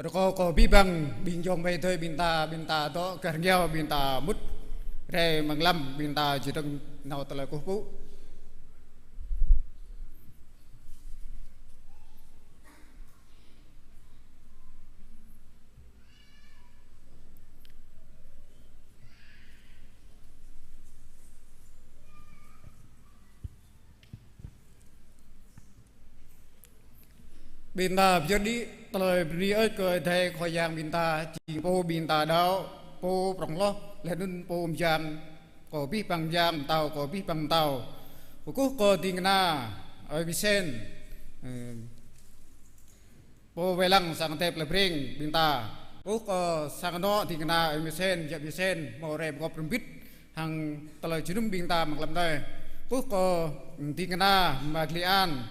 Ko bibang binjong bay thôi binta to kerngeo binta mut re manglam binta jidong nau tala kupu binta jadi lời đi ơi cười thề khỏi giang binta chỉ po binta đau po prong lo lên po giang có biết bằng giang tàu có biết bằng tàu có tiếng na ở bisen po velang sang tep le bring binta có sang đó tiếng na ở bisen ja bisen màu rep có permbit hàng lời chunum binta mặc làm đây có tiếng na maglian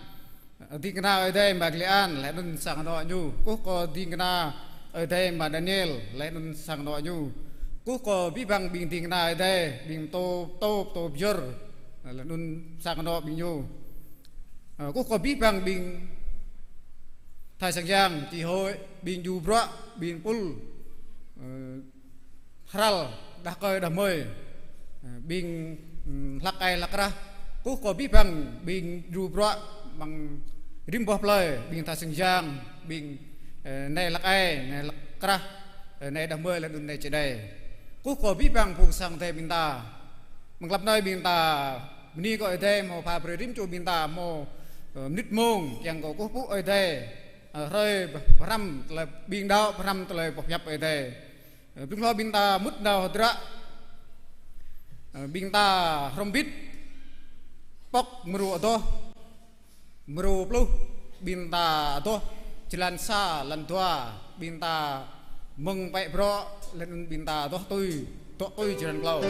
tiếng na ở đây Maglian lại nun sang đó nhu cố có tiếng na ở đây mà Daniel lại nun sang đó nhu cố có bí bằng bình tiếng na ở đây bình tô bjor lại nun sang đó bình nhu cố có bí bằng bình thái sang giang chỉ hội bình du bra bình pul hral dah coi dah mời bình lắc ai lắc ra cố có bí bằng bình du bra bằng rim bop lời bình thà sừng giang bình này lắc ai này lắc kra này đam mê là đun này chơi đây cú có biết bằng phụng sang thế bình ta bằng lập nơi bình ta ni gọi thế mò pha bơi rim cho bình ta mò nít mông chẳng có cú phụ ở đây rơi ram là bình đau ram là bọc nhập ở đây bình lo bình ta mút đau ra bình ta không biết bóc mru to meru plu binta to jalan sa lan tua binta meng pai bro lan binta to tui jalan klau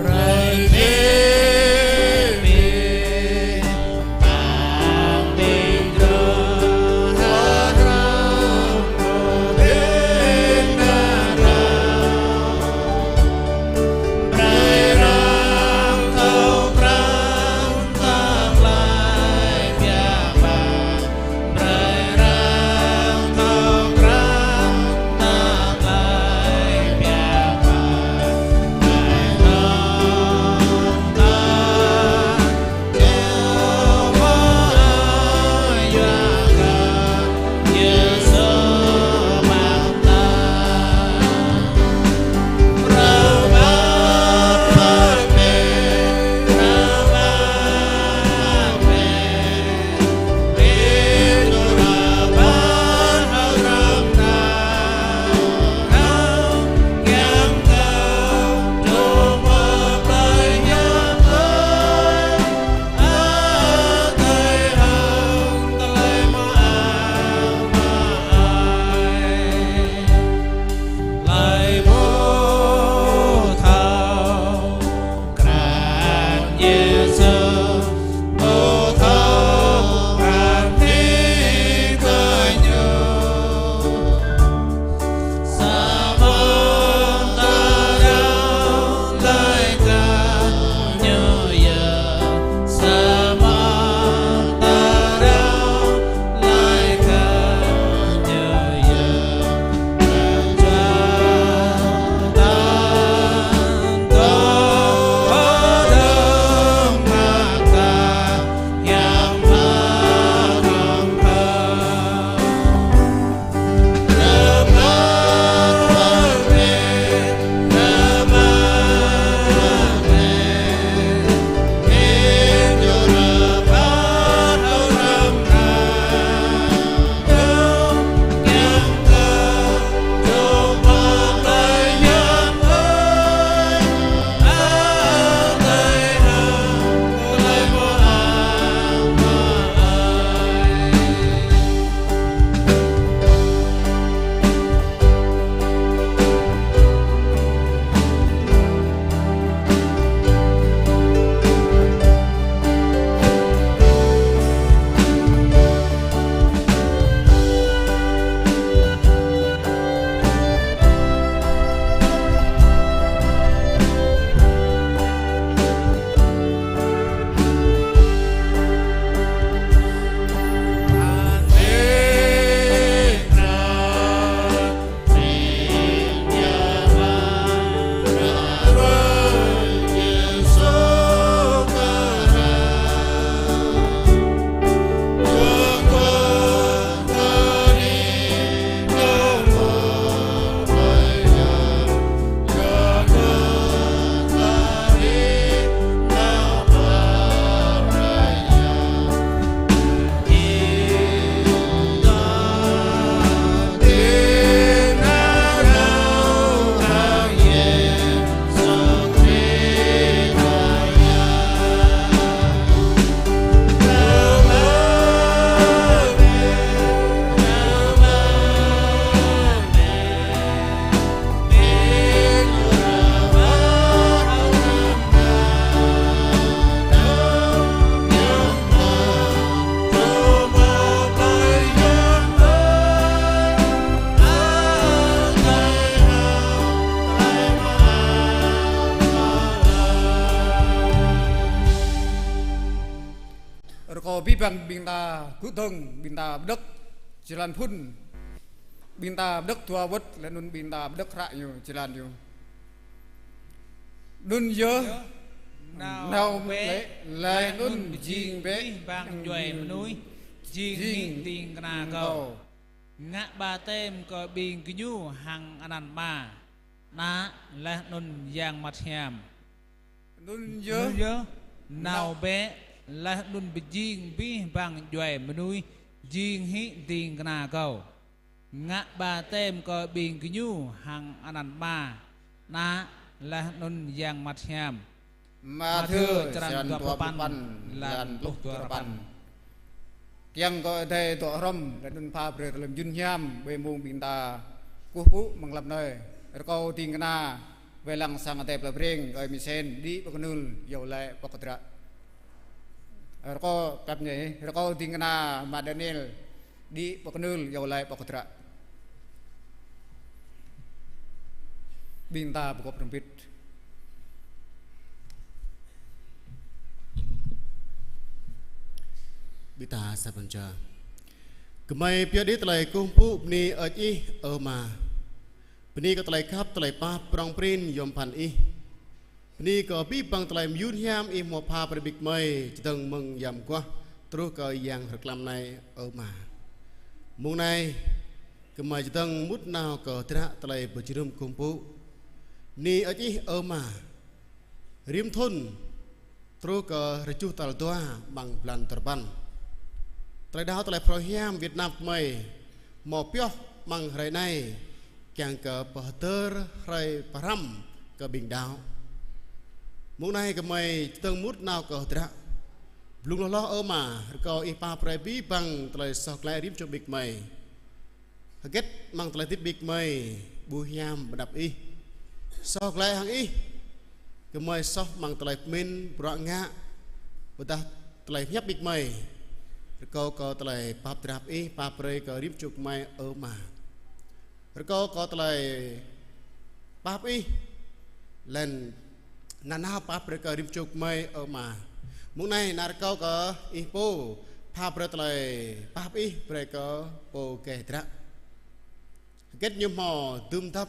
Right, rồi có bi bằng bình ta cụ thông bình ta đất jalan pun bình ta đất tua vất là nun bình ta đất rạ nhiều jalan nhiều nun dơ nào bé lại nun jing bé vang duệ núi jing tình na cầu ngã ba tem có bình cứ nhu hàng anan ma na là nun giang mặt hàm nun nhớ dơ nào bé là nun bị jing bi vang duệ núi jing hi tình na cầu ngã ba tem có bình cứ nhu hàng anan ma na là nun giang mặt hàm mà thưa jalan tua pan lan lúc tua pan yang có thể tọa râm là nun pha bờ làm dun nham về mùng bình ta cú phú mang lập nơi rồi câu tin na về lăng sang tép là bring rồi misen đi bậc nul dầu lại bậc tra rồi câu cặp nhảy rồi câu tin na mà Daniel đi bậc nul dầu lại bậc tra bình ta bậc perempit Bita sabanca. Kemai piadi telai kumpu ni aji ma. Peni ko telai kap telai pa prong prin yom pan i. Peni ko pi pang telai myun hiam i mo pa perbik mai chiteng meng yam kwa. Terus ko yang reklam nai ma. Mung nai kemai chiteng mut nao ko tera telai berjirum kumpu. Ni aji ma. Rim thun. Terus ko recuh tal tua bang plan terpan. Tại đó tại program Việt Nam mày mò pio mang rải này càng cờ Peter rải param cờ bình đảo muốn này cái mày từng mút nào cờ tra luôn lo mà có ipa prebi bằng tại sọc lại rip cho big mày get mang tại tiếp big mày bùi nham đập y sọc lại hàng y cái mày sọc mang tại min bọa ngã và ta tại nhấp big mày câu có tại pap trap y pap rây có rip chụp mai mà câu có tại pap y lần nana pap rây có rip chụp mai mà muốn này nà câu có y po pap rây tại pap y rây có po kẻ tra kết như mò tươm thấp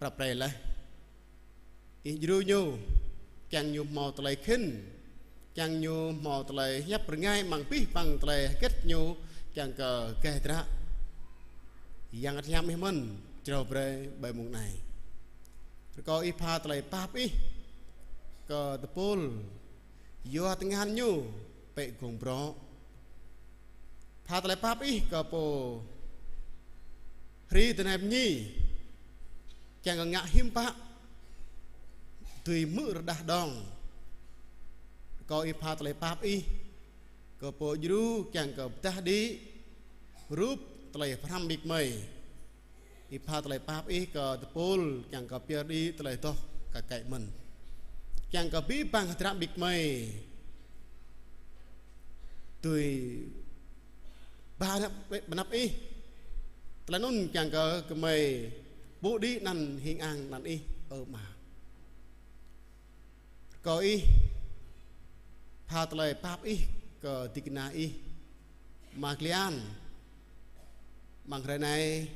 pap rây lại y dư nhu càng như mò tại khinh chẳng nhu mò tலை nhấp ngay bằng pi bằng tலை kết nhu chẳng cờ kẻ tra yang ăn nhắm mình trâu về bài mùng này có ipa tலை pap i có tập pol yo tiếng han nhu pe cùng bro pa tலை pap i có po ri tên em nhi chẳng ngạ hiếm pa tùy mưa đa đong có ipa tலை pap i có po jru chẳng có ta đi rúp tலை pram big mày ipa tலை pap i có pol chẳng có pier đi tலை to cả cậy mình chẳng có bí bằng trạm big mày tùy ba nắp i tலை nôn chẳng có cái mày bộ đi năn hình ang năn i mà có i pha tலை pap i ke tikna i maklian mang re này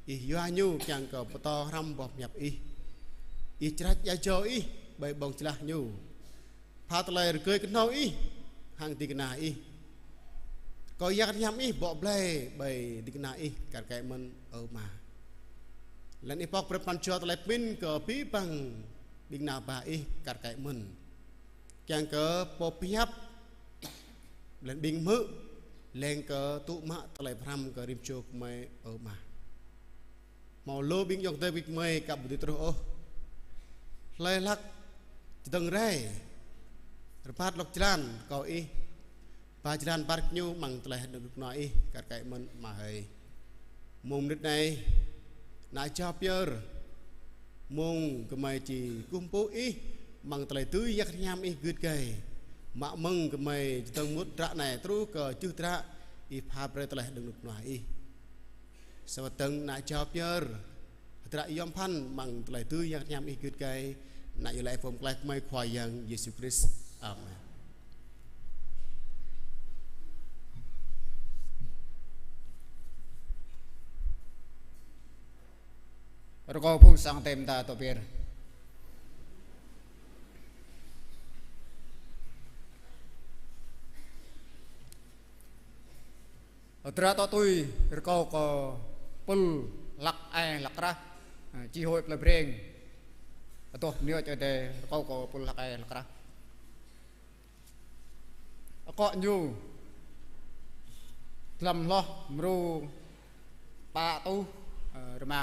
i yoanyu chẳng có to ram bọc nhập i trách ya cho i bay bong chlah nyu pha tலை cười cái nâu i hàng tikna i có yak nham i bỏ play bay tikna i cả cái mình mà lần i pok prepan cho tலை pin ke pi pang bing na ba i cả cái mình chẳng có bột nhấp lên bình mự lên cờ tụ mạ tலை pram cờ rim chok mày mà màu lô bình dòng tây bịch mày cặp bụi trâu ô lay lắc từng ray phát lộc chlan có y ba chlan park nhu bằng tலை được nói cả cái mình mà hay mùng đất này nãy cho pier mùng cái mày chỉ cung bố y bằng tலை tưới yak nham y gứt cây mạ mừng cái mày từng mút trạ này trú cờ chư trạ y pha pre tலை được nói y sau từng nãy cho pier trạ yom pan bằng tலை tưới yak nham y gứt cây nãy lại phong lại mày khoai yang Jesus Christ amen rko phung sang tem ta to pir tra to tui rko ko pul lak ai lak ra chi hoi ple breng to nio cho de rko ko pul lak ai lak ra ko nyu lam lo mru pa tu rma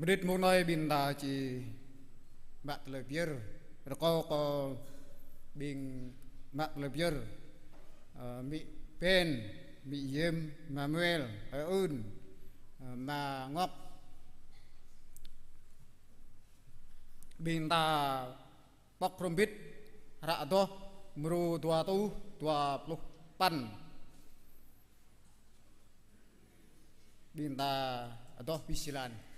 Menit mulai binta ci mak lebir reko ko bing mak lebir mi pen mi yem Manuel un mà ngọc binta bok rombit ra do mru 20 pan binta adoh bisilan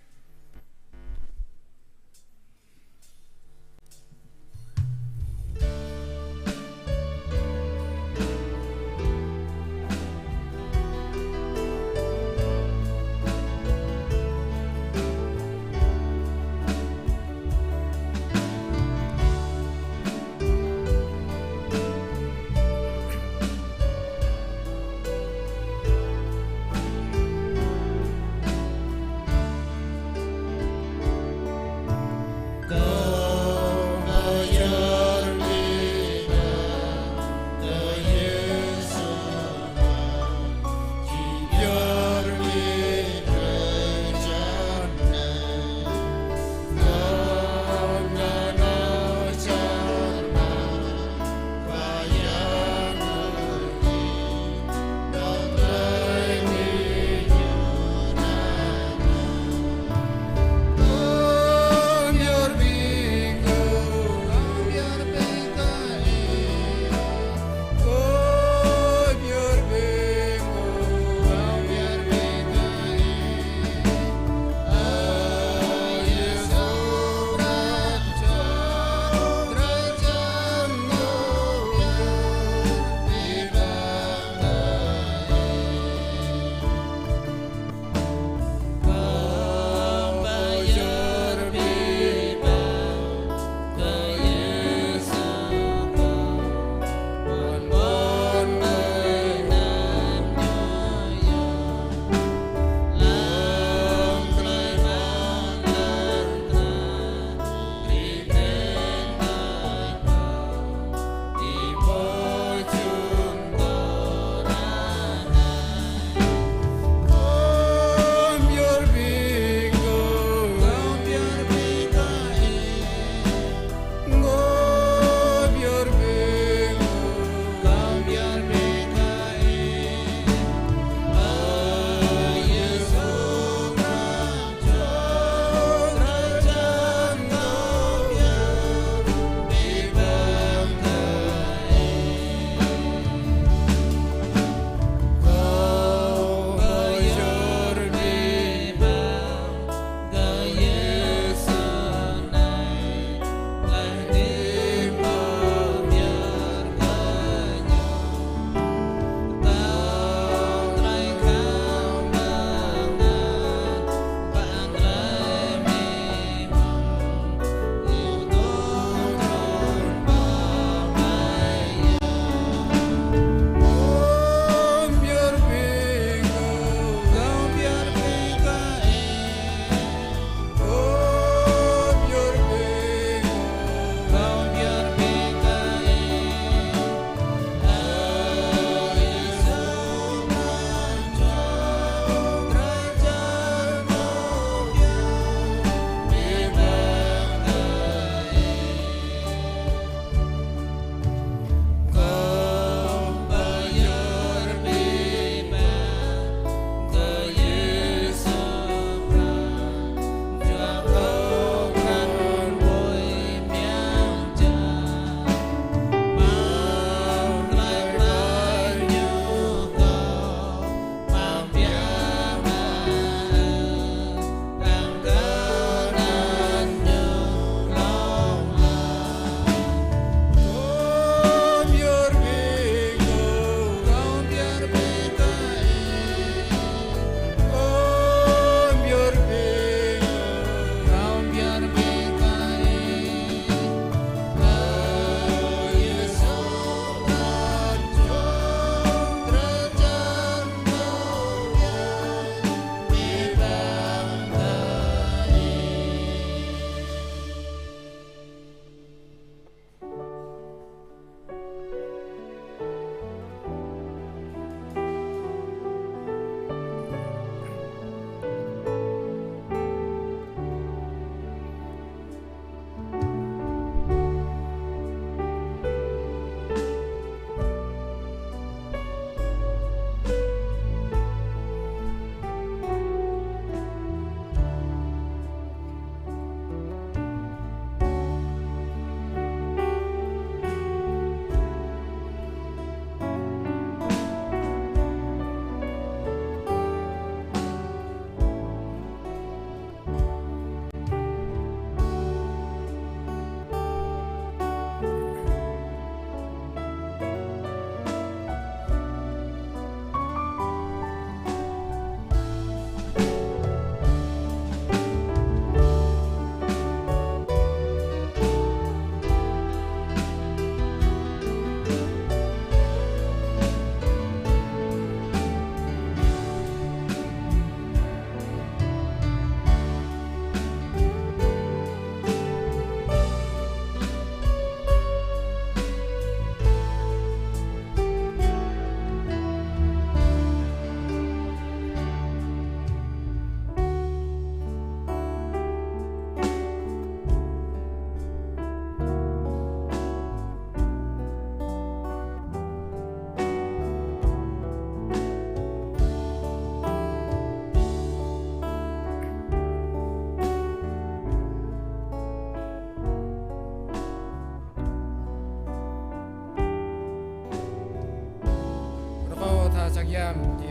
sang yam chỉ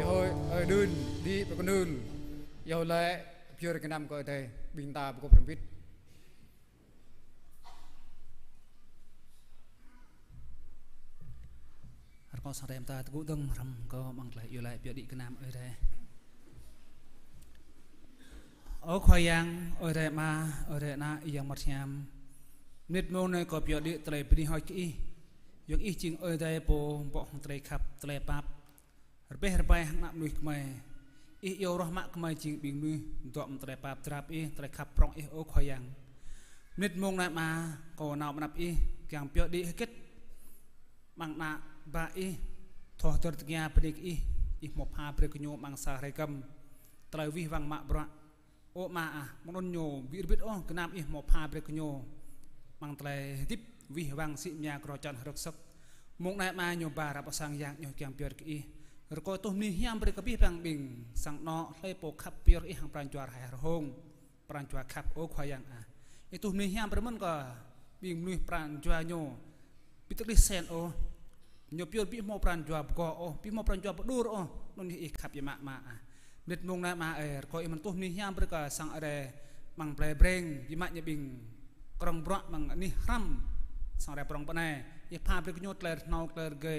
hơi đơn đi và con đơn yêu lệ chưa được cái năm coi thầy bình ta có phần biết có sang em ta cũng từng rầm có bằng lại yêu lại biểu đi cái nam ở đây ở khoai yang ở đây mà ở đây na yang mặt nham nít môn này có biểu đi tây đi hỏi kỹ việc ý chính ở đây bộ bộ tây khắp tây pap bê bê hàng nạm nuôi mày ý yêu roh mak mày chính bình nuôi dọn tây pap trap ý tây khắp prong ý ở khoai yang nít môn này mà có nào mà nạp ý càng biểu đi kết bằng nạ ba ý thọ tur kia pedik ý một ha pedik nyo mang sa rekam trai vi vang mak bra o ma à mong nyo bir bit o kenam ý một ha pedik nyo mang trai tip vi vang si nhà cro chan rok sak mong nai ma nyo ba rap sang yang nyo kyang pior ki rko to ni hiam pedik bi bang bing sang no le po khap pior i hang pran chuar hai hong pran chuar khap o khoyang a itu ni hiam permen ko bing nuih pran chuar nyo pitri sen o nhiều pior bị mò pran jua go o bị mò pran jua dur o non hi khap ya ma nit mong na ma ko i man tu ni hiam berka sang are mang play breng di ma nya bing krong bro mang ni ram sang re prong panai i pa bre knyo tler nau tler ge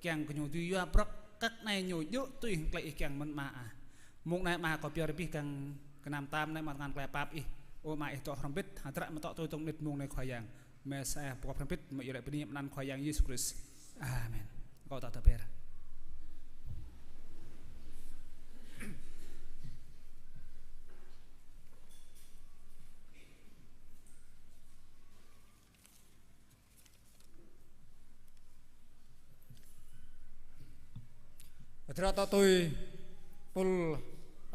kyang knyo du ya prok các này nhồi dữ tùy lại kyang man ma mong na ma ko pior bi kang kenam tam na ma ngan klep pap i o ma i to ram bit hatra ma to tôi tong nit mong na khoyang me sa po ram bit ma yore peni nan khoyang Yesus Kristus amen kau tak terper Ternyata tôi pul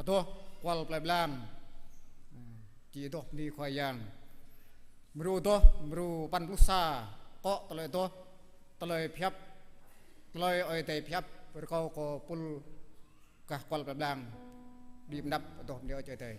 atau kual pelablam chỉ to đi khoai yang meru pan lusa kok telai phiap telai oi tei phiap berkau ko pul kah kual pelablam di mendap atau dia oi tei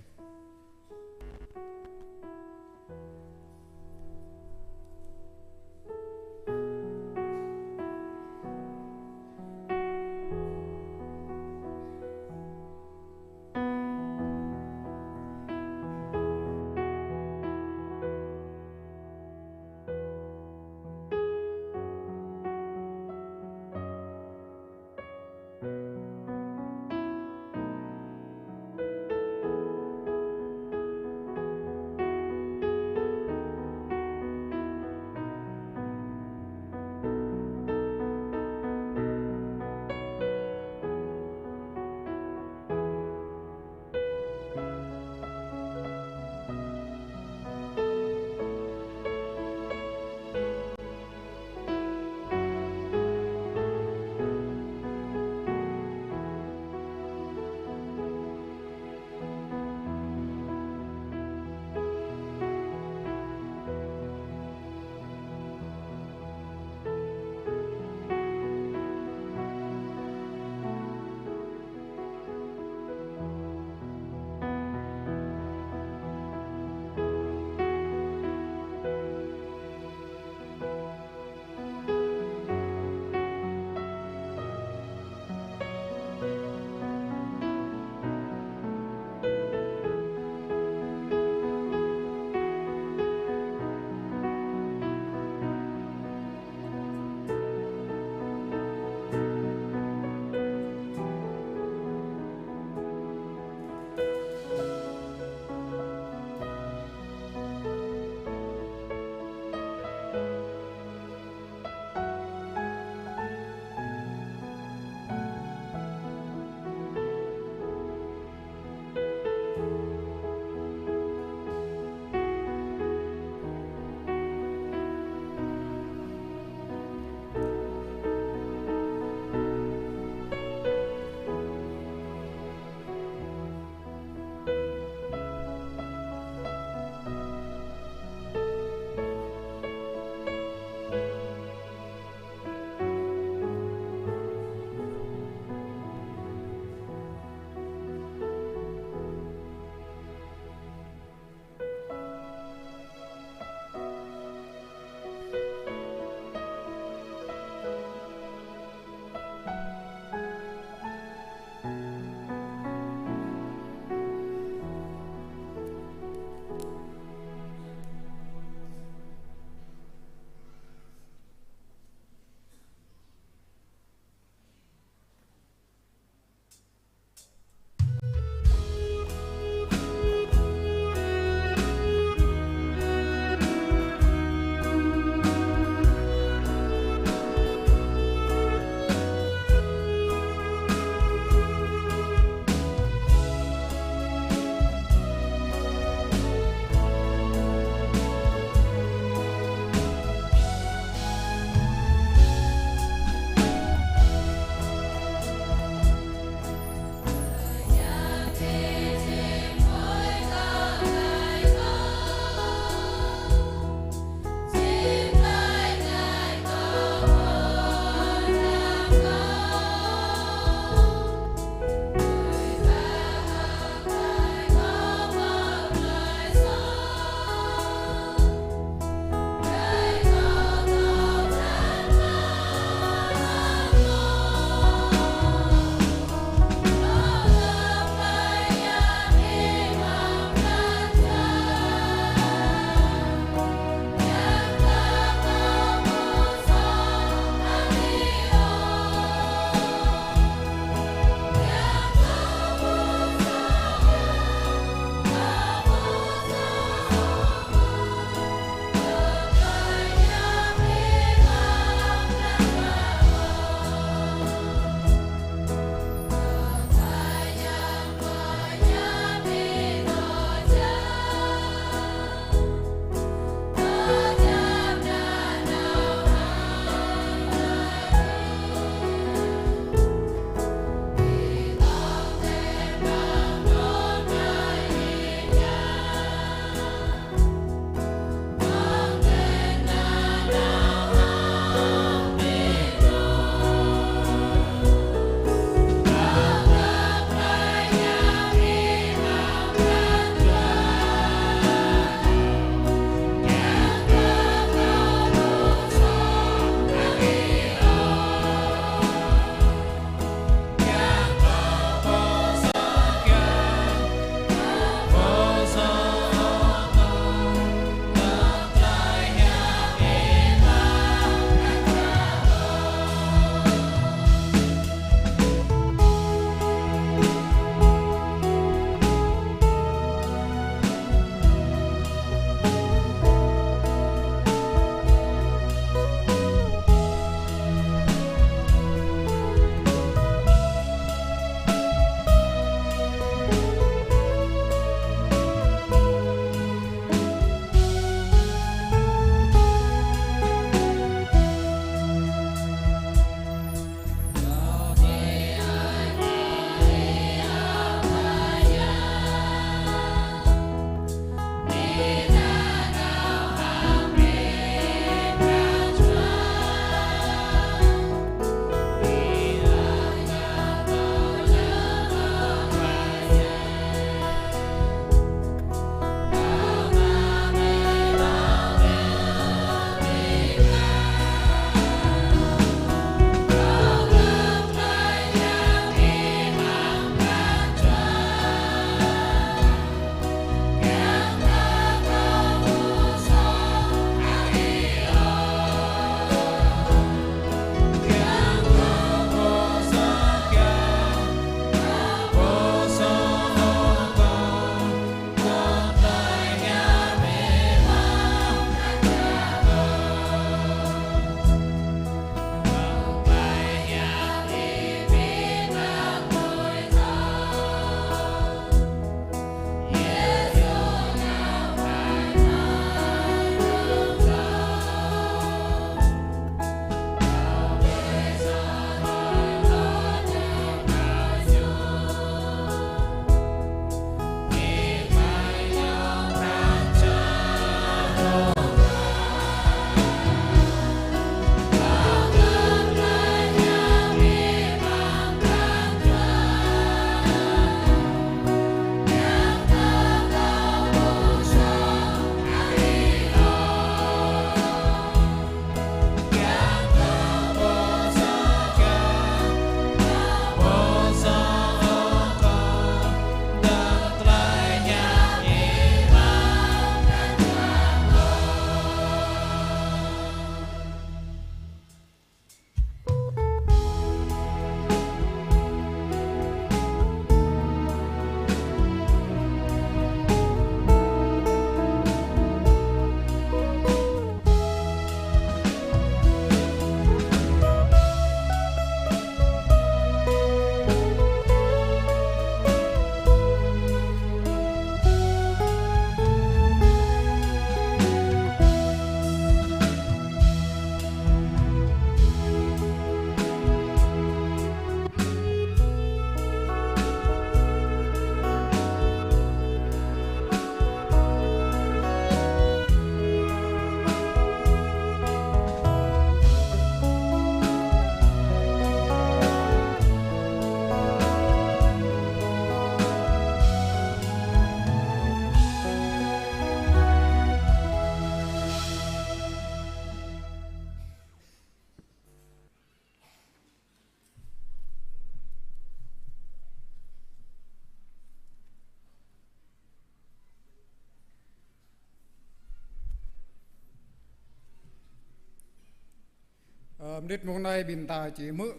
นิดมงในบินตาจีมือ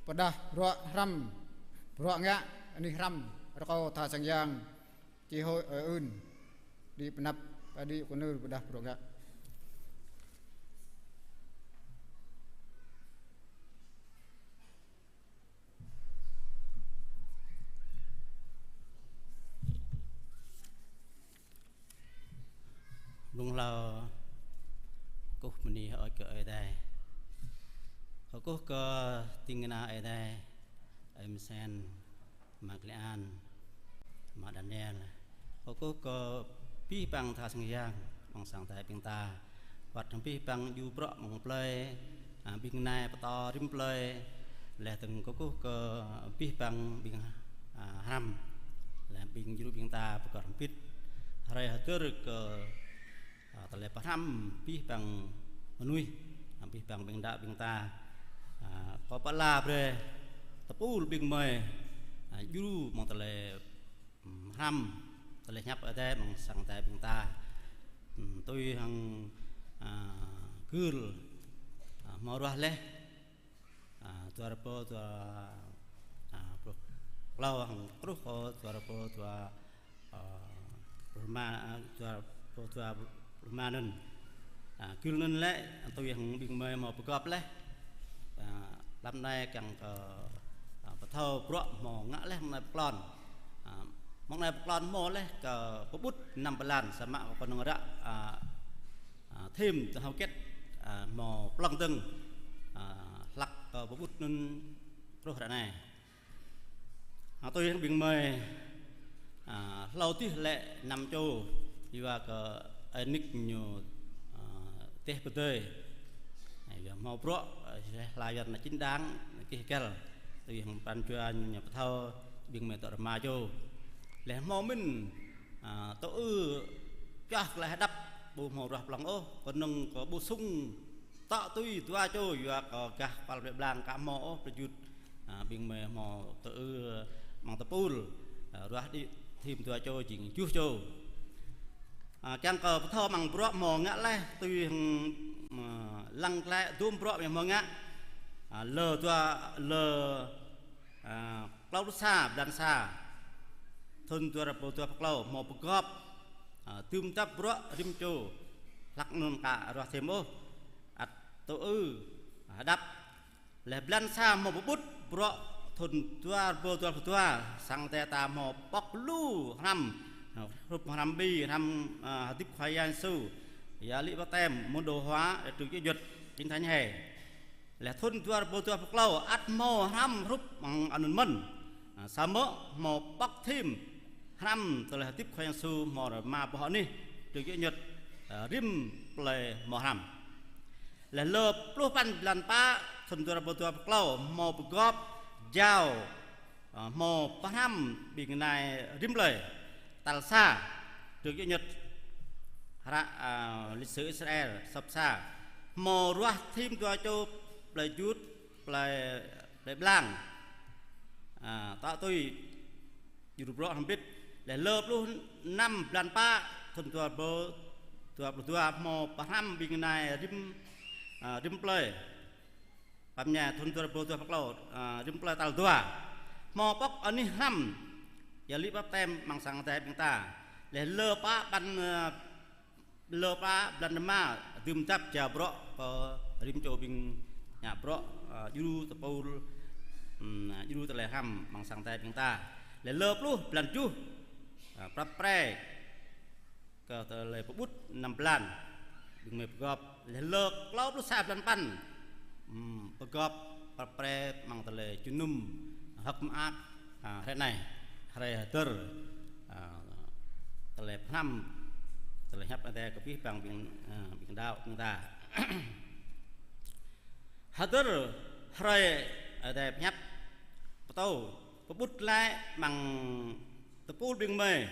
ประดารัวรำรัวงะอันนี้รำแล้วก็ทาสังยางจีโฮอื่นdi penap di kunur bedah proga ลุงเรากุมันนี่เอาเกิดได้เขาก็ติงนาได้ไอ้มิเซนมาเกลียนมาดันเนลเขาก็พี่ปังทาสังยางบางสังแต่เพียงตาวัดทั้งพี่ปังอยู่เปราะมองเปลยบิงนายปตอริมเปลยและถึงก็พี่ปังบิงห้ามและบิงยูบิงตาประกอบพิษอะไรหาเกิดก็แต่ละประทับพี่ปังมนุษย์พี่ปังบิงดาบิงตาพอปลาเลยตะปูบิงเมย์ยูมองแต่ละห้ามแต่ละยับở đây bằng sang tay bình ta tôi hằng gül màu đỏ lẽ tua rapo tua lau hằng kru ho tua rapo tua tua rma nên gül nên lẽ tôi hằng bình mây màu bọc lẽ năm nay càng bắt thâu bọ màu ngã lẽ hôm nay plon mong này plon mòเลยก็bút nằm bờ lànสมัครคนงระthêm từ hậu kết mò plong từng lắc bút nên rồi này tôi đang bình mời lâu tí lệ nằm châu đi vào cái nick nhiều teh betul mò pro layar là chính đáng cái kel tôi hàng ban chuyên nhà thao bình mời tọt mà châu lẽ mò mình tôi chắc là đắp bù màu rập lòng ô còn nông có bù sung tạo tôi cho và có cả vào đẹp làng cả mỏประยุทธ์bình mề mò tôi mang tập pul rồi đi thêm tôi cho chỉnh chú cho chẳng có thao bằng bọ mò ngã lại tôi lăng lại tôm bọ mò ngã lờ tôi lờ lâu xa đàn xa thôn tua rapo tua paklau mau pegap tum tap bro rim cho lak nun ka ro semo at to hadap le blan sa mau bubut bro thôn tua rapo tua sang te ta mau pok lu ram rup ram bi ram tip khoyan su ya li ba tem môn đồ hóa để trực duyệt chính thánh hè le thôn tua rapo tua paklau at mau ram rup bằng anun mân sa mỡ mau pak thêm ham từ là tiếp khoan su mò mà bỏ ní từ cái nhật rim play mò ham là lợp lúa pan lần pa thuần từ là bộ từ lâu mò góp dao mò pa ham bị người này rim play tal sa từ cái nhật lịch sử Israel sập sa mò ruah thêm cho play chút play blang tạo tôiอยู่รอบทำพิษและเลิฟลูกน้ำดันป้าทนตัวโบตัวมอปะห้ำบิงนายริมเปลยปั๊มยาทนตัวโบตัวพักเราริมเปลยตาตัวมอป๊อกอันนี้ห้ำอย่าลิบแต้มมังสังแต่บิงตาและเลิฟป้าบันเลิฟป้าดันมาดื่มจับจ่าเปราะก็ริมโจบิงหยาเปราะยูตะปูยูตะเลยห้ำมังสังแต่บิงตาและเลิฟลูกลันจูปรับแปรก็เลยพบบุตรนำปลันดึงมือประกอบและเลิกเล่าลูกสาวลันปันประกอบปรับแปรมังทะเลจุนุ่มหักมาร์กอะไรไหนอะไรเตอร์ทะเลพร่ำทะเลฮับอะไรกับพี่ปังบิงดาวบิงตาฮัตเตอร์อะไรอะไรยับประตูพบบุตรไล่มังตะปูดึงเมย์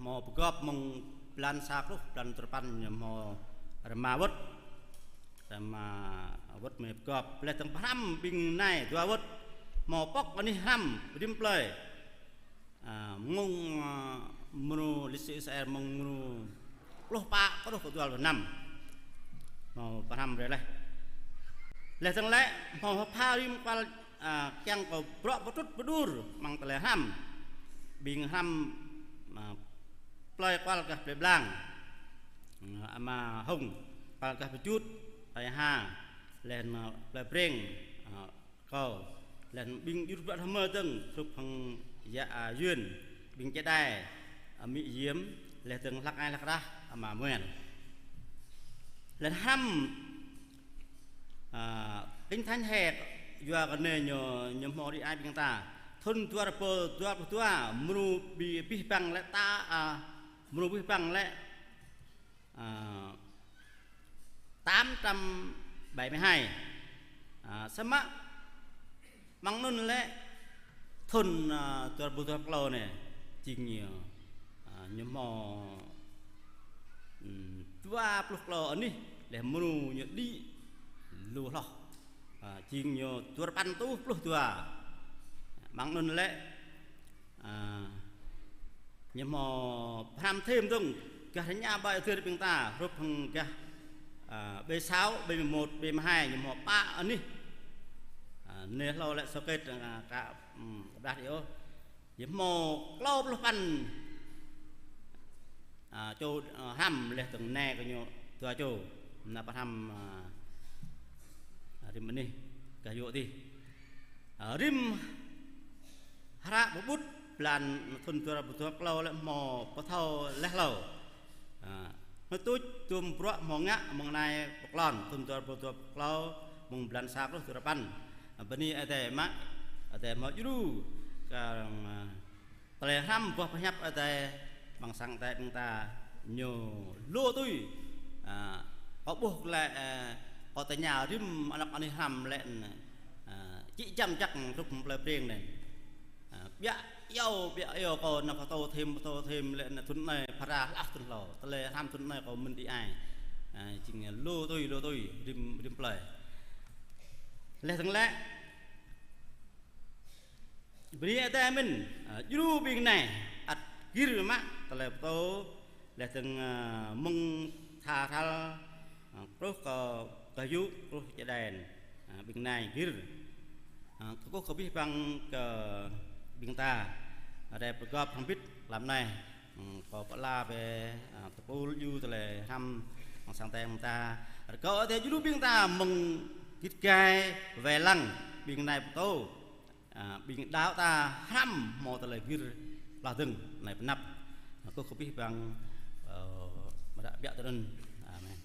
มอประกอบมังปลันซากลูกปลันตะปันมอรมาวัดรมาวัดเมย์ประกอบและตั้งพร่ำบิงในตัววัดมอปอกอันนี้ห้ำริมเปลยงงมนูลิซิสเอร์มงนูลูกปะก็ลูกตัวละน้ำมอพร่ำเลย lẽ thằng lẽ mò pha rim qua chẳng có bọ bọ tút bọ dur mang tele ham bình ham plei qua cái plei blang mà hồng qua cái chút plei ha lên plei preng câu lên bình chút bọ tham mơ từng chụp thằng dạ duyên bình chế đai mỹ diếm lên từng lắc ai lắc ra mà muyền lên ham kinh thánh hẹp vừa cái này nhờ mò đi ai bên ta thôn tua mưu bị bằng lại ta mưu bị bằng lại 872 sớm á mang nôn lại thôn tua lâu này chỉ nhiều nhờ mò tua lâu ở đây để mưu nhờ đi lù lo chỉ nhiều tua pan tu plus tua mang nôn lệ nhưng mà tham thêm tung cái thánh nhà bài thưa bên ta rút thằng cái B6 B11 B12 nhưng mà ba anh đi nên lo lại sau kết cả đạt yếu nhưng mà lâu lúc ăn cho ham lệ từng nè cái nhiều tua cho là bắt ham thì mình đi cả dụ đi rim hara bút plan thun tua lâu lại mò có thâu lẽ lâu nó tôi tuôn bữa mò ngã mong này bọc lon thun tua lâu mong plan sạc lúc tua pan bên này ở đây mà dulu cái tele ham buat penyap ở đây bằng sang tại chúng ta nhiều lúa tôi có buộc lại có tại nhà rim anh ham lại chỉ chăm chắc lúc plei preng này bịa yêu còn nó tô thêm lại là tuần này para lắc tuần lò tele ham tuần này có mình đi ai chừng lô tôi rim plei lẽ thằng lẽ bây giờ ta mình du bên này ghi mà tele tô lẽ thằng mông tha rồi có du rồi chạy đèn bên này ghi có không biết bằng bên ta ở đâyประกอบ thằng biết làm này có la về tập du tele thăm bằng sang tay ta có thể du bên ta mừng kít gai về lăng bên này tô bên đáo ta ham mò tele ghi là từng này nắp có không biết bằng mà đã bịa tên amen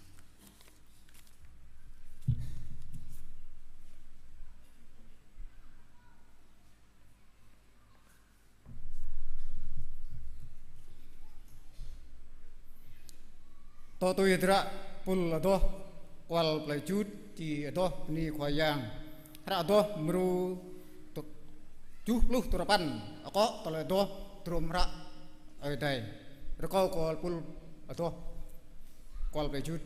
to tôi ra pul ado kwal play chut ti ado ni khoyang ra ado mru to chu lu turapan ako tole ado trum ra ai dai rako kwal pul ado kwal play chut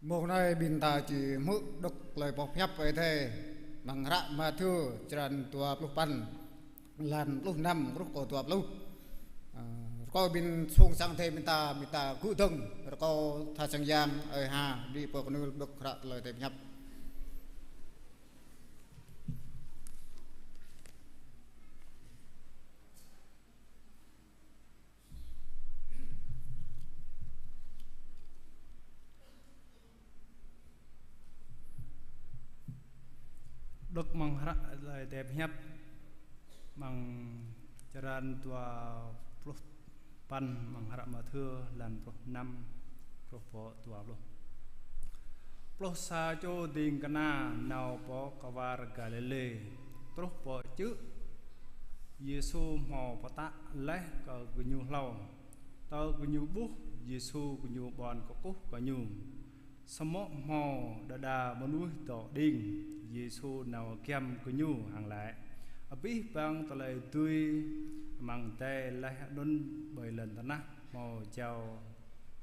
một nơi bình ta chỉ mức độc lời bọc nhấp về thế bằng rạ mà thưa trần tua lúc pan lần lúc năm lúc cổ tua lúc có bin sung sang thế bình ta cụ tung rồi có tha sang giang ở hà đi bộ nơi độc rạ lời thế nhấp Đức mong hara lời đẹp nhấp bằng jaran tua plus pan mang hara mà thưa lần plus năm plus po tua plus plus sa cho đình kana nào po kavar Galilee plus po chữ Giêsu mò pata leh ka gunyu lau tao gunyu bu Giêsu gunyu bon ko ku ka nyu samo mò đa manu to đình Giêsu nào kem gunyu hàng lại abi bang talai tui mang te lai đun bởi lần tana mò chào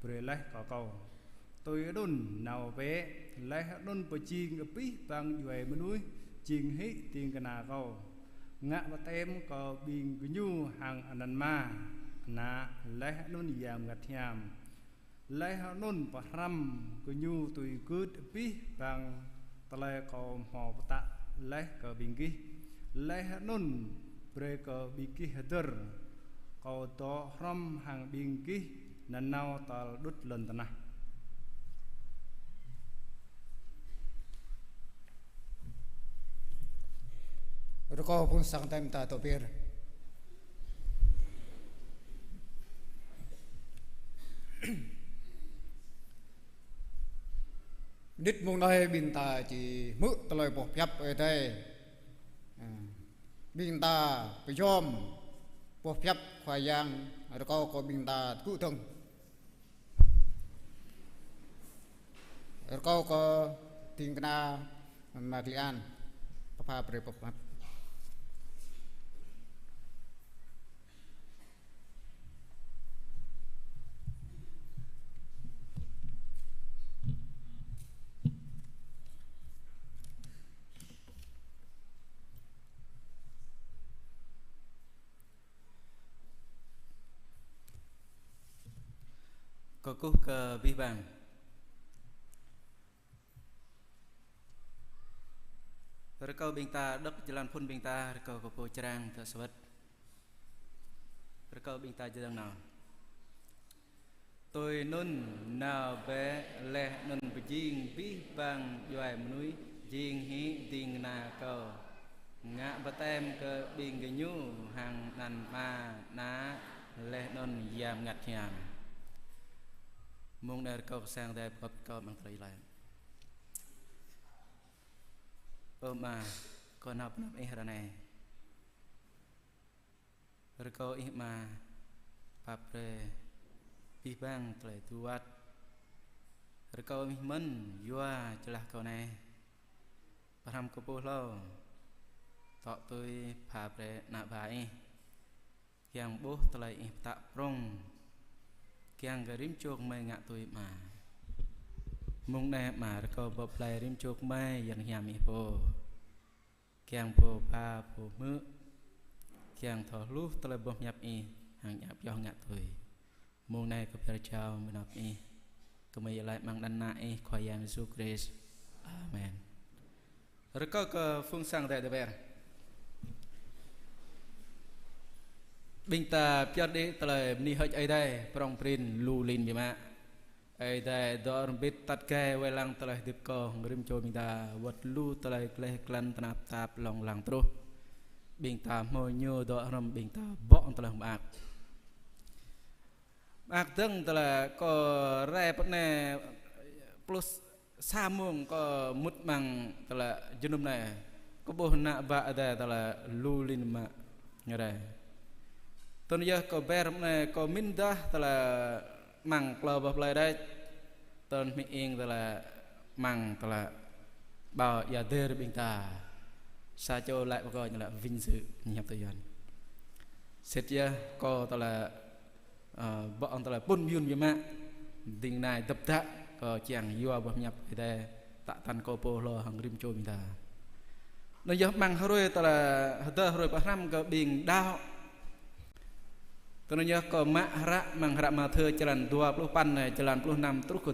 pre lai có cầu tôi đun nào bé lai đun bờ chiên abi bang duệ manu chiên hí tiền kana cầu ngã và tem có bình gunyu hàng anan ma na lai đun yam ngặt yam lai đun param gunyu tui good abi bang talai có mò ta lai có bình ghi lai nun breka biki hadir kau to ram hang bingki nanau tal dut len tanah rồi có pun sang time ta to bir đít mong nơi bình ta chỉ mức lời bọc nhấp ở đây bình ta phải yom bọc nhấp khoai giang rồi có bình ta cụ thông rồi có tiếng na Maglian papa pre papa có cú cờ vi vàng rồi câu bình ta đất jalan pun bình ta rồi câu có po trang thợ sවත් rồi câu bình ta jalan nào tôi nun nào bé lẹ nun bejing vi vàng doài núi jing hí ting na câu ngã bát tem cơ bình cái nhu hàng nàn ma ná lẹ nun yam ngặt nhàm mong đời câu sang đây có câu bằng thời lại mà còn học năm ấy là này rồi câu ấy mà papre pi bang thời tuat rồi câu mình vua cho là câu này bà làm câu bố lâu tọ tôi papre nạp bài yang bố thời tạ prong kiang garim chok mai ngạ tôi mà mong nè mà câu bọc lại rim chok mai yang hiam mi po kiang po pa po mư kiang thọ lú tele bom nhập y hàng nhập do ngạ tôi mong nè có phải chào mình học y có mấy lại mang đan nại khoai yang Jesus Christ amen rồi có phương sang đại đề bình ta piat đi tele ni hơi ai đây prong prin lu lin bima ai đây dor bit tat ke welang tele dip ko ngrim cho bình ta wat lu tele kleh klan tanap tap long lang tru bình ta mo nyo do ram bình ta bo tele bạc từng tele ko re pat ne plus samung ko mut mang tele junum ne ko bo na ba ada tele lu lin ma ngare tôi nhớ có bé này có minh đó là măng cờ bọc lại đây tôi mình yên là măng là bảo giờ đưa bình ta sa cho lại gọi như là vinh dự nhập thời gian xét chưa có là bọn là bôn biên như mà tình này tập tạ có chàng vua bấm nhập để tạ tan cô po lo hàng rim trôi mình ta nó giờ mang rồi ta là ta rồi bắt năm có biển đao tôi nhớ có mạ ra mang ra mà thưa jalan 20 pan này jalan 26 terus ke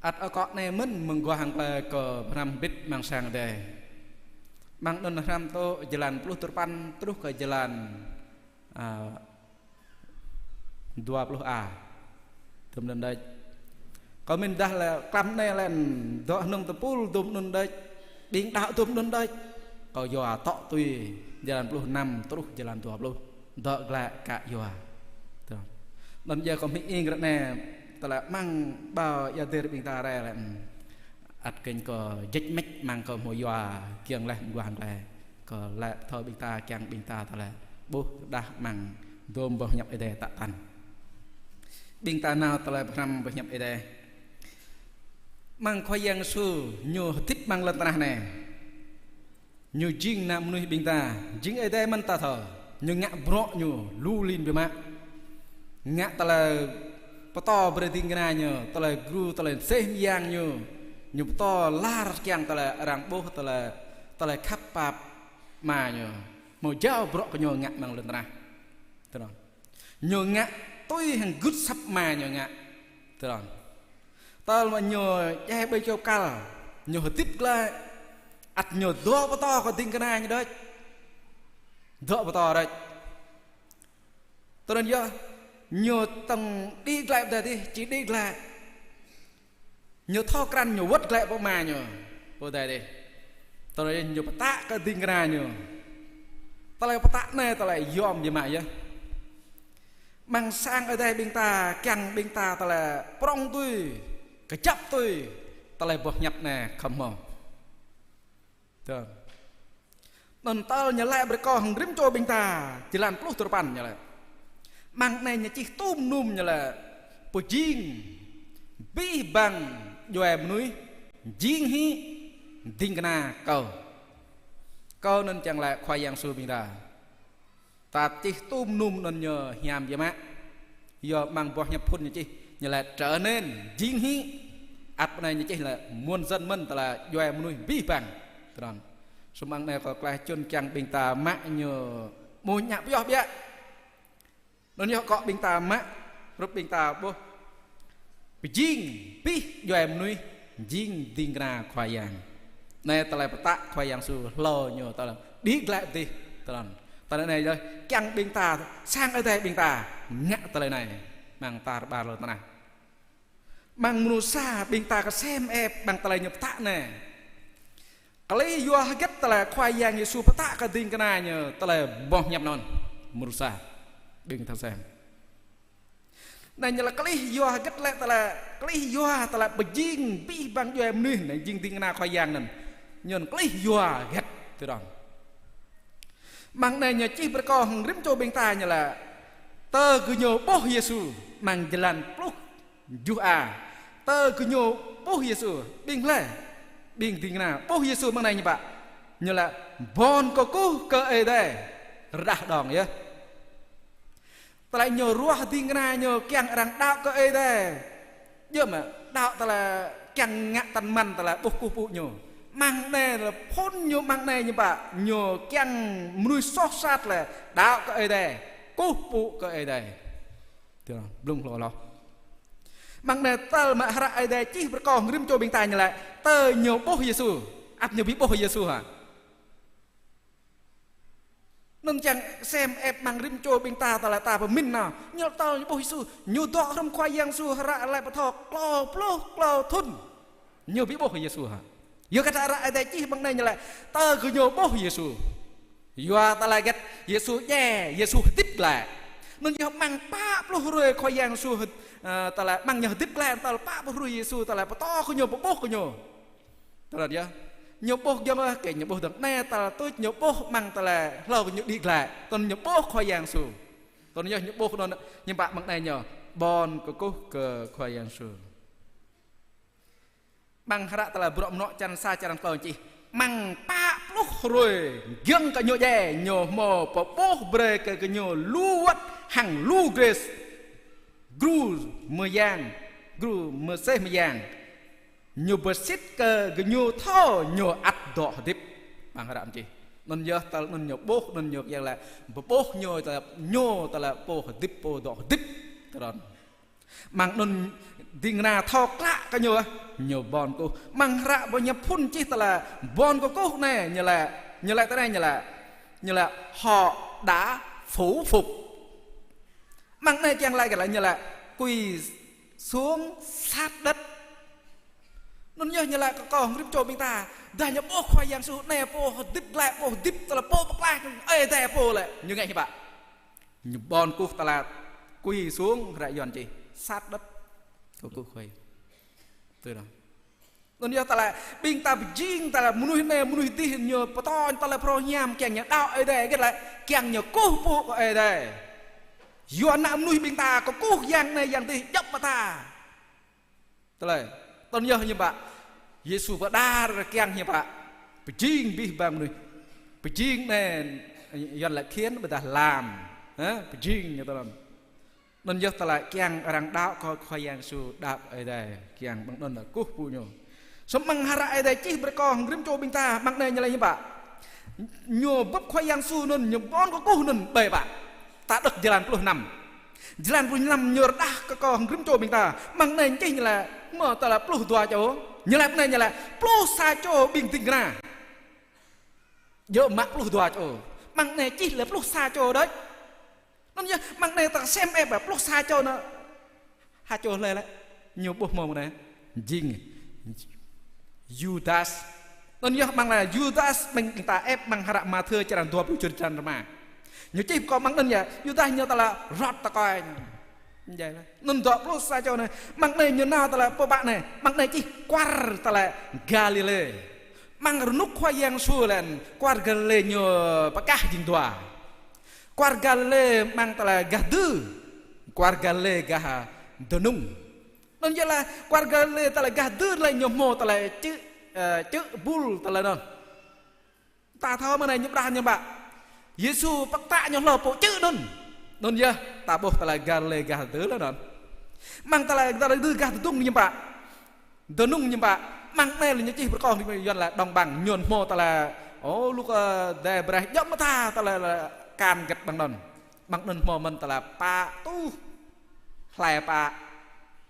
20 ở cọ này mình mừng qua hàng về có năm bit mang sang đây mang đơn năm to jalan 20 pan terus ke jalan 20A tụm lên đây có mình đã là cắm này là đó nông tập pul tụm lên đây biển đảo tụm lên đây có dọa tọ tùy jalan 26 terus jalan 20 đó là cả dọa lần giờ có mình yên cái này ta là mang bao giờ từ bên ta ra là ắt kênh có dịch mách mang có một dọa kiêng lại hoàn lại có lại thôi bên ta kiêng bên ta ta là bố đã mang đôm vào nhập ở đây tạ thành bên ta nào ta lại nằm vào nhập ở đây mang khoai giang su nhiều thích mang lần ta này nhiều chính nam nuôi bên ta chính ở đây mình ta thở nhiều ngã bọ nhiều lu lin về mạng ngã ta là to beri tinggal nhiều ta là guru ta là xem giang nhiều to la kiang ta là rang bố ta là khắp pap mà nhiều một dao bọ có nhiều ngã mang lần ta này nhiều ngã tôi hàng gút sắp mà nhiều ngã ta mà nhiều che bây cho cal nhiều tiếp lại ắt nhiều đua to có tin cái này như đấy đua to đấy tôi nói giờ nhiều tầng đi lại đây đi chỉ đi lại nhiều thao căn nhiều vất lại bao mà nhiều vô đây đi tôi nói nhiều bắt tạ cái tin cái này nhiều ta lại bắt tạ này ta lại yom gì mà vậy mang sang ở đây bên ta căng bên ta ta là prong tôi cái chấp tôi ta lại bọc nhập nè không mong được nên ta nhớ lại bởi con rím cho bên ta chỉ làm plus tur pan nhớ lại mang này nhà chỉ tôm num nhớ là bộ jing bi bằng doè núi jing hi tinh kana câu nên chẳng lại khoai giang su bên ta chỉ tôm num nên nhờ nhàm vậy má giờ mang bọc nhập phun như chi như là trở nên jing hi ắt này như chi là muôn dân mình ta là doè núi bi bằng rồi số mang này có cái chôn chẳng bên ta mạ nhờ mùi nhạc bây giờ nó nhớ có bên ta mạ rồi bên ta bố jing pi doè núi jing tinh kana khoai giang này ta lại tạ khoai giang su lo nhờ ta là đi lại đi ta này rồi chẳng bên ta sang ở đây bên ta ngã ta này mang ta ba lô ta này mang mù sa bên ta có xem ép bằng ta lại nhập tạ này cái lấy vua ghét ta là khoai giang như su tạ cái tin cái này nhờ ta lại bong nhập non mù sa đừng thằng xem này như là cái lấy vua ghét lại ta là cái lấy vua ta là bật jing bi bằng vua em nuôi này jing tin cái nào khoai giang này nhờ cái lấy vua ghét từ đó mang này nhờ chi bữa con rím cho bên ta như là tơ cứ nhổ bố Giêsu mang jalan plus jua tơ cứ nhổ bố Giêsu bình lẽ bình thì nào bố Giêsu mang này như bạn như là bon có cú cơ ấy đây ra đòn nhá ta lại nhổ rua thì cái này nhổ keng rằng đạo cơ ấy đây giờ mà đạo ta là keng ngạ tần man ta là bố cú phụ nhổ mang này là phun nhiều mang này như bạn nhiều keng nuôi sót sát là đạo cái ấy đây cố phụ cái ấy đây được không lung lo mang này tơ mà ra ấy đây chỉ bữa con rim cho bên tai như lại tơ nhiều bố Giêsu áp nhiều bị bố Giêsu hả nên chẳng xem ép mang rim cho bên ta là ta và mình nào nhiều tơ như bố Giêsu nhiều to không khoai giang su ra lại bắt thọ clo thun nhiều bị bố Giêsu hả giờ cái ra ai đây chỉ bằng này như lại tơ cứ nhổ bố Giêsu giờ ta lại ghét Giêsu nhẹ Giêsu tiếp lại nên giờ mang pa rồi khoai giang su ta lại mang nhờ tiếp lại ta là pa rồi Giêsu ta lại to cứ nhổ bố cứ nhổ ta là gì nhổ bố giờ mà kể nhổ bố được nè ta là tôi nhổ bố mang ta là lâu nhổ đi lại còn nhổ bố khoai giang su còn giờ nhổ bố nó nhưng bạn bằng này nhờ bon có cố cờ khoai giang su bằng hara ta là bụi nọ chăn xa chăn cờ chị mang pa lúc rồi giăng cả nhổ dè nhổ mò bỏ bố bề cái nhổ lu vật hàng lu grace gru mưa giang gru mơ xe mà giang nhiều bớt xít cơ nhiều thô nhiều ắt đỏ tiếp bằng cái đạm chi nên giờ ta nên nhiều bốc nên nhiều dạng là bốc nhiều ta là bốc tiếp bốc đỏ tiếp ta đòn mang nên tình nào thọ lạ cái nhiều bon cô mang rạ bao nhiêu phun chi ta là bon của cô này như là cái này như là họ đã phủ phục mang này chẳng lại cái là như là quỳ xuống sát đất nên như là còn rip trộm mình ta đã nhập bốc khoai yang su này bốc tiếp lại bốc tiếp ta là bốc lại ấy thế bốc lại như vậy bạn nhiều bon cô ta là quỳ xuống lại giòn chi sát đất cô khoai từ đó nên giờ ta là bình ta jing ta là munui ti nhiều paton ta là pro nham kẹng nhà đạo ấy đây cái là kẹng nhiều cô phụ ấy đây yuan nam nuôi bình ta có cô yang này yang ti chấp mà ta là tôn giờ như bạn Giêsu và đa là kẹng như bạn jing bi bang nuôi jing này yuan là khiến người ta làm jing như ta làm nên giờ ta lại kẹng rằng đạo có khoai yang su đạp ấy đây kẹng bằng đơn là cô phụ nhau sống mang hara ấy đây chỉ bật con grim cho bình ta mang này như này như bạn nhiều bắp khoai yang su nên nhiều bon có cô nên bề bạn ta được jalan puluh enam nhiều dah cái con grim cho bình ta mang này chỉ như là mở ta là puluh dua chỗ như là puluh sa chỗ bình tĩnh na giờ mặc puluh dua chỗ mang này chỉ là puluh sa chỗ đấy nó như mang này ta xem emแบบpuluh sa chỗ nó hai chỗ này lại nhiều bộ mồm này jing Judas nên như bằng là Judas mình ta ép bằng hara mà thưa cho rằng tua chôn chân mà nhiều chi có mang nên vậy Judas như ta là rót ta coi vậy nên tua plus sa cho này mang này như nào ta là po bạn này mang này chi quar ta là Galilee mang nút khoai yang su lên quar Galilee như pakah jing tua quar Galilee mang ta là gadu quar Galilee gah donung nên vậy là quar Galilee ta là gadu lại nhiều mồ ta là chữ bull ta là non ta thơ mà này nhấp ra như bạn Giêsu bắt tạ nhau lờ bộ chữ non non giờ ta buộc ta là Galilee gà tứ là non mang ta là đưa gà tung như bạn tớ nung như bạn mang này là những chi con thì dân là đồng bằng nhuần mồ ta là ô lúc đề bề dẫm ta ta là can gật bằng non mồ mình ta là pa tu khai pa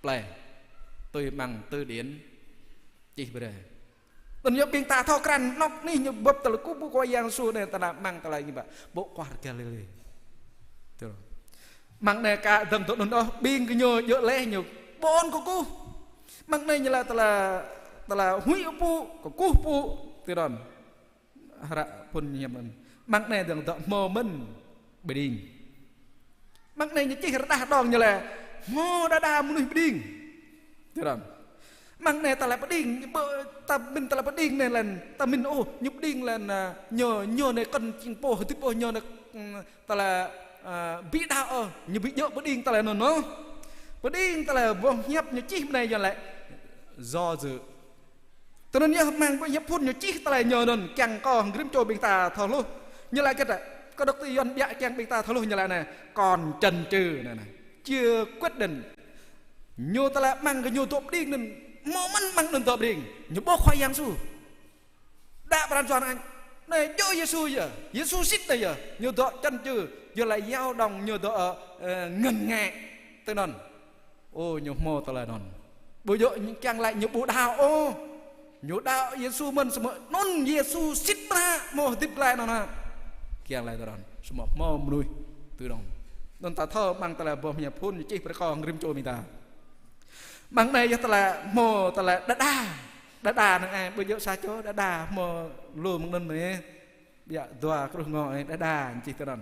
play tôi bằng tư điển chỉ về đây tận nhập bình ta thao cằn nóc ní nhập bập tờ cú bu coi yang su này ta làm mang ta lại như vậy bộ quạt Galilee rồi mang này cả dầm tụi nó biên cái nhờ dỡ lẽ nhiều bon của cô mang này như là ta là huy pu của cô pu từ đó hara pun nhầm mình mang này dầm tụi mò mình bị đình mang này như chỉ đa đòn như là mò đa muốn bị đình từ đó mang này ta lại bắt đinh ta lại bắt đinh này là ta mình ô nhục đinh là nhờ này cần chinh po tiếp po nhờ này ta là bị đau như bị nhỡ bắt đinh ta lại nó bắt đinh ta là vong nhấp như chi này giờ lại do dự cho nên nhớ mang cái nhấp phun như chi ta lại nhờ nên càng còn grim cho bình ta thò luôn như lại cái này có độc tư dân bịa càng bình ta thò luôn như lại này còn chần chừ này chưa quyết định nhô ta lại mang cái nhô tụp đinh nên mô mắn mang đơn tộp đình như bố khoai yang su đã bàn toàn anh này cho Giêsu giờ Giêsu xích này giờ như tọa chân chừ giờ lại giao đồng như tọa ngần ngẹ tới nòn ô như mô ta là nòn bây giờ những càng lại như bố đào ô như đào Giêsu mình sớm non Giêsu xích ra mô tiếp lại nó nè càng lại ta nòn sớm mô nuôi từ đồng nên ta thơ mang ta là bom nhập phun chỉ phải còn rim trôi mình ta bằng này ta là mồ ta là đa này bây giờ sao chỗ đa mồ lùm nên này dạ đòa cái ngồi đa chỉ cái đòn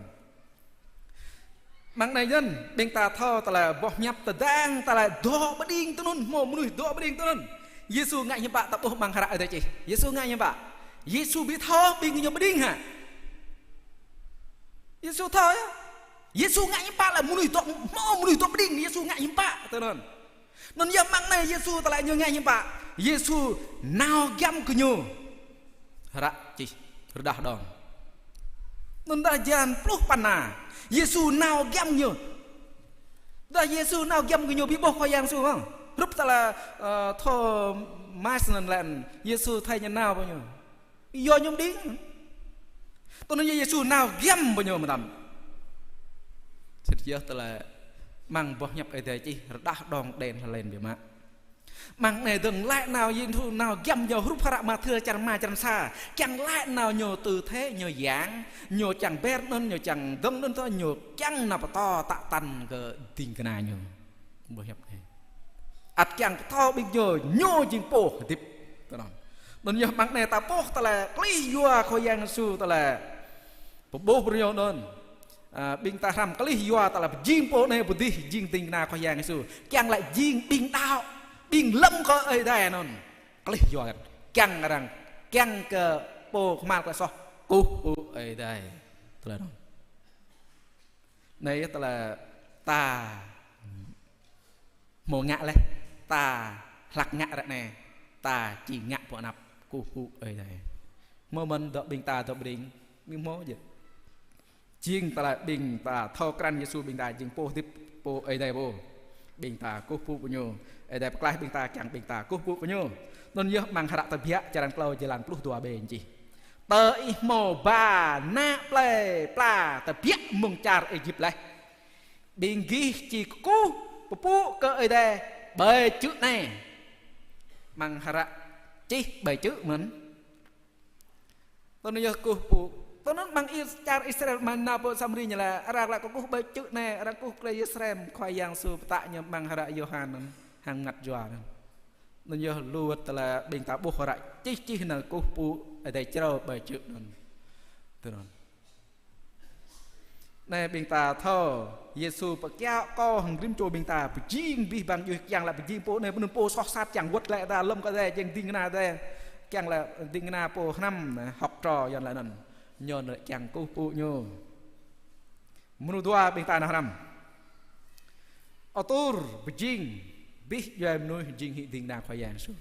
bằng này dân bên ta thò ta là bọc nhập ta đang ta là đo bất điên tôi luôn mồ nuôi đo bất điên tôi luôn Giêsu ngại như bạn tập bộ bằng hara đây chị Giêsu ngại như bạn Giêsu biết thò bên như bất điên hả Giêsu thò á Giêsu ngại như bạn là nuôi đo bất điên Giêsu ngại như bạn tôi luôn nên giờ mang này Giêsu ta lại như ngay như bạn Giêsu nào gam cứ nhô hara chỉ dah đòn nên ta jangan pluh panah Giêsu nào gam nhô ta Giêsu nào gam cứ nhô bị bóc khoai yang su không rút ta là thô mai sân lẹn Giêsu thay nhân nào bao nhiêu do nhung đi tôi nói Giêsu nào ghém bao nhiêu mà làm thật giờ ta là mang bỏ nhập ở đây chi đã đòn đèn lên về má mang này đừng lại nào Giêsu nào ghém vào rút phara mà thưa chẳng ma chẳng xa chẳng lại nào nhờ từ thế nhờ dạng nhờ chẳng bé nên nhờ chẳng gấm nên thôi nhờ chẳng nào to tạ tần cái tình cái này nhờ bỏ nhập này ắt chẳng to bây giờ nhô chinh po tiếp ta nói nên nhờ mang này ta po ta là kli vua khôi giang su ta là bố bố nhau nên bình ta làm kli vua ta là jing po này budi jing tình na khôi giang su chẳng lại jing bình đạo bình lâm có ấy đây non kli vua chẳng rằng chẳng cái po mal cái so cô ấy đây ta là này ta là ta mồ ngạ lên ta lạc ngạ đấy nè ta chỉ ngạ bỏ nạp cụ ấy đây mơ mình đợi bình ta đợi bình miếng mó gì chiên ta lại bình ta thao cran Giêsu bình ta chiên po tiếp po ấy đây po bình ta cụ bao nhiêu ấy đây lại bình ta chẳng bình ta cụ bao nhiêu nên nhớ mang hạt tập hiệp cho đàn clau cho đàn plus tua bền chi tới mồ bà na plei pla tập hiệp mông char Egypt lại bình ghi chỉ cụ bố cơ ấy đây bề chữ này mang hara chi bề chữ mình tôi nói cô phụ tôi nói mang Israel mang Nabo Samri như là ra lại có cô bề chữ này ra cô lấy Israel khoai giang su tại như mang hara Johan hàng ngặt dọa nên nhớ luôn là bình tạo bố hara chi là cô phụ ở đây chơi bề chữ mình tôi nói này bình ta thơ Giêsu bậc giáo co hàng rim trôi bình ta bị chiên vì bằng việc chẳng là bị chiên po này bên po xót sát chẳng quất lại ta lâm cái đây chẳng tin cái nào đây chẳng là tin cái nào po năm học trò dần lại nè nhờ lại chẳng cô po nhờ munu tua bình ta nào năm autor bị chiên biết về nuôi chiên hiện tiền đàng khoai giang xuống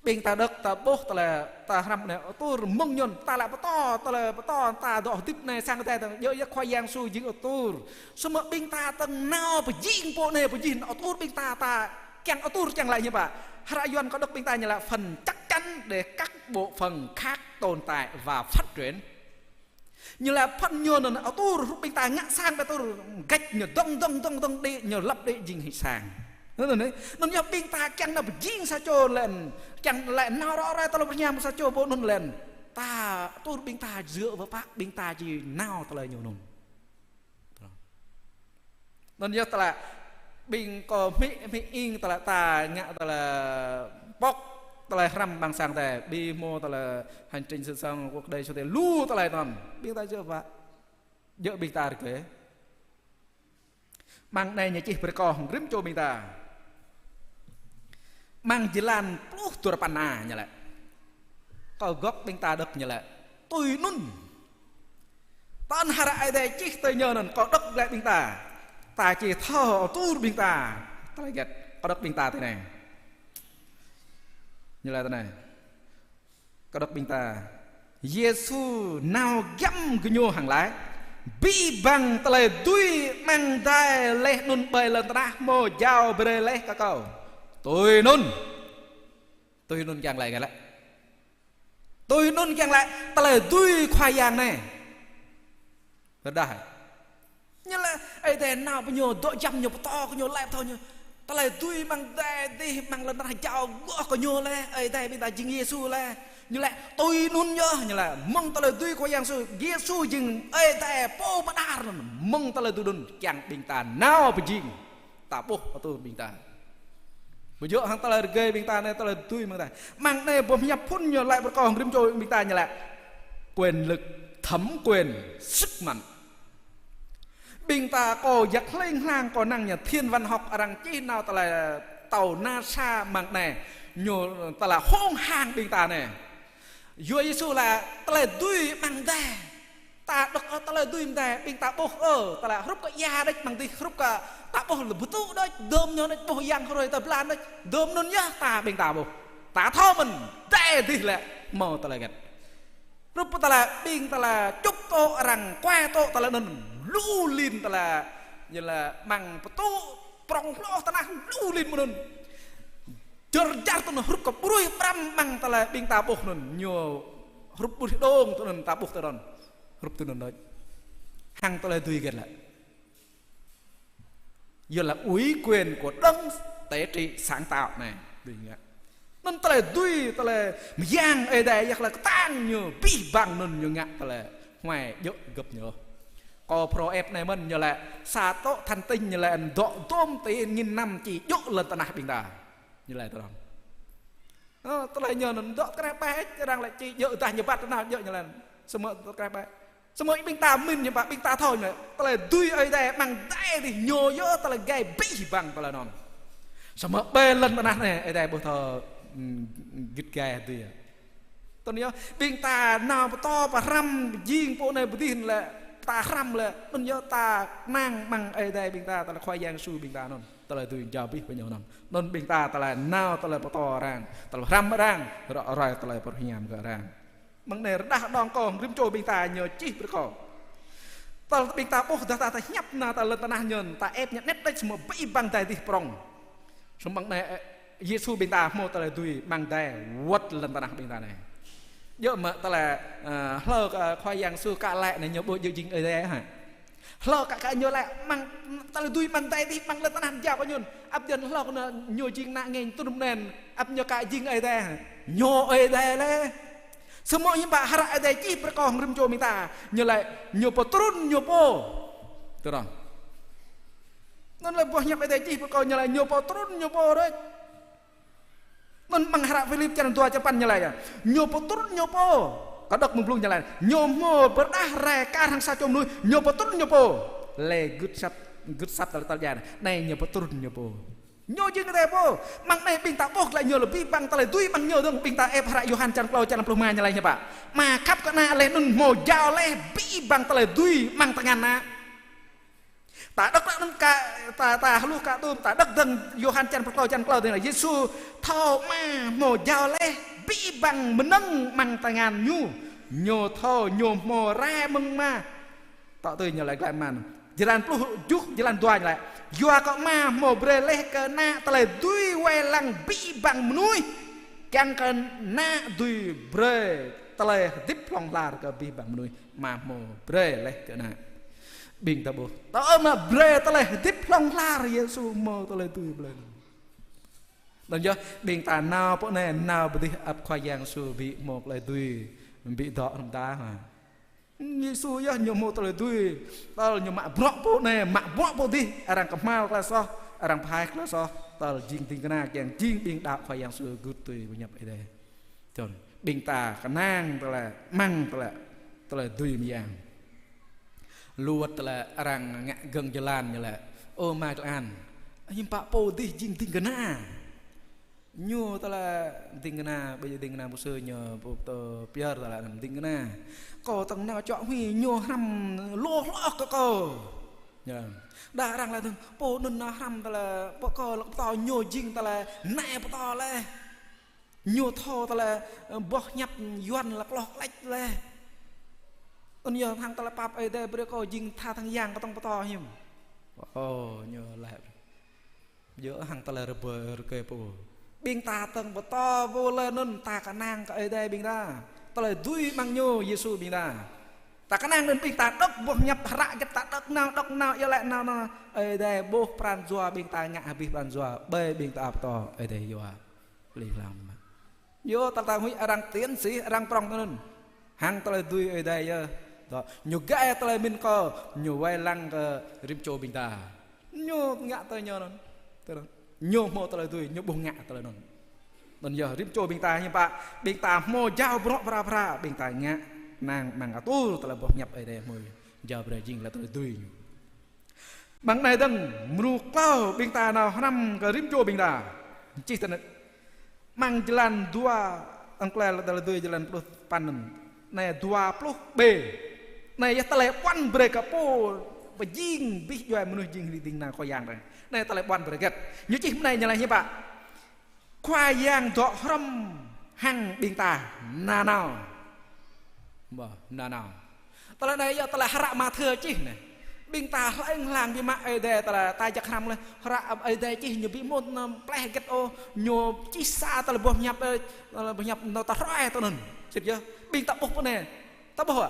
bình ta đất ta bốc ta là ta làm này tôi mong nhon ta là to ta đỏ tiếp này sang cái tay nhớ nhắc khoai giang su dính ở tôi số mà bình ta tầng nào phải dính bộ này phải dính ở tôi bình ta chẳng ở tôi chẳng lại như vậy Harayon có đất bình ta như là phần chắc chắn để các bộ phận khác tồn tại và phát triển như là phân nhon ở tôi bình ta ngã sang về tôi gạch nhờ đông đi nhờ lấp đi dính hình sang nó nhớ bình ta chẳng là dính sao cho lên chẳng lại nào đó ra tao làm nhà một sao cho bộ nôn lên ta tôi bình ta dựa vào bác bình ta gì nào tao lại nhiều nôn nó nhớ ta là bình có mỹ in ta là ta ngạ ta là bóc ta là răm bằng sang tè đi mua ta là hành trình sự sang cuộc đời cho tè lu ta lại toàn bình ta dựa vào dựa bình ta được thế mang này nhà chị phải có rím cho bình ta mang jalan plus turapana như lại có gốc bên ta đất như lại tôi nun tan hara ai đây chỉ tôi nhớ nên có đất lại bên ta chỉ thở tu bên ta lại gật có đất bên ta thế này như là thế này có đất bên ta Giêsu nào găm cái nhô hàng lái bi bằng tele đuôi mang đai lê nun bơi lên ta mô giao bơi lê các cậu tôi nun càng lại cái lại tôi nun càng lại ta lại đuôi khoai giang này rất đại như là ấy thế nào bao nhiêu đội chăm nhiều to có nhiều lại thôi như ta lại đuôi mang đai đi mang lên ta chào gõ có nhiều lê ấy thế bây giờ chính Giêsu lê như lại tôi nun nhớ như là mong ta lại đuôi khoai giang su Giêsu dừng ấy thế po bắt đar mong ta lại tôi đun chẳng bình ta nào bị dừng ta po tôi bình ta bây giờ hắn ta là gây bình ta này ta là tui mang này bom nhập phun nhiều lại một con rim trôi bình ta như lại quyền lực thẩm quyền sức mạnh bình ta có giặc lên hàng có năng nhà thiên văn học rằng chi nào ta là tàu NASA mang này nhiều ta là hông hàng bình ta này Chúa Giêsu là ta là tui mang đây ta đọc ta là tui đây bình ta bốc ta là rút cái da đấy bằng đi rút cái ta bốc là bút tu đấy đơm nhớ đấy bốc giang rồi tập lan đấy đơm nó nhá ta bình ta bốc ta thao mình tệ thì là mò ta là gật lúc ta là bình ta là chúc tô rằng qua tô ta là nên lu lin ta là như là bằng bút tu prong lo ta là lu lin một Jorjar tu huruf ke puluh pram mang tala bing tabuh nun nyo huruf puluh dong tu nun tabuh tu nun huruf tu nun hang tala tui get lại giờ là ủy quyền của đấng tế trị sáng tạo này đừng ạ nên tala tui tala giang ở đây giặc là tan nyo bi bang nun nyo ngạ tala ngoài dỗ gập nhở có pro ép này mình nhờ lại xa tốt thành tinh nhờ lại độ tôm tiền nghìn năm chỉ dỗ lần ta nạp bình ta như lại tôi nói tôi lại nhờ nó độ cái này đang lại chỉ dỗ ta nhiều bát nào dỗ như là sớm mơ cái này sớm mơ bình ta mình như bạn bình ta thôi mà tôi lại tùy ở đây bằng tay thì nhô dỗ tôi lại gây bị bằng tôi lại non sớm mơ bê lần ta nạp này ở đây bữa thờ gít gà tùy tôi nhớ bình ta nào to và ram riêng bộ này bữa tin là ta ram là tôi nhớ ta mang bằng ở đây bình ta là khoai giang su bình ta non ta là từ chào biết bao nhiêu năm non bình ta là nào ta là to rang ta là ram rang rồi ta là bật nhàm gỡ rang bằng này đã đòn còn rim trôi bình ta nhờ chi bữa cỏ ta bình ta bốc ta nhấp na ta lên ta na nhờn ta ép nhặt nét đấy một bị bằng tay thì prong xong bằng này Giêsu bình ta mua ta là tùy bằng tay quất lên ta na bình ta này giờ mà ta là lơ khoai giang su cả lại này nhớ bộ dự chính ở đây hả lơ cả nhớ lại mang ta là tùy bằng tay thì bằng lên ta na giàu bao nhiêu áp dân lơ nó nhớ chính nặng nghe tôi đúng nền áp nhớ cả chính ở đây hả nhớ ở đây đấy semua những bạn hara ở đây chỉ phải còn rim cho mình ta nhớ lại nhớ po trun nhớ po được không nó là po nhập ở đây chỉ phải còn nhớ lại nhớ po trun nhớ po đấy mình mengharap Philip jangan tua cepat nyalai nyopo turun nyopo kadok memblung nyalai nyomo berdah reka hang sa chom nuôi nyopo turun nyopo le good sat tal jan này nyopo turun nyopo nyo jing cái po mang này bình ta bok lại nhờ là bi bang ta lại tui bang nhờ dong bình ta ep hara Yohan chan klau chan pluma nyalai nya pak ma kap kana le nun mo jao le bi bang ta lại tui mang tangan na ta đất ta lu cả tôm ta đất dần Yohan chan klau thì là Giêsu thao ma mồ dao le bị bằng mình nâng mang tangan nyu nhô thao nhô mồ ra mừng ma tạo từ nhờ lại màn jalan puluh juk jalan tua lại Yoa kok ma mồ bre le ke na ta lại tui we lang bị bằng nuôi càng cần na tui bre ta lại tiếp lòng la ke bị bằng nuôi ma mồ bre le ke na bình ta bố ta mà bre ta lại tiếp lòng la Giêsu mồ ta lại tui bre lần chưa bình ta nào bộ này nào bị áp khoai giang su bị một lại tùy bị đọ chúng ta mà Giêsu ya nhiều một lại tùy ta nhiều mạ bọ bộ này mạ bọ bộ đi orang kemal là so orang phai là so ta jing ting kana yang jing bình đạo khoai giang su good tùy nhập ở đây chọn bình ta cái nang ta là măng ta là tùy miang luat ta là orang ngạ gần jalan như là ô mai an nhưng pak po đi jing ting kana nyu ta là tình na bây giờ tình na một sơ nhờ bộ Pierre ta là làm tình na có tầng nào chọn huy nyu ham lo lo có nhờ đa rằng là thằng bộ nôn na ham ta là bộ co to nyu jing ta là nè bộ to le nyu thò ta là bọc nhập yuan là lo lách le còn nhờ thằng ta là pap ấy đây bây giờ có jing tha thằng giang có tông bộ to hiểm nhờ lại giữa hàng ta là rờ cây bộ bình ta tầng bờ to vô lên nun ta cả nang cả ở đây bình ta ta lại duy bằng nhô Giêsu bình ta cả nang lên bình ta đốc buộc nhập rạ cái ta đốc nào yêu lại nào ở đây buộc pran doa bình ta ngã bị pran doa bê bình ta to ở đây doa lì làm vô ta huy đang tiến sĩ đang prong nun hàng ta lại duy ở đây đó nhiều gái ta lại mình co nhiều vai lăng rim cho bình ta nhô ngã tới nhô luôn nhô mô ta lại tui nhô bông ngạ ta lại non giờ rim cho bình ta như bạn bình ta mô giao bro pra bình ta ngạ nàng mang à tu ta lại bọc nhập ở đây môi giờ bây giờ là ta lại tui bằng này đừng mưu cao bình ta nào năm cái rim cho bình ta chỉ tên mang jalan dua angklel ta lại tui jalan plus panen này dua plus b này ta lại quan break po và jing biết doàiមនុស្សjing đi tình nào coi giang này này ta lại bắn bật gật như chị hôm nay như này như bạn khoai giang đọ râm hăng bình ta na nào ta lại này ta lại hara mà thừa chị này bình ta lại làm vì mà ai đây ta là tai chắc ham lên ra ai đây chỉ nhiều bị một plei get ô nhiều chỉ xa ta là bom nhập nó ta rói ta nè chết chưa bình ta bốc này ta bảo à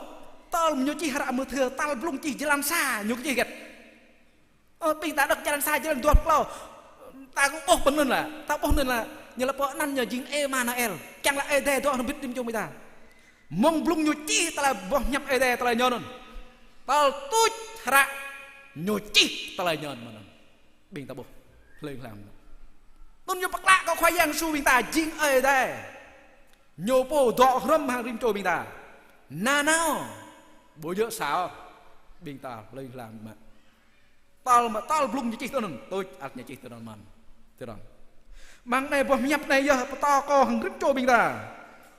ta nhiều chỉ ra mưa thừa ta lung chỉ làm xa nhiều cái gì get bình ta được làm xa cho nên tuột lâu ta cũng bốc nên là ta bốc nên là như là bọn năn nhờ chính Emmanuel chẳng là ai đây tôi không biết tim cho người ta mong lung nhiều chỉ ta là bom nhập ai đây ta là nhon ta tút ra nhồi chi ta lại nhon mà bình ta bốc lên làm tôn nhồi bạc lạ có khoai yang su bình ta chính ở đây nhồi po đọ râm hàng rim trôi bình ta na nào bố nhớ sao bình ta lên làm mà tao lung như chi tôi ắt như chi tôi man tôi mang này bom nhập này giờ to co hàng rim trôi bình ta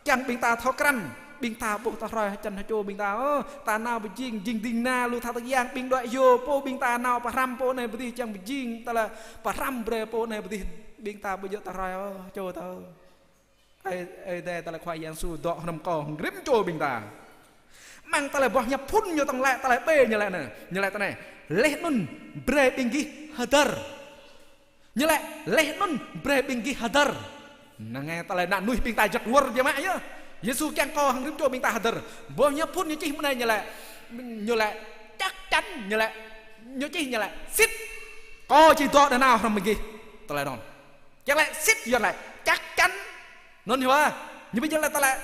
chẳng bình ta tháo cằn bình ta buộc ta rồi chân cho bình ta ta nào bị jing ding na lu thao giang bình đội vô po bình ta nào pa ram po này bị chẳng bị jing ta là pa ram bre po này bị bình ta bây giờ ta rồi cho ta ai đây ta là khoai giang su đọ nằm cò rím cho bình ta mang ta là bỏ nhập phun nhiều tầng lại ta lại bê như lại ta này leh nun bre bingi hadar như lại leh nun bre bingi hadar nang nghe ta lại nạn nuôi bình ta giật luar vậy mãi nhá Giêsu càng co hàng rím cho mình ta hadar bao nhiêu phút như chi hôm nay như lại chắc chắn như lại xít co chỉ to để nào làm mình gì ta lại đòn chắc lại xít giờ lại chắc chắn nên hiểu không như bây giờ là ta lại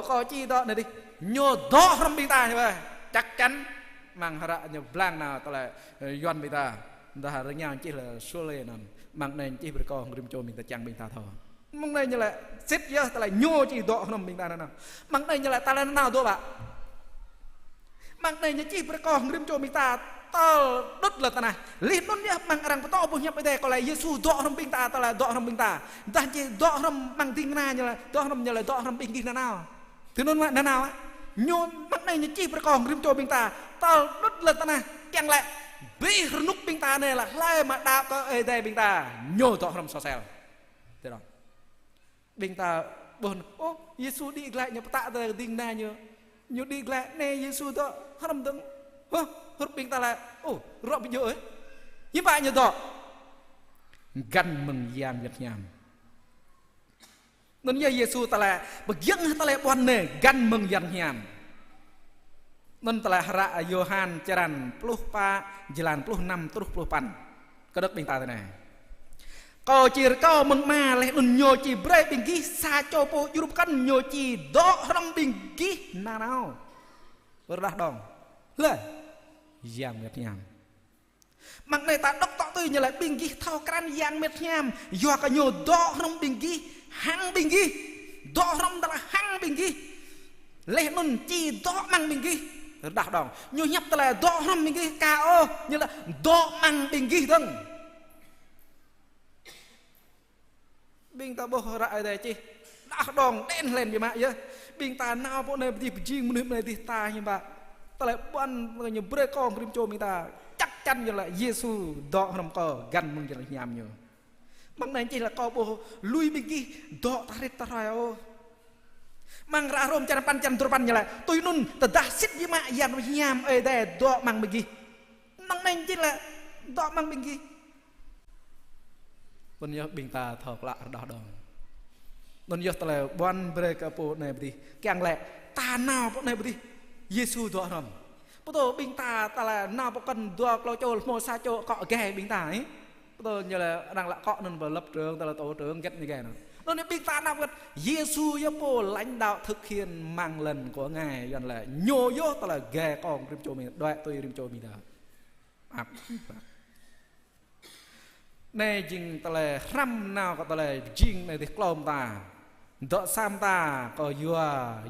co chi to này đi nhô đó làm mình ta hiểu không chắc chắn mang hara nhiều blang nào ta lại doan mình ta ra nhau chỉ là số lên mang này chỉ phải co hàng rím cho mình ta chẳng mình ta thôi mong này như là xếp giờ ta lại nhô chỉ đọ nằm mình ta nào mong này như là ta là nào thôi bạn mong này như chỉ phải còn rim cho mình ta đốt là ta này liên nôn nhá mong rằng to bùn nhập đây còn lại Giêsu đọ nằm mình ta là đọ nằm mình ta chỉ đọ nằm bằng tin na như là đọ nằm bình tin nào thứ nôn là nào á nhô mong này như chỉ phải còn rim cho mình ta đốt là ta này chẳng lại bị nút mình ta này là lai mà đạp có ở đây mình ta nhô đọ nằm sao xèo thế đó bình ta buồn Giêsu đi lại nhập tạ từ đình na nhiều đi lại nè Giêsu đó hết năm đứng hết bình ta lại rõ bị nhớ ấy như vậy như đó gần mừng giam Việt Nam nên như Giêsu ta lại bậc dân ta lại buồn nè gần mừng Việt Nam nên ta lại ra Yohan Charan plus pa jalan plus 5 terus plus pan có đất bình ta thế này có chỉ có mừng mà lại nhô chỉ bray bình ghi xa cho po Europe căn nhô chỉ đó rong bình ghi nào berdah dong le yang Việt Nam mặc này ta đốc tọ tư như lại bình ghi thao can yang Việt Nam do cả nhô đó rong bình ghi hang bình ghi đó rong là hang bình ghi lẽ nun chỉ đó mang bình ghi berdah dong nhô nhập ta là đó rong bình ghi cao như là đó mang bình ghi thôi bình ta bố rại đây chi đã đòn đen lên vì mà chứ bình ta nào bộ này thì riêng một này thì ta như vậy ta lại ban người nhiều bữa con phim cho mình ta chắc chắn như là Giêsu đọ nằm cò gần mừng như là nhảm nhiều bằng này chỉ là co bố lui bình kia đọ ta rít ta rồi mang ra rôm chân pan như là tôi nun ta đã xích với mạ dàn nhảm ở đây đọ mang bình kia bằng này chỉ là đọ mang bình kia bên nhớ bình ta thọc lạ đỏ đòn bên nhớ ta là ban bê cả bộ này đi càng lẹ ta nào bộ này đi Giêsu đỏ rầm bắt đầu bình ta là nào bộ cần đỏ clo cho mô sa cho cọ ghé bình ta ấy bắt đầu như là đang lạ cọ nên vào lập trường ta là tổ trưởng kết như ghé nó nên bình ta nào cần Giêsu giúp bộ lãnh đạo thực hiện mang lần của ngài gần là nhô vô ta là ghé con rim cho mình đoại tôi rim cho mình ta này jing ta là ram nào có ta là jing này thì clom ta đọ sam ta có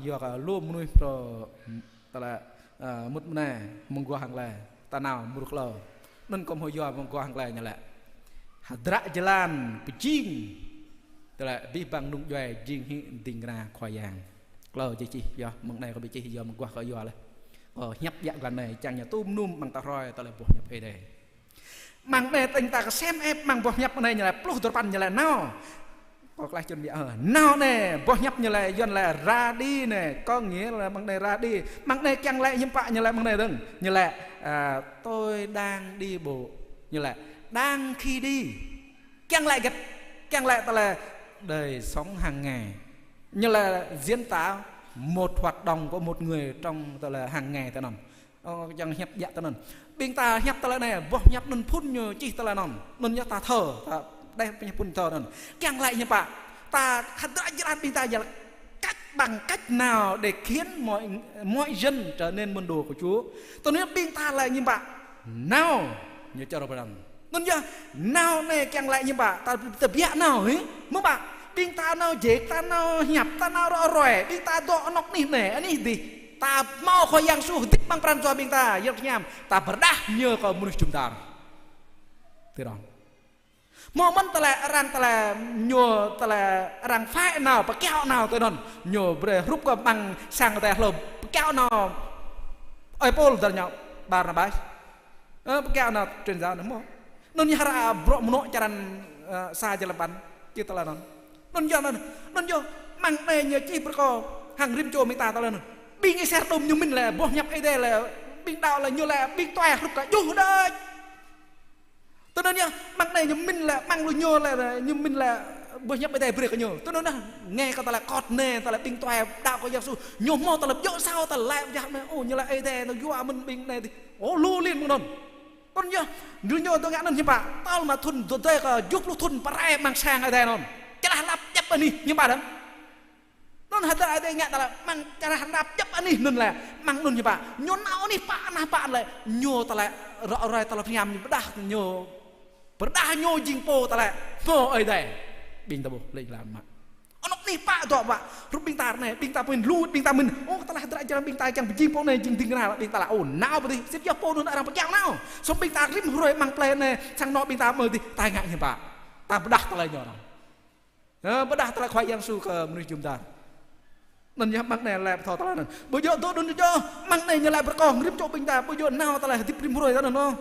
vừa cả luôn nuôi pro ta là một này mong qua hàng lẻ ta nào mua được lò nên có hồi vừa mong qua hàng lẻ như lẹ hadra jalan jing ta là bi bằng nung doài jing hiện tình ra khoai giang lò chi do mong này có bị chi do mong qua có vừa này nhấp dạng lần này chẳng nhà tôm num bằng ta roi ta là buộc nhập về đây mang này tình ta xem em mang bọc nhập này như là plus đồ pan như là nào có cái chuẩn bị nào nè bỏ nhấp như lại dân là ra đi nè có nghĩa là bằng này ra đi bằng này chẳng lại nhưng bạn như lại bằng này đừng như là tôi đang đi bộ như là đang khi đi chẳng lại ta là đời sống hàng ngày như là diễn tả một hoạt động của một người trong ta là hàng ngày ta nằm chẳng nhấp dạ ta nằm bên ta nhấp ta là này bỏ nhấp nên phun như chỉ ta là nằm nên nhấp ta thở ta đây nhấp phun thở nằm chẳng lại như bạn ta khát đã ra bên ta giờ cách bằng cách nào để khiến mọi dân trở nên môn đồ của Chúa. Tôi nói bên ta là như bạn nào như cho nó làm nên giờ nào này chẳng lại như bạn ta tập dạ nào ấy mấy bạn bên ta nào dễ ta nào nhập ta nào rõ ròe bên ta đọ nóc nỉ nè anh gì ta mau khỏi yang su tích bằng pran cho bên ta giờ nhầm ta berdah nhờ cóមនុស្សchúng ta thế đó moment ta là nhờ ta là rang phai nào và kéo nào tôi nói nhờ về rút cái bằng sang ta lồm kéo nào ai Paul ta nhở Barnabas kéo nào truyền giáo đúng không nên như hara bro một jalan sa jalan ban kita ta là nên do mang này nhờ chi bro hàng rim cho mình ta là bình cái xe đôm như mình là bỏ nhập cái đây là bình đạo là như là bình toè rút cả chú đây tôi nói nhá mang này như mình là mang luôn nhô là như mình là bữa nhấp cái đây bữa cái nhô tôi nói nghe ta là cọt nè ta là bình toè đạo của Giêsu nhô mò ta là dỗ sao ta lại dạng này ô như là ấy đây nó vua mình bình này thì ô lu liên một nón tôi nhá nhô tôi ngã nón như bà tao mà thun tôi cái giúp lúc thun parai mang sang ở đây nón cái là lắp chấp anh đi như bà đó non hạt tại đây ngã ta là mang cái là lắp chấp anh đi nên là mang nón như bà nhô nào đi bạn lại nhô ta lại rõ rồi ta là phim như đã nhô berdah nyo jingpo ta lại po ấy đây bình ta bộ lấy làm mà nó đi pa to bạn rút bình ta này bình ta mình lu bình ta mình ô ta lại tại cho bình ta chẳng jingpo này jing ting nào bình ta là ổn nào vậy thì xếp cho po nó đang bật nào xong bình ta rim rồi mang play này sang nọ bình ta mời thì tai ngại như bạn ta berdah ta lại nhỏ nào berdah ta lại khoai yang su ke menuju chúng ta nên nhá mang này là thọ ta là bây giờ tôi đừng cho mang này như lại bật con rim cho bình ta bây giờ nào ta lại tiếp rim rồi đó nó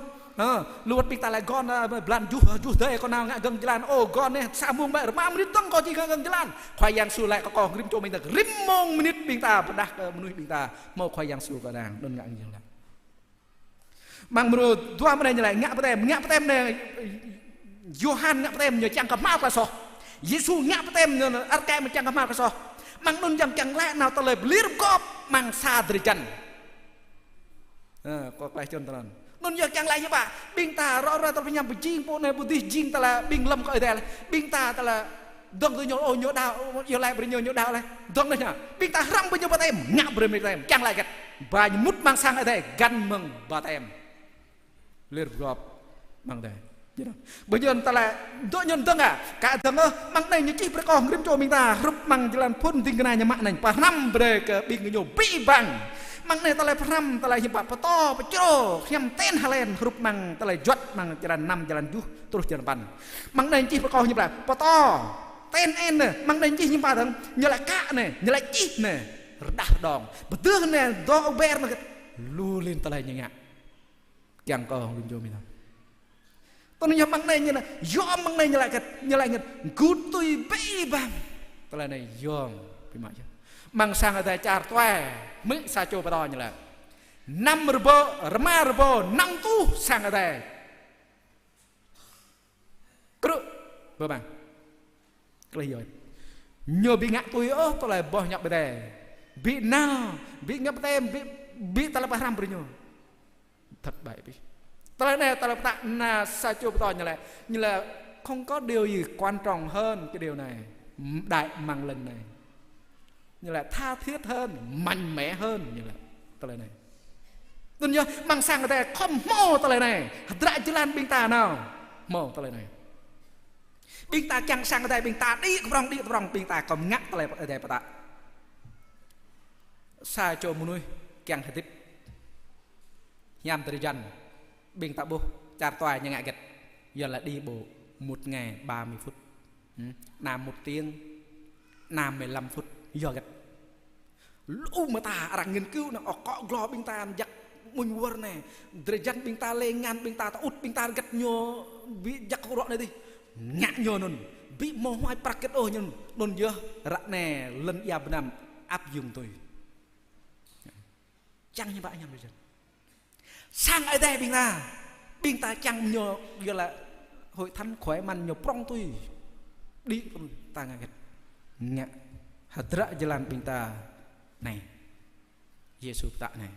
luat pita lại con belan juh deh con nào ngã gần jalan oh con này sa muông vậy 3 menit tong có chỉ gần jalan khoai yang su lại có con rim cho mình được rim mong menit pinta bedah menuju pinta mau khoai yang su cái nàng đơn ngã như là mang menurut dua menit như lại ngã tem này Johan ngã tem nhờ chàng cầm mao cả sọ Giêsu ngã tem nhờ ăn kem chàng cầm mao cả sọ mang nun chẳng lẽ nào ta lời liếc cọp mang sa dari chân có cái chân ta nên giờ chẳng lại như bạn bình ta rõ ra ta phải nhằm phải chinh bộ này bộ tí chinh ta là bình lâm coi đây là bình ta là đừng tôi nhổ đào giờ lại bây nhổ đào này đừng đây nhá bình ta răng bây giờ bà em ngã bây giờ em chẳng lại gật và mút mang sang ở đây gan mừng bà em liệt gọp mang đây bây giờ ta là đôi nhân tương cả thằng mang này như chi phải còn rim cho mình ta rút mang jalan pun ting cái này mạng này pa năm bây giờ bình nhổ bị bằng mang này ta lại pram ta lại hibat poto pecro khiam ten halen huruf mang ta lại jot mang jalan 5 jalan 7 terus jalan 8 mang này chi perko như là poto ten en mang này chi như ba thằng như lại cá này như lại chi này dah dong betul này do ber này lu lên ta lại như ngạ chẳng có hồng cho mình tôi nói mang này như là do mang này như lại cút tôi bay bang ta lại này yong bị mãi chứ mang sang ở đây char toe mấy sa cho bao nhiêu là 5 rebo, 5 rebo, 5 tu sang ở đây. Cứ vợ bạn, cái gì vậy? Nhờ bị ngã tôi tôi lại bỏ nhập về đây. Bị nào, bị ngập tem, bị ta là ba ram berinya. Thật bậy bị. Ta là tạ là sa cho bao như là không có điều gì quan trọng hơn cái điều này. Đại mang lần này. Như là tha thiết hơn, mạnh mẽ hơn như là ta này. Tuân nhớ mang sang người ta không mô ta này, đại chứ lan bình ta nào mô ta này. Bình ta chẳng sang người ta bình ta đi rong bình ta còn ngắt ta này ở đây ta. Sai cho một nuôi chẳng thể tiếp. Nhằm tới dần bình ta bố chặt tòa như ngại gật. Giờ là đi bộ 1 ngày 30 phút. Làm 1 tiếng, làm 15 phút. Giờ gật lúc mà ta rằng nghiên cứu nó có glo bình ta giặc mùi vơ này để dân bình ta lên ngăn bình ta út bình ta gật nhô bị giặc rõ này đi ngã nhô nôn bị mồ hôi prakit ô nhưng đồn dơ rạ nè lần ya benam áp dụng tôi chẳng như vậy nhầm rồi sang ở đây bình ta chẳng nhờ giờ là hội thánh khỏe mạnh nhờ prong tôi đi ta ngạc ngạc hadra jalan bình ta này Giêsu tạ này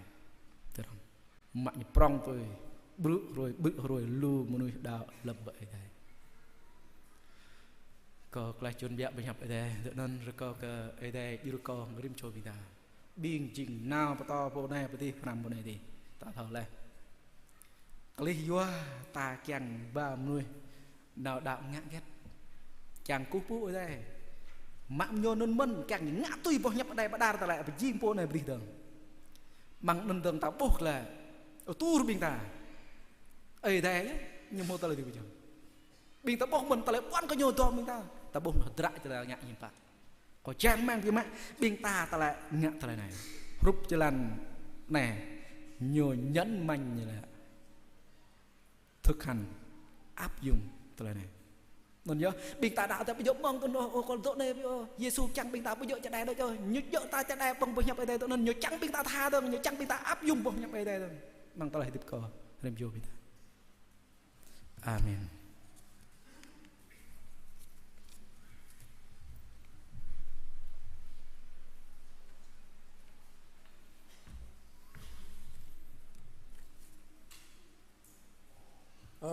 được không mạnh prong tôi bự rồi lu một nơi đào lập vậy đây có lại chuẩn bị bình hợp ở đây nên rồi có ở đây đi có người cho bình ta biên chỉnh nào bắt to bộ này bắt đi làm bộ này thì ta thở lên lý do ta chẳng ba mươi nào đạo ngã ghét chẳng cú pú ở đây mạng nhô nôn mân càng ngã tùy vào nhập ở đây bắt đa ta lại phải chim bộ này đi đường bằng đơn đường ta buộc là ở tu bình ta ở đây nhưng một ta là điều gì bình ta buộc mình ta lại quan có nhiều to mình ta buộc nó lại cho là ngã nhìn phạt có chán mang cái mạng bình ta lại ngã ta lại này rút cho lần này nhiều nhẫn mạnh như là thực hành áp dụng từ này nên nhớ bình ta đạo ta bây giờ mong con tốt này Giêsu chẳng bình ta bây giờ cho đây đâu cho nhớ ta cho đây bằng nhập ở đây tôi nên nhớ chẳng bình ta tha đâu nhớ chẳng bình ta áp dụng bằng nhập ở đây thôi bằng ta lại tiếp cận làm vô bình ta amen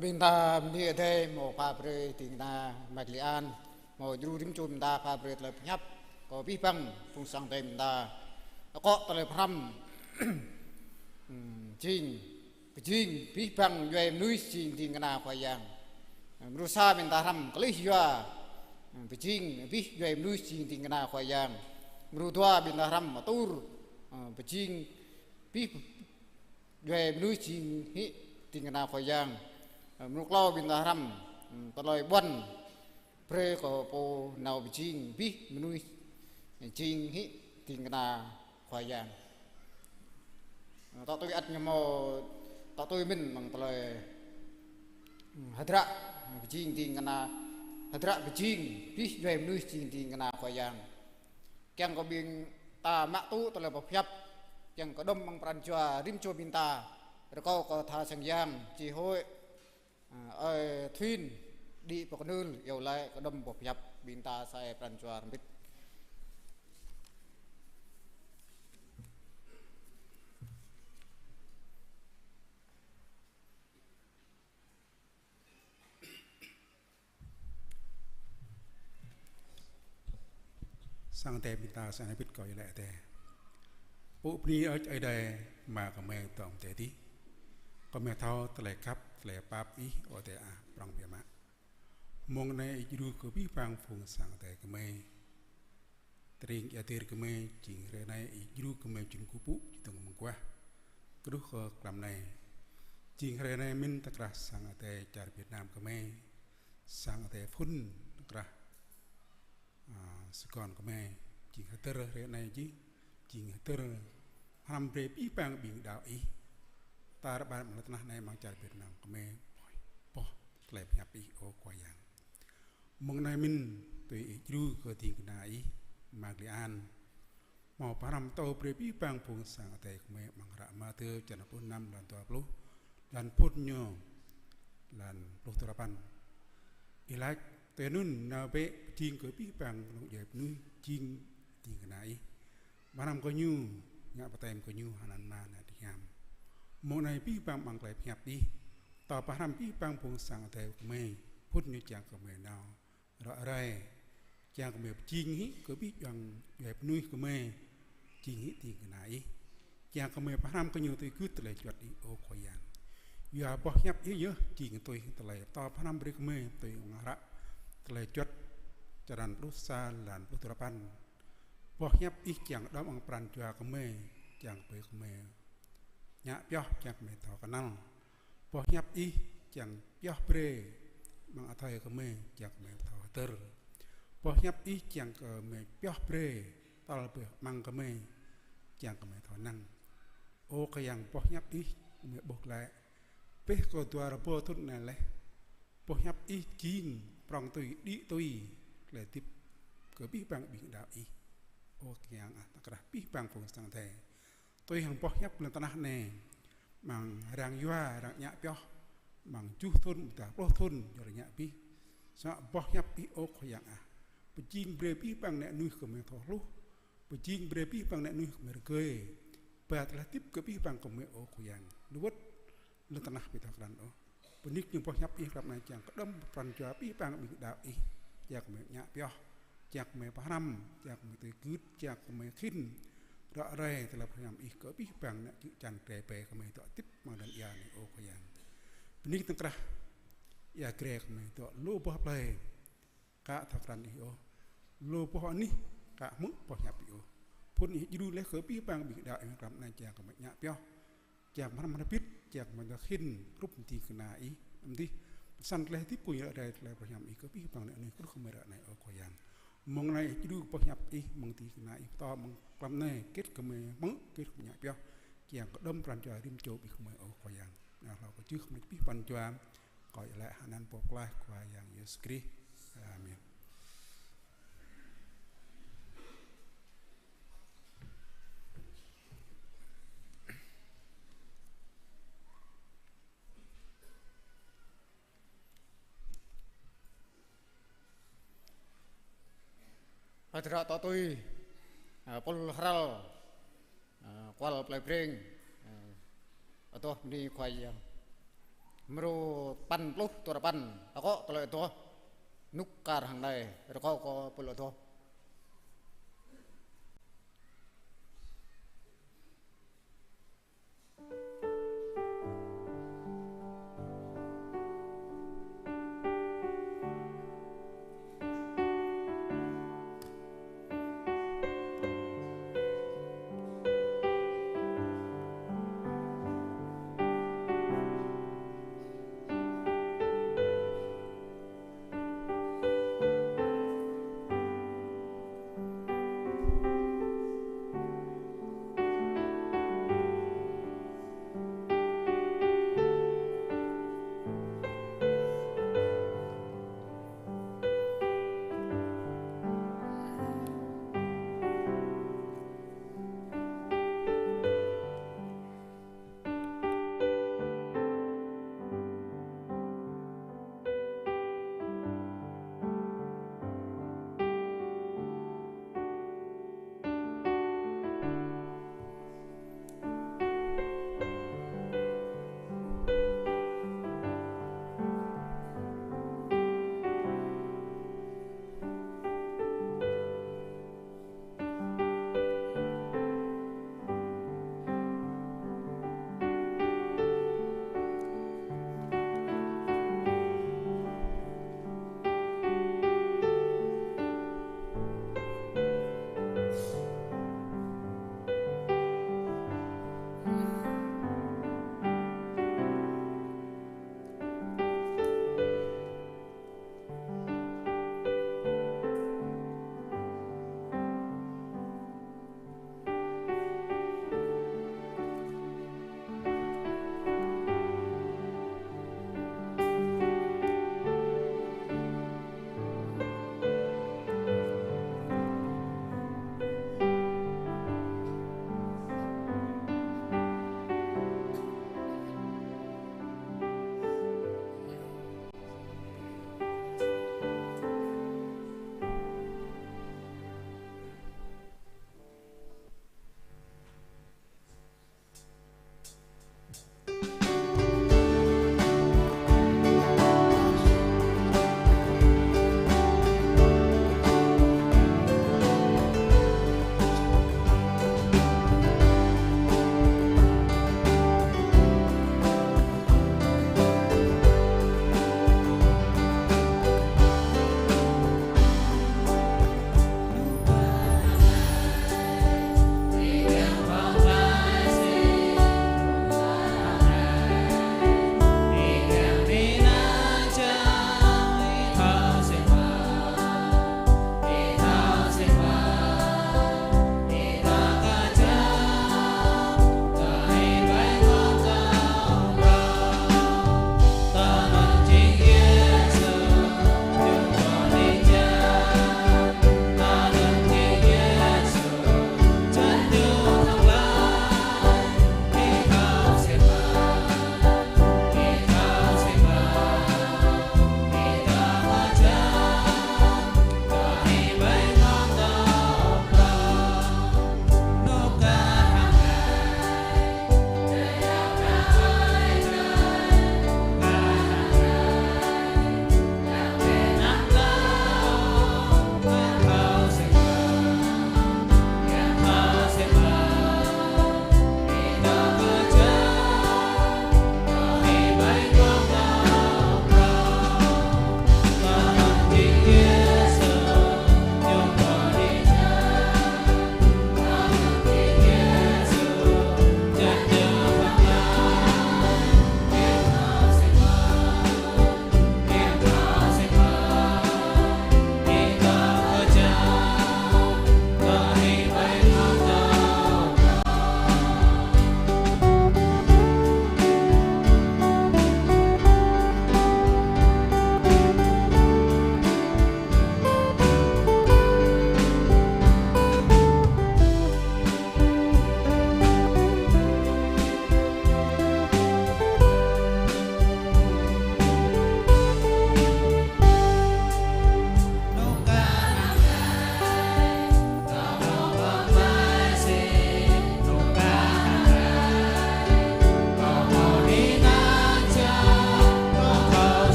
bình ta đi ở đây một pha bơi tình ta mạch li an một du rim chun ta pha bơi lại nhấp có bi băng phun sang tên ta có ta lại phàm chinh bi băng về núi chinh tình na khoai yang rusa bình ta thầm có lý do chinh bi về núi chinh tình na khoai yang rudua bình ta thầm tur chinh bi về núi chinh hi tình na khoai yang lúc lâu bình ta răm ta lời bận pre có po nào bị chinh bi nuôi chinh hí tình na khoai giang ta tôi ăn nhưng mà ta tôi mình bằng ta lời hadra bị chinh tình na hadra bị chinh bi về nuôi chinh tình na khoai giang chẳng có bình ta mạ tu ta lời bọc nhập chẳng có đông bằng pran chua rim chua bình ta rồi có tha sang giang chỉ hội thuyền đi bọc nương yêu lại có đâm bọc nhập bình ta sai pran chua biết sang tè bình ta sang biết coi lại tè bộ pni ở đây mà có mẹ tổng tè tí có mẹ thao tè cắp lệ bắp ý ở đây à bằng bề mặt mong này chỉ có biết bằng phun sang tại cái mây tiền giá tiền cái mây chỉ cái này chỉ cái mây chuyện cũ cũ từng mùng qua cái lúc làm này chỉ cái này mình tất cả sang tại chợ Việt Nam cái mây sang tại phun tất cả sự còn cái mây chỉ cái tơ cái này chứ chỉ cái tơ làm về biết bằng biển đảo ý ta đã bàn một này mang chợ Việt Nam có mê bỏ lại nhập ý ở quay giang mong này mình tùy chú cơ tiền này mạc li an màu phá nằm tàu bể bí bang phùng sang tại mê mang ra ma thơ cho nó 4 năm lần tòa lúc lần phốt nhờ lần lúc tòa ban ilai tề nun nào bể chiên cơ bí bang lúc dẹp núi chiên tiền này phá nằm có nhu nhạ bà tem có nhu hanan ma là đi ham một này bí bang bằng lại nhập điต่อพระธรรมbí bangพงสังเทวเมย์พุทธนิจังกับเมย์นาวอะไรจังกับเมย์จริงฮิก็bíยังแบบนุ้ยกับเมย์จริงฮิตีกันไหนจังกับเมย์พระธรรมก็อยู่ตัวคือตะเลยจวดอีโอคอยยังอย่าบอกยับเยอะจริงตัวตะเลยต่อพระธรรมบริกเมย์ตัวองค์ระตะเลยจวดจรันรุษาหลานพุทธปันบอกยับอีกจังดอมองปรันจัวกับเมย์จังไปกับเมย์nhạ pio chặt mẹ thọ cái năng bỏ nhập y chẳng pio pre bằng thay cái mẹ chặt mẹ thọ tơ bỏ nhập y chẳng cái mẹ pio pre tao bữa mang cái mẹ chẳng cái mẹ thọ năng ô cái yang bỏ nhập y mẹ buộc lại bé có tua là bỏ thut này lại bỏ nhập y chín prong tui đi tui le tip ke pi bang bi đạo ý ô kiang ta kra pi bang phong sang the tôi hàng po nhấp lên tanah nè mang rang yua rang nhạ pio mang chu thôn ta pro thôn rồi nhạ pi sa po nhấp pi ô kiang pecing bre pi bang nek nuih ke me tho lu pecing bre pi bang nek nuih ke me ke pa telah tip ke pi bang ke me ô kiang luwet lên tanah pi ta kran ô penik yang po nhấp pi krap na chang kedem pran jua pi bang bi đạo ý jak me nhạ pio jak me paham jak me te kut jak me khin rõ rề thì là phải làm ý cỡ biết bằng chữ chăn trẻ bè của mình tọa tiếp mà đàn ia này ô của yang bên tăng ra ia kề của mình tọa lô bò play cả thằng rắn ý ô lô bò ní cả mức bò nhập ý ô phun ý du lấy cỡ biết bằng bị đạo em làm này chàng của mình nhạ peo chàng mà biết chàng mà nó khin rút thì cái nào ý làm đi săn lấy tiếp của đây là phải làm ý cỡ biết bằng này cũng không phải này ô của yang mong này chỉดูbọc nhập đi mong tí này to mong làm này kết cái mày mắng kết không nhảy béo chàng có đâm bàn trò đêm chỗ bị không mày ở qua yang nàoเราก็ชื่อkhông biết bàn trò gọi lại hà nan bọc lại qua yang Yesus Christ amen Padra tatui pol haral kwal play pring atau di kwai meru pan plus tora pan ako tolo itu nukar hang dai reko ko pol itu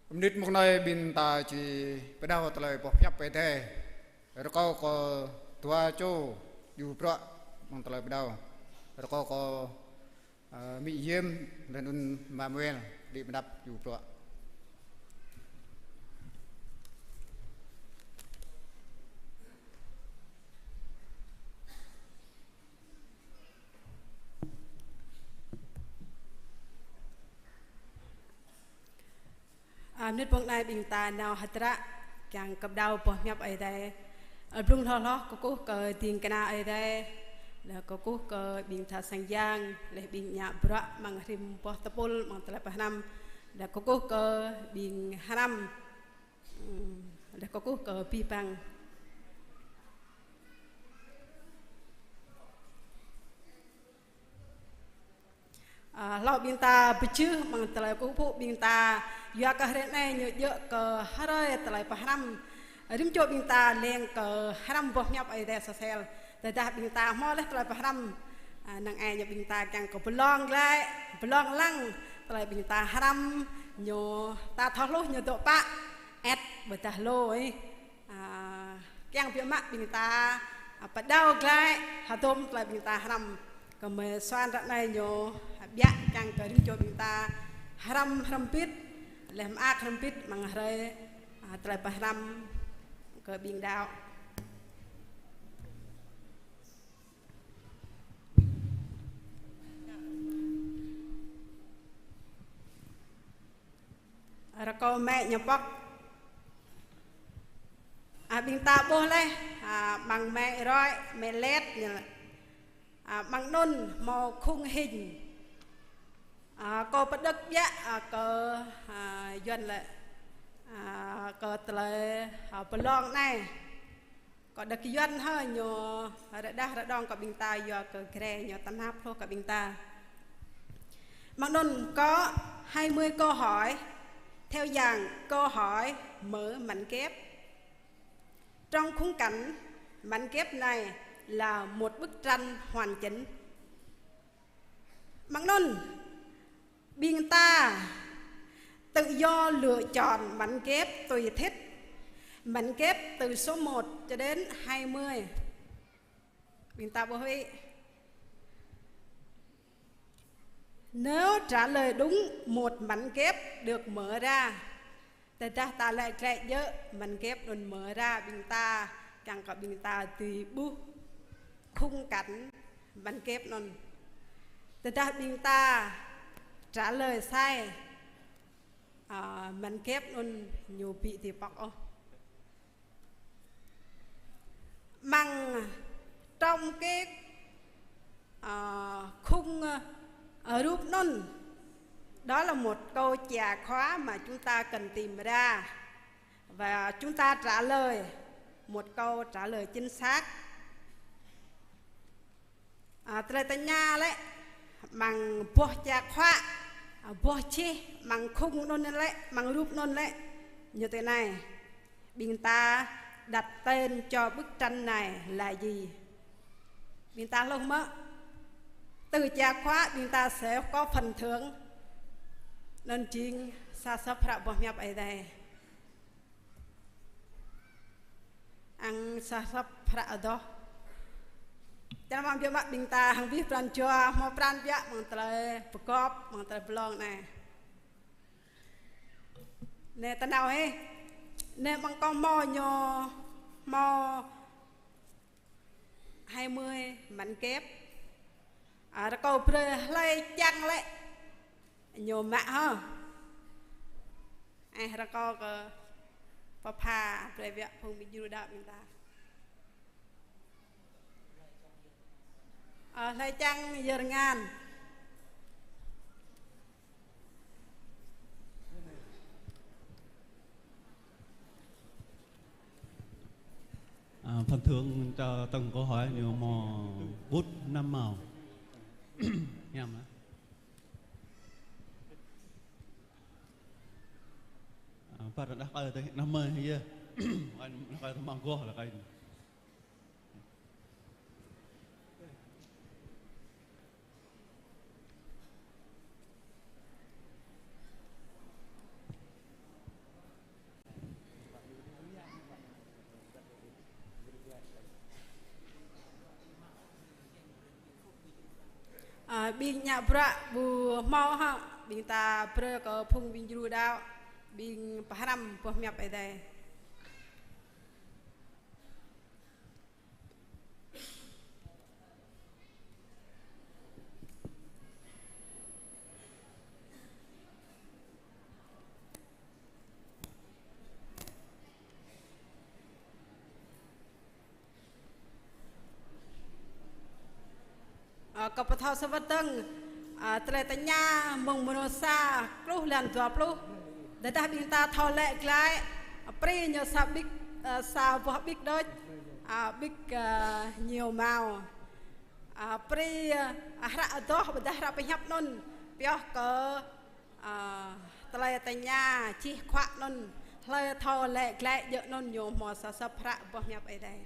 nít một nơi bin ta chỉไปดาวตะเลยบอกยับไปเทแล้วก็ตัวโจอยู่เพราะมันตะเลยไปดาวแล้วก็มีเยี่ยมdan un Manuel di menap อยู่เพราะ nít bông này bình ta nào hạt ra chẳng cặp đầu bỏ nhập ở đây ở trung thọ lo có cố cờ tiền cái nào ở đây là có cố cờ bình thà sang giang để bình nhà bra mang rim bỏ tập pol mang tập năm là có cố cờ bình haram là có cố cờ pi bang lo bình ta bự chứ mang tập cố phụ bình ta ya ka hret này nhớ nhớ ke harai talai pahram rim cho bing ta leng ke haram boh nyap ai de sel ta dah bing ta mo leh talai pahram nang ai nya bing ta kang ko belong lai belong lang talai bing ta haram nyo ta thok lu nyo to pa et betah lo kang pi mak bing ta pa dau lai ha tom talai bing ta haram ke me swan rat này nyo bia kang ke rim cho bing ta haram haram pit làm ác không biết bằng hơi tại bà ram cờ biển đảo rồi cô mẹ nhập bóc biển ta bố lấy bằng mẹ rồi mẹ lét bằng nôn màu khung hình cô bắt đất giá cô doanh lại cô tele belong này có được doanh hơi nhiều đã đong có bình ta do cờ kre nhiều tân hấp thôi cả bình ta mặc nôn có 20 câu hỏi theo dạng câu hỏi mở mảnh kép trong khung cảnh mảnh kép này là một bức tranh hoàn chỉnh mặc nôn biên ta tự do lựa chọn mảnh kép tùy thích mảnh kép từ số 1 cho đến 20 biên ta bố vị nếu trả lời đúng một mảnh kép được mở ra ta lại chạy dỡ mảnh kép luôn mở ra biên ta càng có biên ta tùy bu khung cảnh mảnh kép luôn biên ta trả lời sai mình kép luôn nhiều bị thì bọc ô bằng trong cái khung rút nôn đó là một câu chìa khóa mà chúng ta cần tìm ra và chúng ta trả lời một câu trả lời chính xác Tây Tây Nha đấy bằng bộ chìa khóa bộ chi bằng khung nôn lấy bằng rúp nôn lấy như thế này bình ta đặt tên cho bức tranh này là gì bình ta lâu mơ từ chìa khóa bình ta sẽ có phần thưởng nên chính sa sắp ra bỏ nhập ở đây ăn sa sắp ra ở đó cho nên cho bạn bình ta hàng viết plan cho một plan vẽ bằng tờ cọp bằng tờ blog này nè ta nào ấy nè bằng con mò nhò mò 20 mảnh kép ra câu pre lay chăng lại nhiều mạ ha ai ra câu cái papa pre vẽ phong bị du đạo bình ta lay chăng giờ ngàn phần thưởng cho từng câu hỏi nếu mà bút 5 màu nhầm á phát đã coi tới 50 hay chưa anh coi thằng bằng cô là coi nhà bra bu mau ha bình ta bra có phung bình ru đào bình param po miap ai đây có bắt thao sắp tưng tây tây nha mông monosa plus lần tua plus để ta bình ta thò lệ lại pri nhiều sao big sao vô big đôi big nhiều màu pri hara đó bây giờ hara bị hấp nôn béo có tây tây nha chi khoa nôn lời thò lệ lại giờ nôn nhiều màu sao sắp hara vô nhập ở đây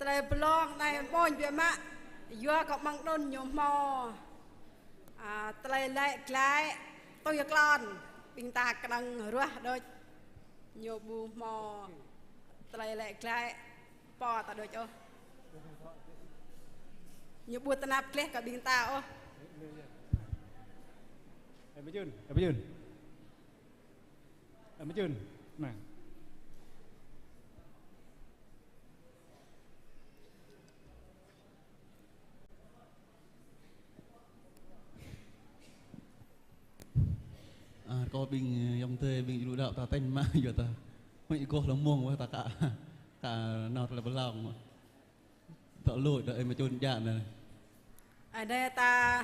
tây blong này bón về má vừa có mang đôn nhiều mò tây lại lại tôi giật lon bình ta cần rửa đôi nhiều bù mò tây lại lại po ta đôi cho nhiều bù ta nạp lẽ cả bình ta ô em mới chun này có bình dòng tê bình lũ đạo ta tên mà giờ ta mấy cô là muông quá ta cả nào là bờ lòng thợ lội đợi mà chôn dạ này ở đây ta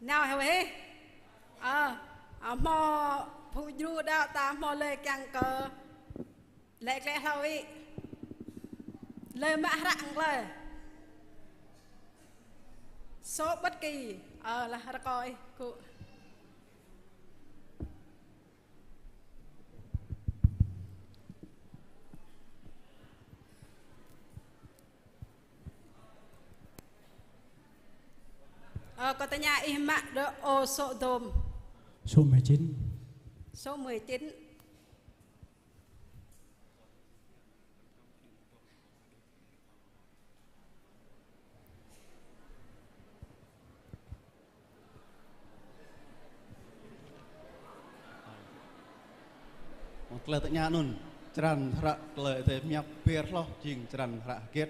nào hả vậy mò phụ du đạo ta mò lê càng cờ lệ lẽ thôi lê mã rạng lê số bất kỳ là ra coi cụ có tên nhà im mạ đỡ ô sộ đồm số 19 số 19 một lời tại nhà nun tràn rạ lời thế miap pier lo jing tràn rạ kiết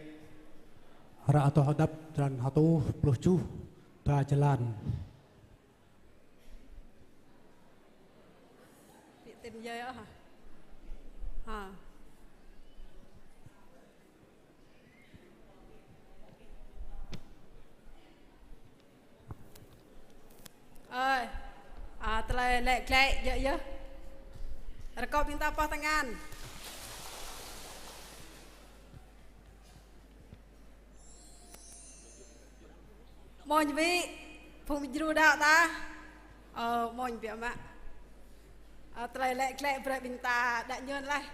ra atau hadap dan hatu pelucu ta jalan bị tìm dây á hả ơi tele lệ lệ dễ dễ rồi kau minta apa tangan mòn vị phùng du đạo ta mòn việc mà trai lệ lệ về bình ta đại nhân lại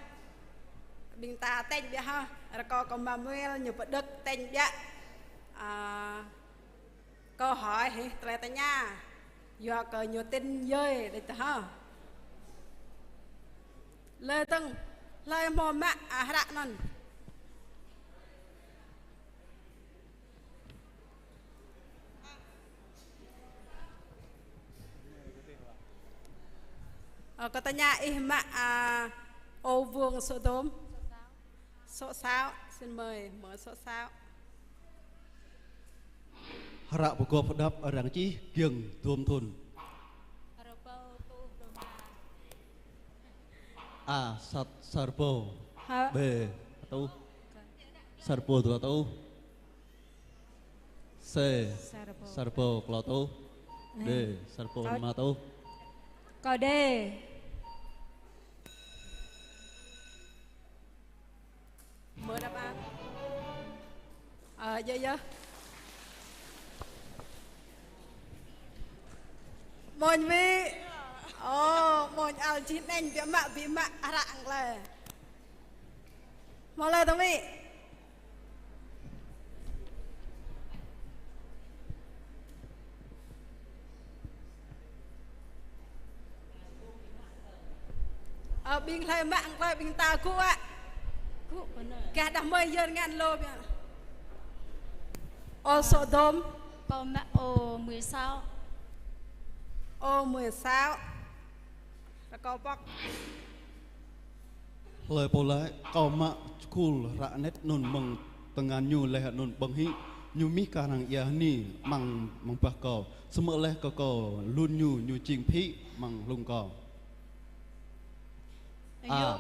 bình ta tên bia ha rồi có mà mua nhiều vật đất tên bia câu hỏi thì trai ta nha do có nhiều tên dơi để ta ha lời từng lời mò mẹ ra non có ta nhà im mạ ô vương số tôm số 6 xin mời mở số 6 rạ bộ cọp đập ở rạng chi kiềng tuôm thôn sat sarpo b atau sarpo tu atau c sarpo kalau tu d sarpo ma tu câu D mở đáp án dạ dạ Môn vi ô môn al chín anh bị mạ rạng là mà lời tao vị biên lời mạng lời biên ta cũ ạ cả đám mây dân ngàn lô bia ô sổ đốm Câu mẹ ô 16 ô 16 là câu bóc lời bố lại câu mạ cool rạ nét nôn mừng tengan nyu leh nôn bang hi nyu mi karang ia ni mang bah ko semua leh ko lun nyu jing phi mang lung ko a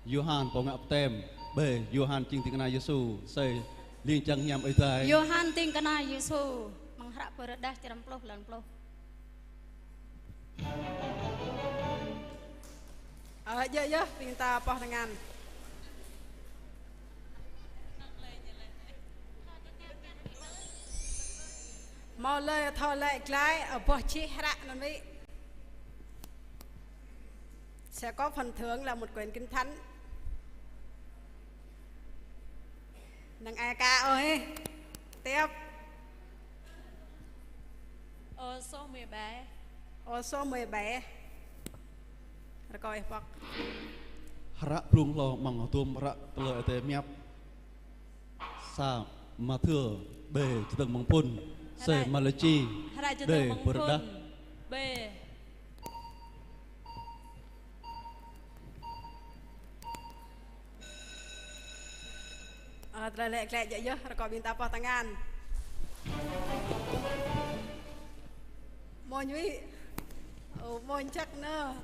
Johan po ngap tem b Johan jing tingna Yesu say liên chang nhằm ấy tai Johan ting kana Yesu mang hrak peredah ciram ploh lan ploh dạ biên ta po dengan mau lời thò lại cái ở bỏ chi hạt nó đi sẽ có phần thưởng là một quyển kinh thánh nâng ai ca ơi tiếp ô số 17 ô số 17 rồi coi bọc hara plung lo mang tuom ra tele te miap sa ma thưa b từng mong pun c malachi d berdah b rồi lẹ lẹ vậy rồi coi biên ta po tangan môi nhúi môi chắc nữa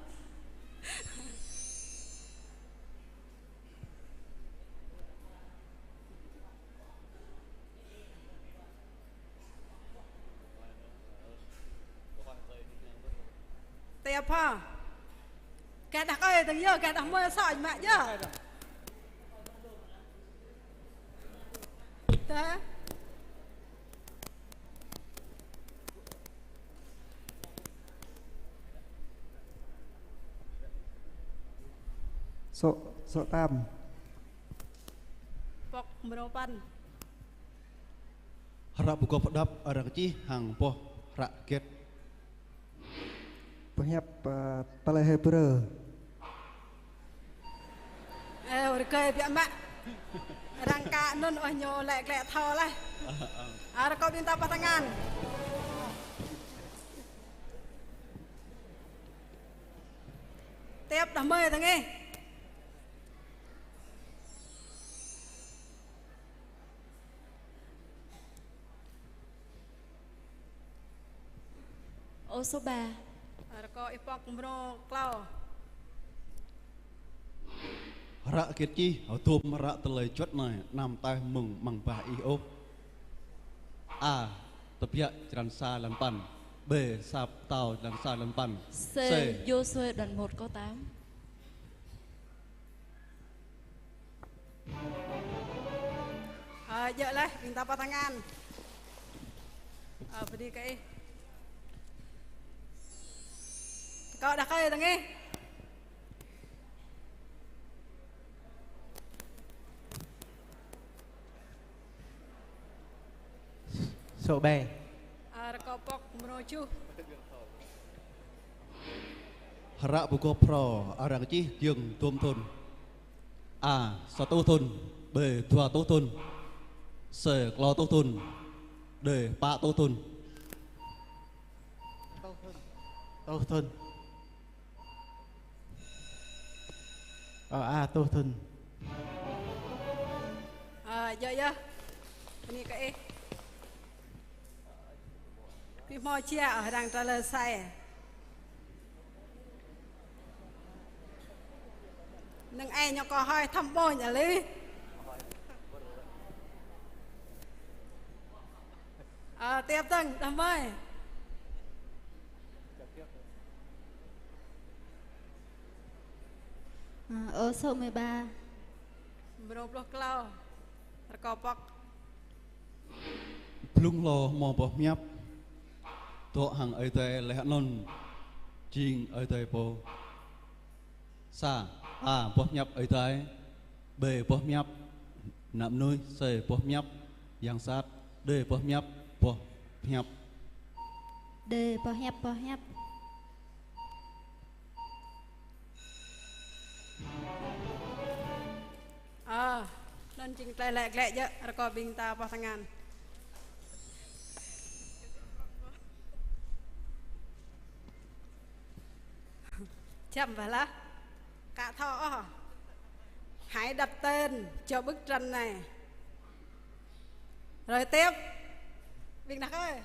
tiếp ha cái đặc ơi từng giờ cái đặc mơ sỏi mẹ nhá thế số tam bọc meropan hara buka pedap arang chi hang po ra ket penghap palehe pura udah kayak biar mak rangka nun nyo lek thò lại ada kau minta apa tangan tiếp đam mê thằng nghe ô số 3 ada kau ipok bro klau ra ket chi ở tuom ra tele chốt này nam tai mừng mang ba i ốp a tập ya tràn sa lần pan b sạp tàu lần sa lần pan c Joshua đoạn 1 câu 8 Dạ lah, minta apa tangan beri cái kau dah kaya tangi số 3 rekopok menuju hara buka pro arang chi dương tuom thôn a satu thôn b thua tô thôn c lo tô thôn d pa tô thôn tô thôn a tô thôn dạ ini cáiพี่มอเชียดังตะเลไซนึงไอ้ยก็ห้อยทำโบนอย่าเลยเตียบตึงทำไมô số 13 บรมโลกเล่าตะกอปอก plung lo mo bo miap to hang ai te le non Jing ở đây po sa a po nhập ở đây b po nhập nằm nuôi c po nhập yang sát d po nhập D bò hẹp nên chừng tay lẹ lẹ chứ rồi có bình ta vào thằng ngàn chậm phải là cả thọ hãy đặt tên cho bức tranh này rồi tiếp Bình Đắc ơi.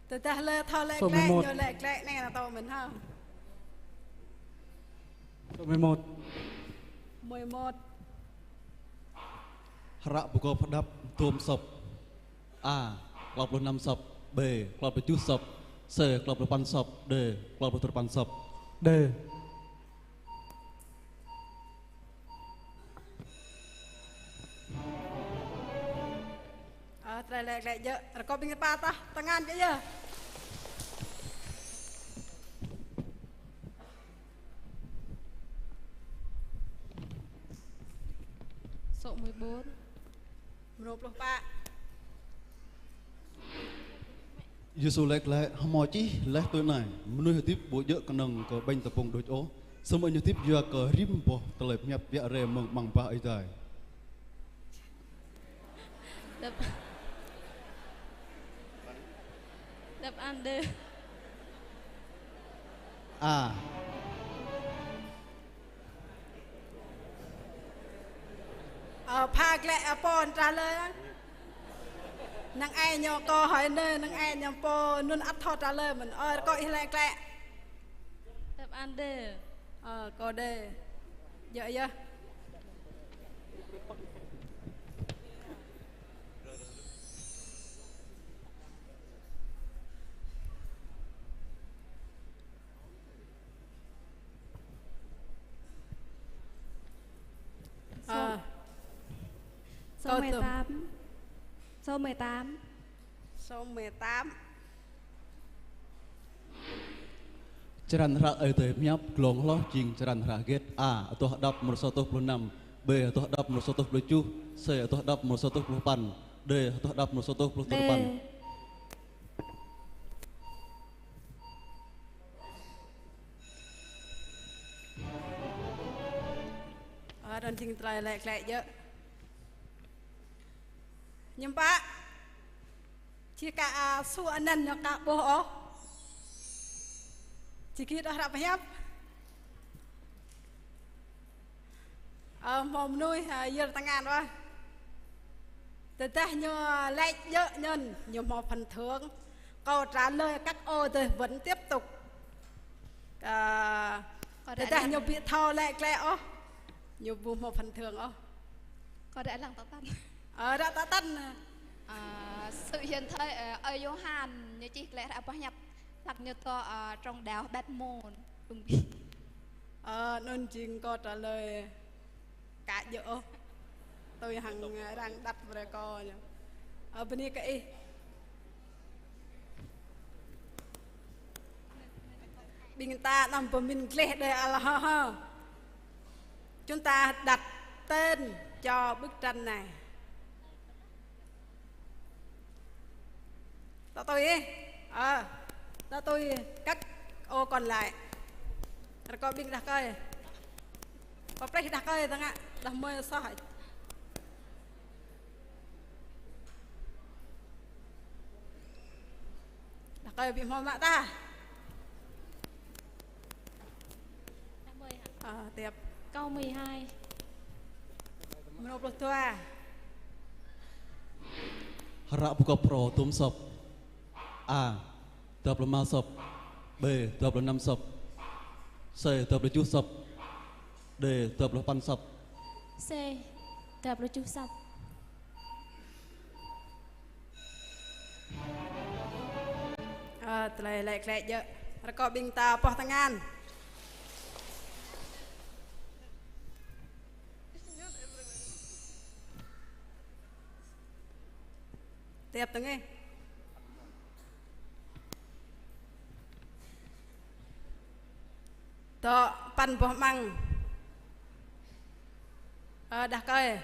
Từ ta lê thọ lệ lệ nhờ lệ lệ này là tàu mình ha. Số 11 11 Hara buka pedap tuom sop A klub 5 sop B klub 7 sop C klub 8 sop D klub 8 sop D Trời lệ lệ dơ rồi có bình ba ta tăng an chứ giờ số 14 13 Yusu lek lek hamo chi lek tôi này nuôi hợp tiếp bộ dỡ con nằng có banh tập bông đối ố sớm anh tiếp vừa có rim bộ tập lệ nhập vẽ rề mừng bằng ba ấy dài đáp án D A phá lệ pon trả lời năng ai nhỏ co hỏi nơi năng ai nhỏ po nun ắt thọ trả lời mình có ý lệ lệ đáp án D có D dạ dạ số 18 số 18 số 18 Ceran ra ở tới nhập glong lo jing ceran ra get A atau hadap 126 B atau hadap 127 C atau hadap 128 D atau hadap 128 dan jing trai lek lek je nhưng pak chỉ cả su anan nhá cả bố ó chỉ kia đã rạp hẹp mồm nuôi giờ tăng ngàn rồi từ ta nhờ lek dỡ nhân nhiều một phần thưởng câu trả lời các ô thì vẫn tiếp tục từ ta nhiều bị thao lek lek ó nhiều vùng một phần thường ó có đã lặng tắt đã tắt sự hiện thời ở Johan như chị lẽ đã nhập lạc như to trong đảo Batman đúng nên chính có trả lời cả dỡ tôi hằng đang đặt về co nhỉ ở bên đây cái bình ta nằm của mình lệ đây là ha chúng ta đặt tên cho bức tranh này đó tôi đó tôi cắt ô còn lại rồi có bình đặt ơi có plek đặt ơi thằng ạ đặt mơ sao hỏi đặt ơi bị mò mạ ta tiệp câu 12 menurut tua Hara buka pro tum sop A 25 sop B 25 sop C 27 sop D 28 sop C 27 sop Telai lek je rekod bingta poh tangan tiếp từng nghe to pan bỏ măng đặt coi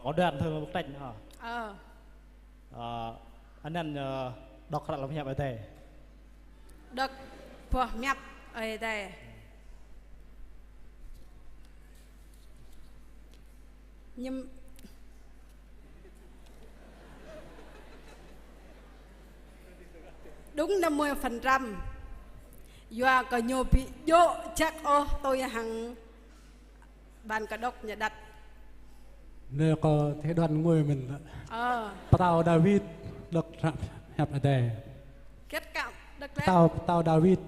có đoạn thơ bức tranh hả? Anh em đọc ra làm nhạc ở đây. Đọc bỏ nhạc ở đây. Nhưng đúng 50%. Doa có nhiều bị dỗ chắc tôi hằng bàn cả đốc nhà đặt. Nơi có thế đoàn ngôi mình Tao David được hẹp ở đây. Kết cảm được lên. Tao David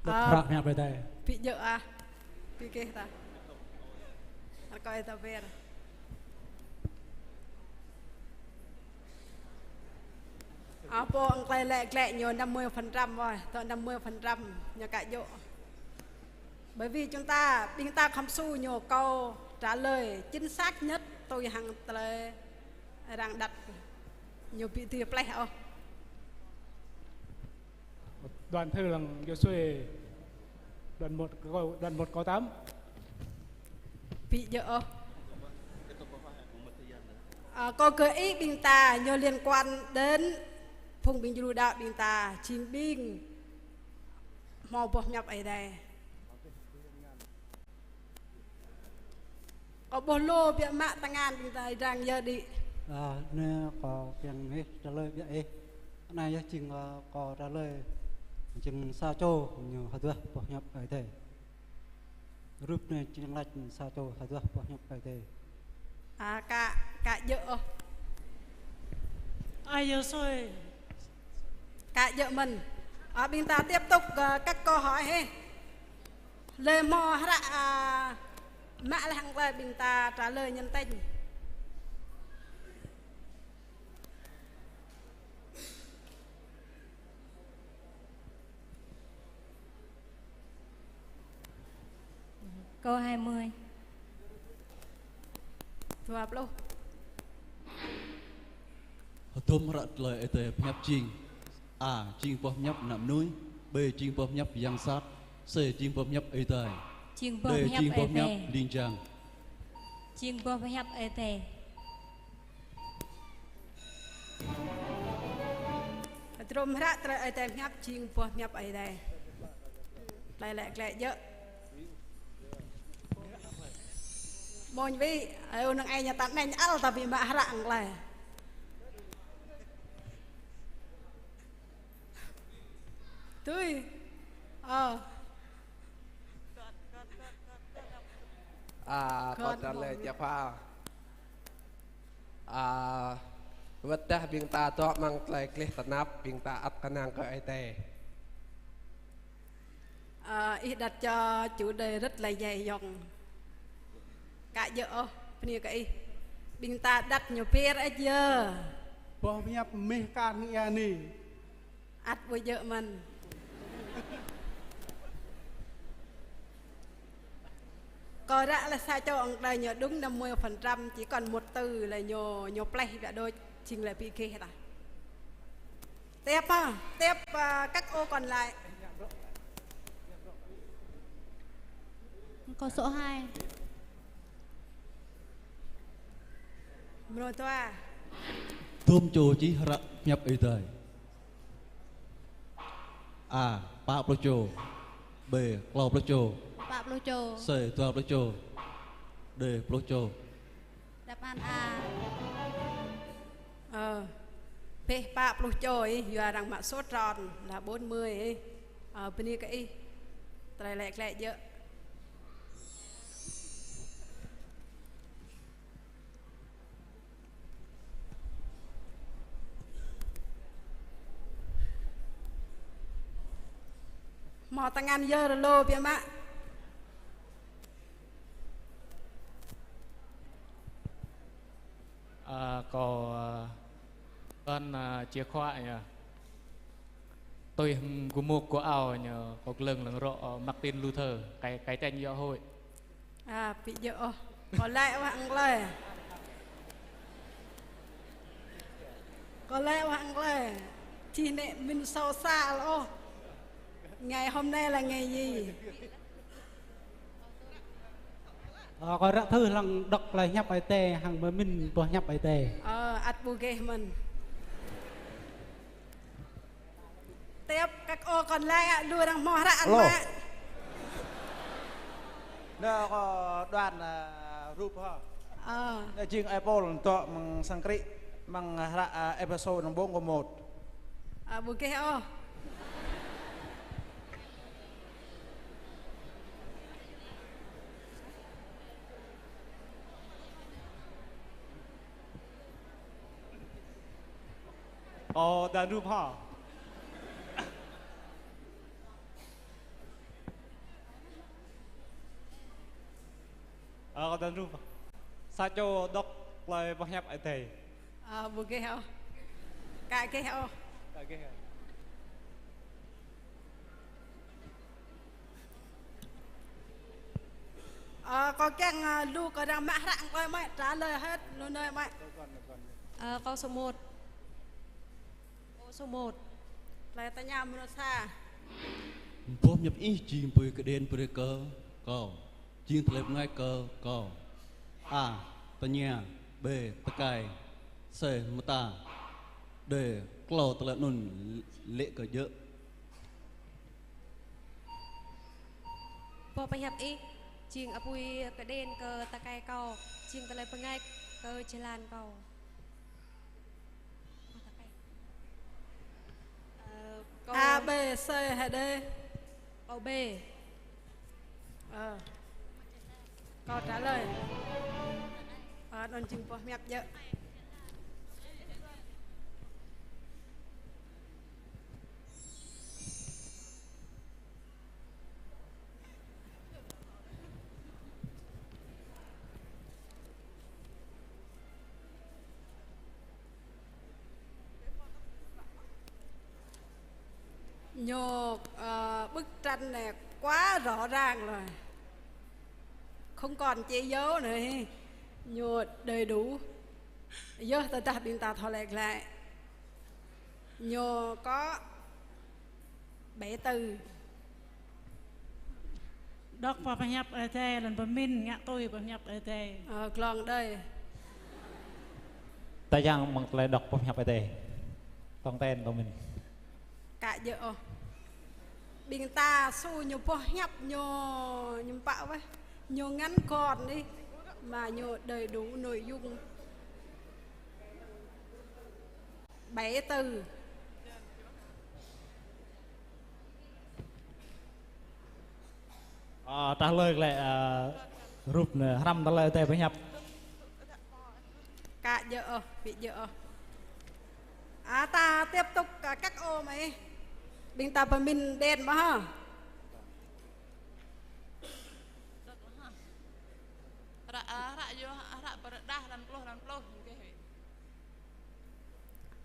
được hẹp ở đây. Bị dỡ à? Bị kê ta. Nó coi ta về rồi. Bộ anh lẹ nhiều 50% rồi, tôi 50% nhà cả dỗ. Bởi vì chúng ta không su nhiều câu trả lời chính xác nhất tôi hằng lời đang đặt nhiều bị tiệp lẹ không? Đoàn thư là Joshua đoạn 1 có 8. Bị dỡ có cơ ý bình ta nhiều liên quan đến Phùng Bình Du Đạo bình ta chim binh màu bọc nhập ở đây có bố lô bị mạ tăng an bình ta đang giờ đi Nè có tiếng hết trả lời vậy này chừng có trả lời chừng sao châu nhiều hạt vườn bọc nhập ở đây rút này chừng lạch sao châu hạt vườn bọc nhập ở đây cả dỡ ai giờ rồi cả vợ mình bên ta tiếp tục các câu hỏi he lời mò ra mã là hàng lời bên ta trả lời nhân tình câu 20 jawab lo Tôm rợt lời ở tề nhấp chiên A. Chiên bóp nhấp nằm núi B. Chiên bóp nhấp giang sát C. Chiên bóp nhấp ở tề D. Chiên bóp nhấp liên trang chiên bóp nhấp ở tề trôm ra trời ở tề nhấp chiên bóp nhấp ở đây lại dỡ môn vi ở nâng ai nhà tận này ăn ta bị mạ rạng lại tươi câu trả lời cho pha vật dah bing ta to mang tlai kleh tanap bing ta at kanang ko ai te ý đặt cho chủ đề rất là dày dòng cả vợ bên cái bình ta đặt nhiều phe ấy chưa bỏ nhập mê can nghe nì ắt với vợ mình coi ra là sao cho ông đây nhờ đúng 50% chỉ còn một từ là nhô play đã đôi trình là PK hết à tiếp các ô còn lại câu số 2 rồi toa Tôm chô chí rạ nhấp ở tề A. Pa pro chô B. Clau pro chô Pablo Cho C. Tua pro chô D. Pro chô đáp án A P. Pablo Cho ấy giờ rằng mã số tròn là 40 ấy bên đây cái tài lẹ dỡ mò tăng ăn dơ rồi lô bia mạ có con chia khoa nhờ tôi của một của ao nhờ một lần rọ Martin Luther cái tranh do hội bị dỡ có lẽ bạn lời chỉ nè mình sâu xa lỗ ngày hôm nay là ngày gì có rạ thư lần đọc lại nhấp ai tê hàng với mình bỏ nhấp ai tê ắt bù ghê mình tiếp các ô còn lại đưa đang mò ra ăn mà nó có đoàn rụp hả chương Apple tọa bằng sang kri bằng episode năm 4 của 1 bù ghê ô đoàn rụp hả đoàn rụp sao cho đọc lại bao nhiêu ai thầy bù ghê ô cái ghê ô có chăng lu có đang mã rạng coi mày trả lời hết luôn nơi mày câu số 1 số 1 lại ta nhà mình xa bom nhập ý chìm bơi cái đèn bơi cơ co chìm thề ngay cơ co a ta nhà b ta cài c mata d clo ta lại nôn lệ cờ dỡ bò bay hấp ý chiêng apui cái đen cờ ta cài cầu chiêng ta lại pengai cờ chelan cầu A, B, C hay D? Câu B. Câu trả lời. Đồn chừng bỏ mẹp dợ. Nhô bức tranh này quá rõ ràng rồi, không còn che giấu nữa, nhô đầy đủ. Giờ ta đặt điện ta thọ lại nhô có 7 từ. Đọc vào bài nhập ở đây lần bấm min ngã tôi bấm nhập ở đây. Còn đây. Ta giang bằng lại đọc bấm nhập ở đây. Con tên của mình. Cả vợ bình ta xu nhiều po nhấp nhô nhung bạo với nhô ngắn còn đi mà nhô đầy đủ nội dung 7 từ. Trả lời lại rụp răm trả lời tệ với nhập cả vợ bị vợ ta tiếp tục các ô mày bình ta và mình đen mà ha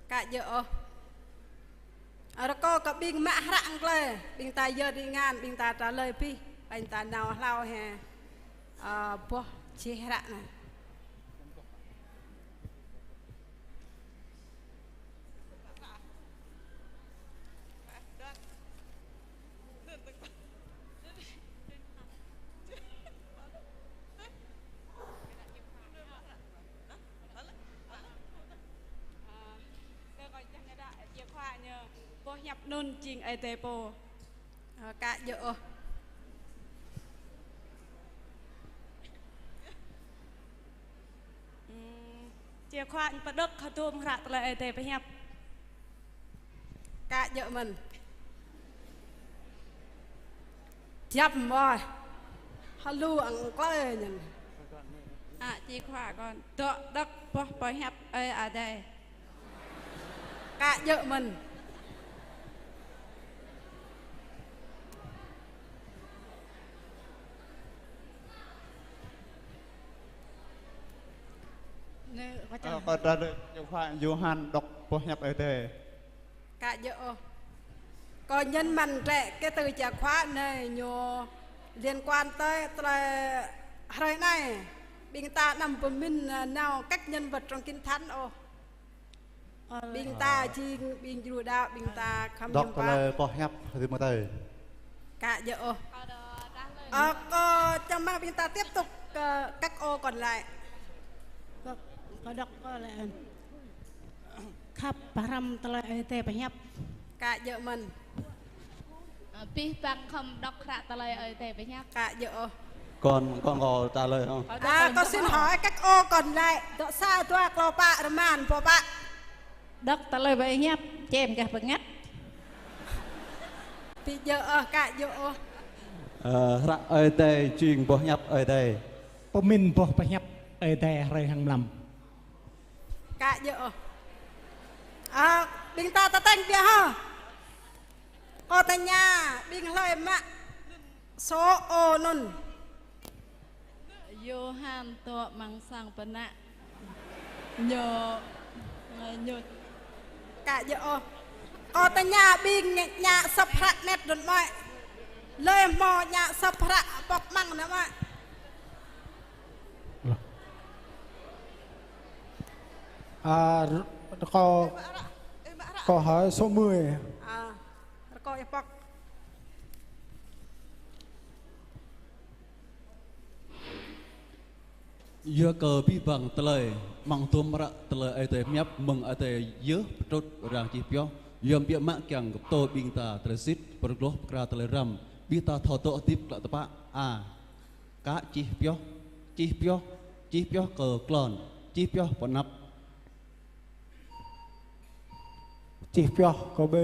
cả vợ rồi có cả bình mã rạng lên bình ta giờ đi ngan bình ta trả lời pi bình ta nào lao hè po chia rạng này nhập nôn chiêng ai tê po cả vợ chia khoa bắt đất khát tôm rạ lại ai tê phải nhập cả vợ mình chấp rồi hello ăn coi nhìn chia khoa còn tọa đất bỏ nhập ai ở đây cả vợ mình còn ra được nhiều khoa Johan đọc bố nhập ở đây cả dỡ có nhân mình trẻ cái từ chìa khóa này nhiều liên quan tới hồi này bình ta nằm của mình nào các nhân vật trong kinh thánh ô bình ta chi bình dù đạo bình ta không đọc nhầm qua là bố nhập thì mà đây cả dỡ trong ba bình ta tiếp tục các ô còn lại có đọc có lại khắp param tele te banyap cả dỡ mình pi bang không đọc ra tờ lời ở tề với nhau cả dỡ con có trả lời không con xin hỏi các ô còn lại độ xa toa clo bạ màn po bạ đọc tele lời với nhap chém cả bật ngắt thì dỡ cả dỡ ra ở đây chuyện bố nhập ở đây bố mình bố banyap ở đây rồi hàng lầm cả dỡ bình ta tên kia ha ô ta nhà bình lời mà số ô nun Johan to mang sang pena nhờ nhờ cả dỡ ô ta nhà bình nhà sập rạ nét đồn mọi lời mò nhà sập rạ bọc măng nữa mà câu hỏi số 10 coi bọc giờ cờ bi bằng tele mang tuom ra tele ai tê miap mừng ai tê dớ trốt ràng chi pio yom bia mak kyang to bing ta tresit pergloh kra tele ram bi ta thọ to tip la tapa cá chi pio cờ clon chi pio ponap chỉ pio có b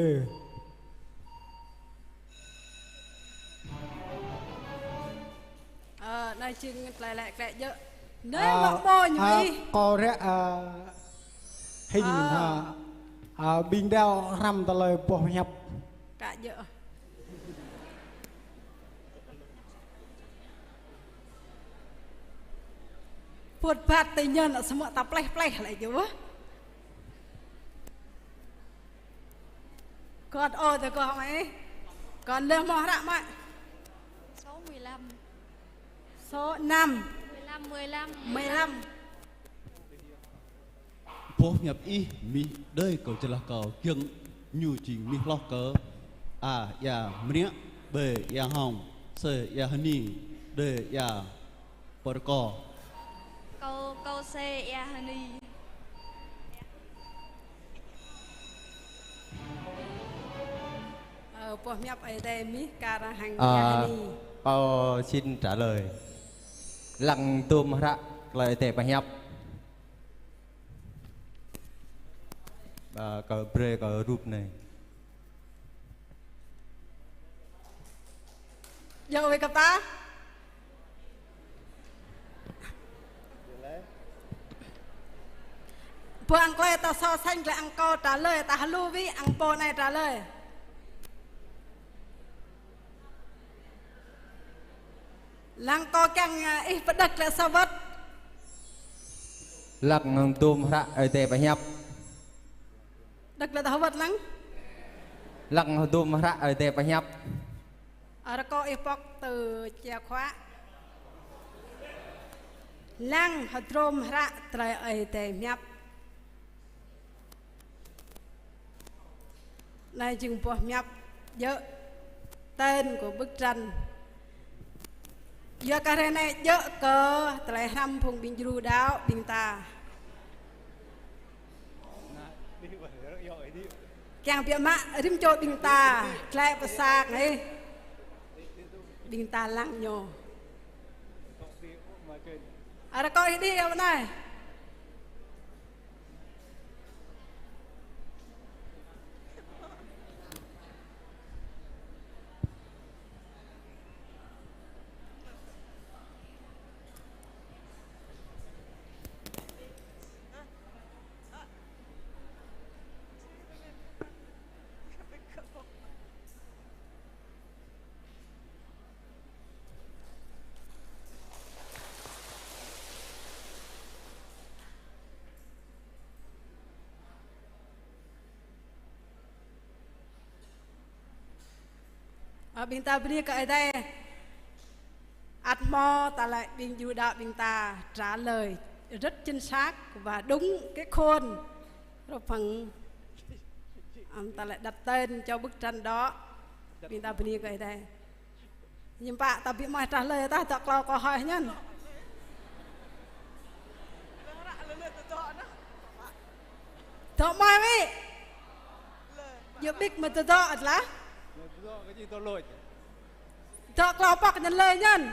này chừng lại kệ dỡ nếu mà bôi nhỉ có rẽ hình bình đeo rằm tờ lời bố nhập cả dỡ Phật phạt tình nhân ở sớm ta play lại chứ còn ô thì còn ấy còn lương mò rạm ạ số 15 số 5 15 bố nhập y mi đây cầu chân là cầu kiêng nhu trình mi lo cờ ya mía b ya hồng c ya hani d ya porco câu C ya hani bố nhập ở đây mi cả là hành ya hani xin trả lời lăng tôm ra lời tệ bà nhập cờ bre cờ rúp này giờ về gặp ta bữa ăn coi ta so sánh lại ăn co trả lời ta hello với ăn po này trả lời lăng co càng ít bất đắc lại sao vất lăng tôm ra ở tệ bà nhập đắc là tao vất lăng lăng tôm ra ở tệ bà nhập ở đó có epoch từ chìa khóa lăng hạt trôm ra trời ở tệ nhập này chừng bỏ nhập dỡ tên của bức tranh giờ cái này dỡ cờ trời hâm phùng bình du đáo bình ta càng bị mạ rim cho bình ta lại bớt sạc này bình ta lăng nhô ở đó coi đi ở này Bình ta bên cái đây ắt mò ta lại bình du đạo bình ta trả lời rất chính xác và đúng cái khuôn rồi phần ta lại đặt tên cho bức tranh đó bình ta bên cái đây nhưng bạn ta bị mọi trả lời ta thật là có hỏi nhân thọ mai mi giờ big mà thọ là thọ clau bọc nhận lời nhân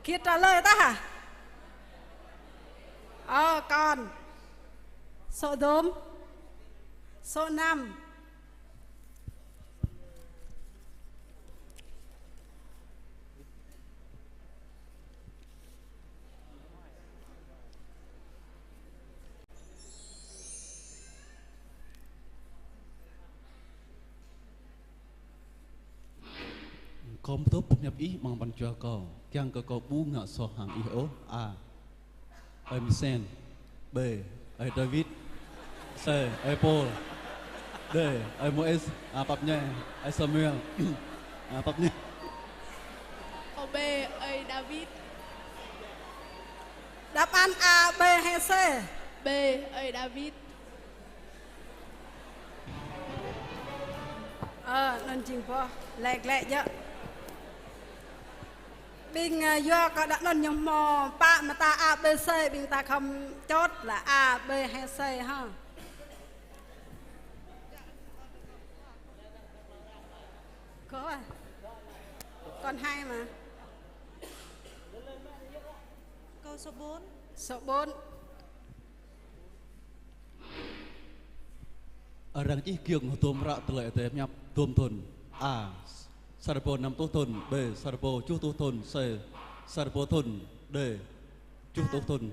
khi trả lời ta hả còn số đốm số 5 Kom tu nhập ý mang ban cho co kyang co bu ngạ so hàng ý ố a em sen b ai David c ai Paul d ai Moes pap nhẹ ai Samuel pap nhẹ b ai David đáp án A B hay C b ai David nên chỉnh po lẹ lẹ chứ bình do có đã nên nhầm mò pa mà ta A B C bình ta không chốt là A B hay C ha có à còn 2 mà câu số 4 số 4 rằng chỉ kiêng tôm rạ tệ tệ nhập tôm thuần a Sarpo 5 tố thuần b Sarpo chú tố thuần c Sarpo thuần d chú tố thuần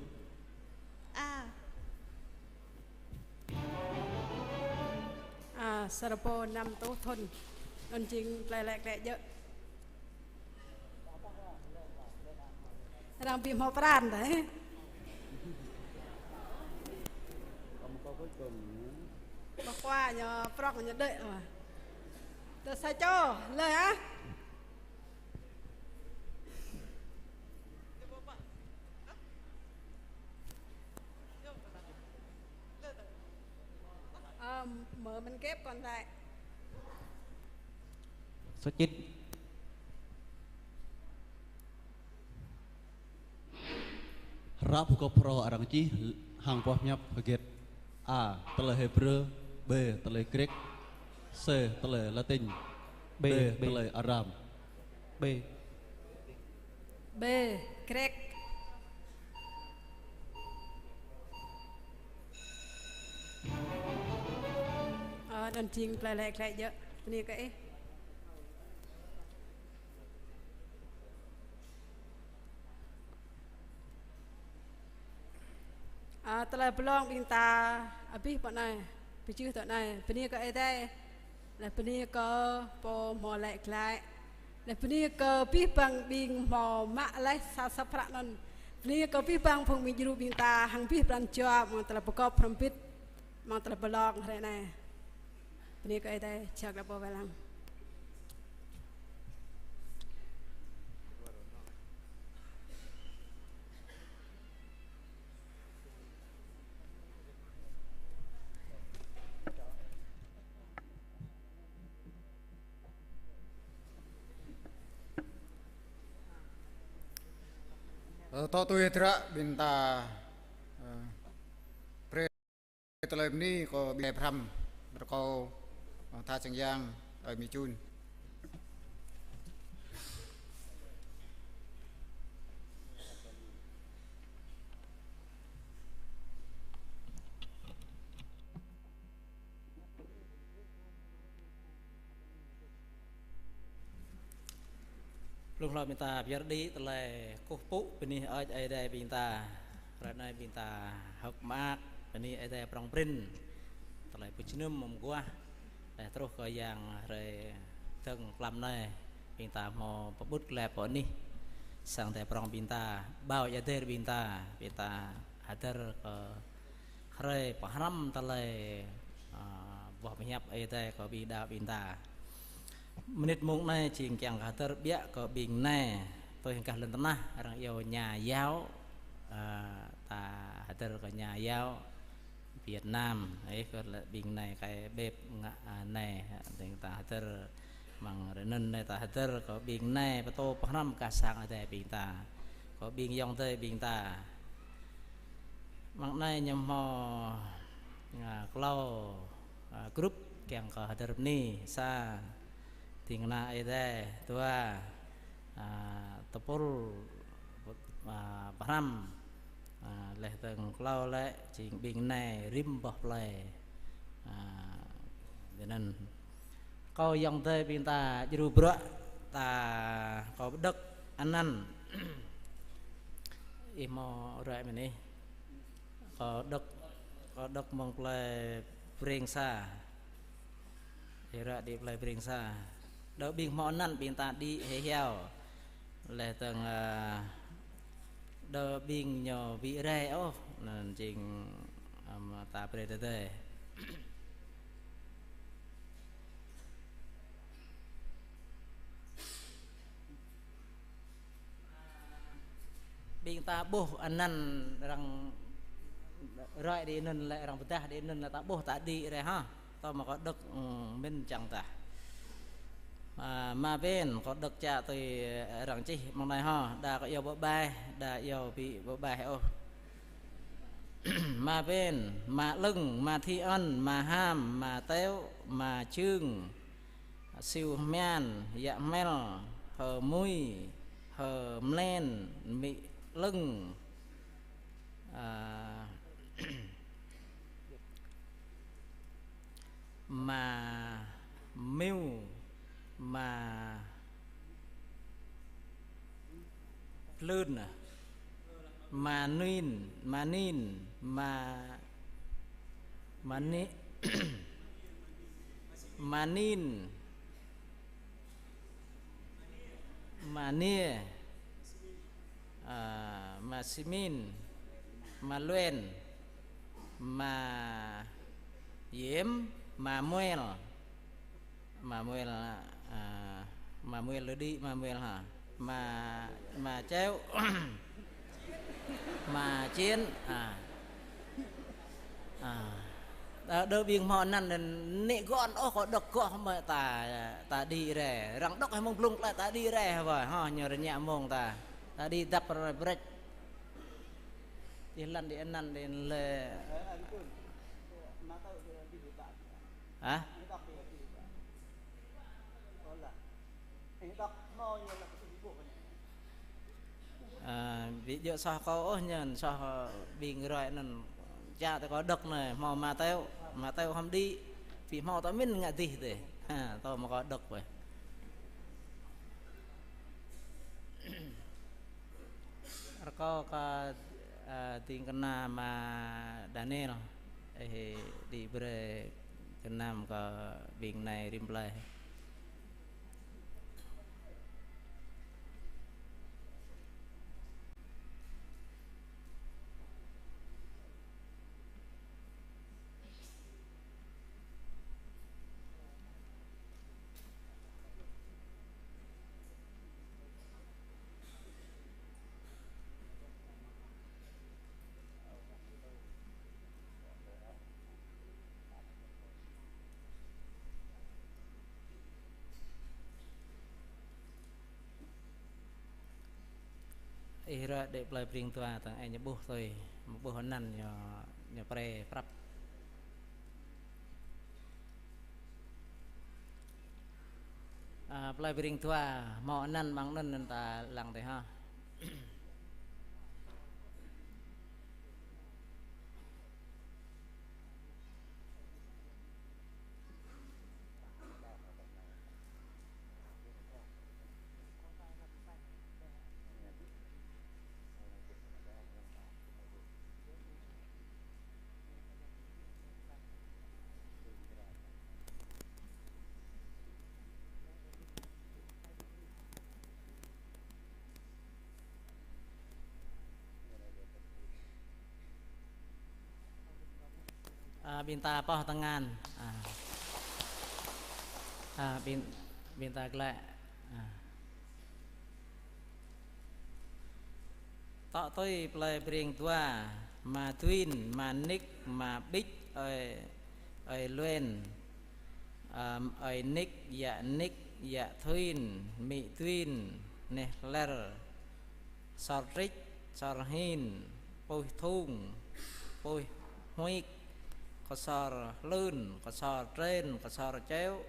Sarpo 5 tố thuần nên chỉnh lẹ chứ đang bị mò pran đấy bỏ qua nhờ prong nhờ đợi mà tôi sai cho lời á mở bên kép còn lại số 9 rap ko pro arang chi hang po nhập baget a tele Hebrew b tele Greek c tele Latin b tele Aram B Greek đơn chỉnh lẹ chứ này cái tele belong bình ta abi bọn này bị chữ tận này bên này cái đây là bên này có po mò lại lại là bên này có pi bằng bình mò mạ lại sa sa prak non bên này có pi bằng phong bình jiru bình ta hàng pi bằng cho mang teleประกอบ from pit mang tele belong thế này bên này cái đây chắc là po velang to tôi thra binta pre tolem ni ko bi pram ko tha chang yang ở mi chun lúc nào mình ta biết đi từ lại cô phụ bên này ở đây mình ta rồi này mình ta học mát bên này ở đây prong prin từ lại bữa chưng mồm qua để tôi coi dạng rồi từng làm này mình ta mò bút lẹp ở ní sang tại prong mình ta bao giờ đây mình ta ada rồi paham từ lại bỏ nhập ở đây có bị đạo mình ta menit mung này chỉ chẳng cả tơ bịa có bình này tôi hiện cả lần tận na rằng yêu nhà giáo ta tơ có nhà giáo Việt Nam ấy có là bình này cái bếp này thì ta tơ bằng nên này ta tơ có bình này và tô bắt năm cả sáng ở đây bình ta có bình dòng tây bình ta bằng này nhầm mò cloud group yang ke hadir ni sa tingna ide tua tepul param leh teng klau le ching bing này rim bọc le nên kau yang te pinta jeru bro ta kau bedek anan imo rai meni kau dek mong play pring sa Hera di play pring sa đỡ bing món năn bing ta đi hé heo lệ tầng đỡ bing nhỏ vị rè ô nên trình ta pre tê bing ta bố anh năn rằng rồi đi nên lại rằng ta đi nên là ta bố ta đi rồi ha tao mà có được bên chẳng ta mà bên có được cha tôi rằng chi mong này ha đã có yêu bố bài đã yêu bị bố bài ô mà bên mà lưng mà thi ân mà ham mà téo mà chương siêu men dạ mel hờ mũi hờ lên mị lưng mà mưu mà lươn mà nín mà nín mà ní mà nín mà nia mà simin mà luen mà yếm mà muel đi mà muel hả mà chéo mà chiến đỡ biếng mòn năn nên nệ gọn ô có độc gọ mà ta đi rè răng đốc hay mông lung lại ta đi rè vậy ha nhờ nhẹ mông ta đi đập rồi break đi lần đi ăn năn đi lệ hả ví dụ sao có nhân sao bị rồi nên cha ta có độc này mà tao không đi vì mà tao mình ngại gì thế tao mà có độc vậy có tiếng kena mà Daniel di bre kenam ke bing này rimplay ra để play pring tua tang ai nyebuh tôi buh honan nyo pre prap play pring tua mo nan mang nan ta lang te ha binta poh tengan biên ta lại tọ tôi play bring tua mà twin mà nick mà big ơi luen nick dạ twin mỹ twin nè ler sor rich sor hin poi thung poi huik có sor lươn có sor trên có sor chéo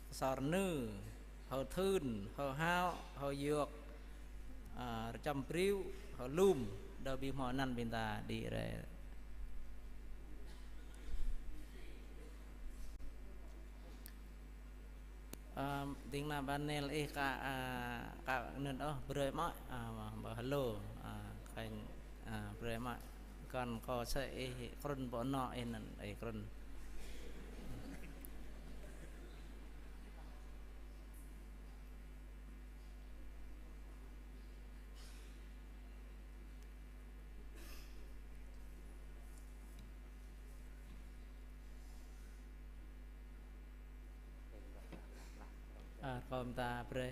có sor nư hờ thưn hờ hao hờ dược trăm priu hờ lùm đờ bị mọi năn bên ta đi rồi tiếng là ban nel cả nên bơi mọi hello thành bơi mọi còn có sẽ con bỏ nọ em ấy con còn ta bơi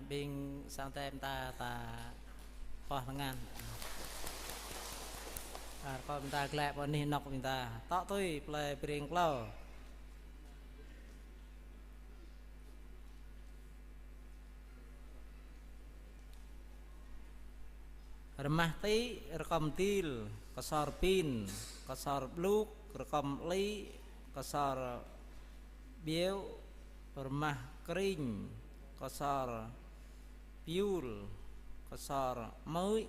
bên sang tem ta khoa thằng ngàn con ta lẹ bọn này nọc mình ta tọ tôi play bring cloud remah tí rekom til kosor pin kosor bluk rekom li kosor bieu remah kering kosor piul kosor mới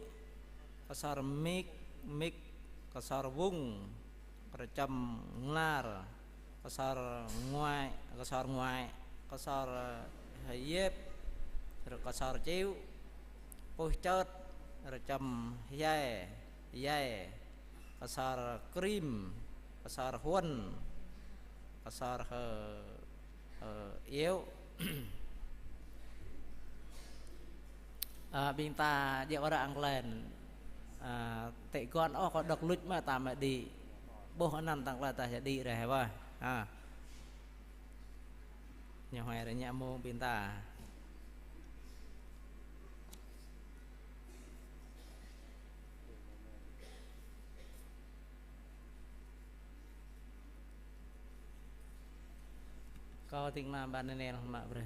kosor mik kosor vung recam nglar kosor ngoại kosor hayep kosor chiu poi chớt recam yai kosor krim kosor huân kosor yếu bên ta điệu ra ăn lên tệ con có độc lụt mà ta mà đi bố năm tăng là ta sẽ đi rồi hả nhà hoài rồi nhà môn bên ta có tiếng làm bạn nên không mà rồi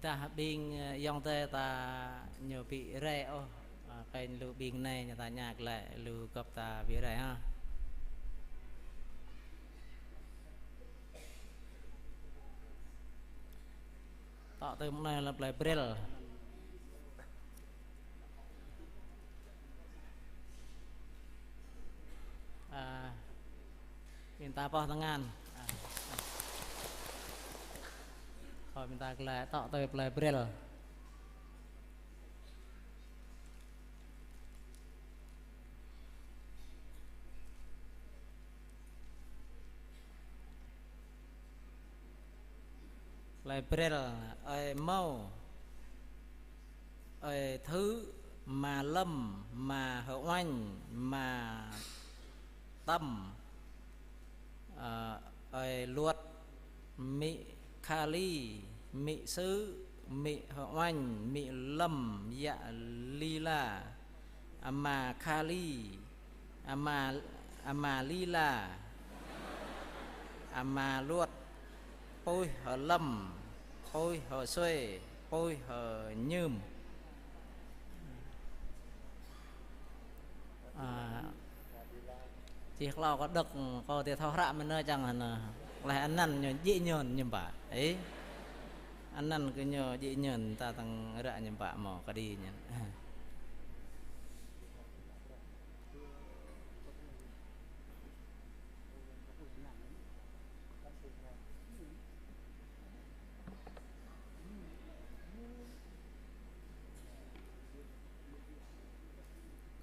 ta biên dòng tê ta nhiều bị rẻ ô cái lưu biên này nhà ta nhạc lại lưu gặp ta bị rẻ ha tạo từ này là lại Brill minta apa tangan rồi minta lại tạo từ lại Brill lại Brill ơi mau ơi thứ mà lâm mà hậu oanh mà tâm ơi luật mị kali mị sứ mị hậu oanh mị lâm dạ lila ama kali ama lila ama luật ôi hở lâm ôi hở xuê ôi hở nhơm chỉ lo có đực có thể thao rạ mình nơi chẳng là anh năn dễ nhờn nhầm bả ấy anh năn cứ nhờ dễ nhờn ta thằng rạ nhầm bả mò cả đi nhỉ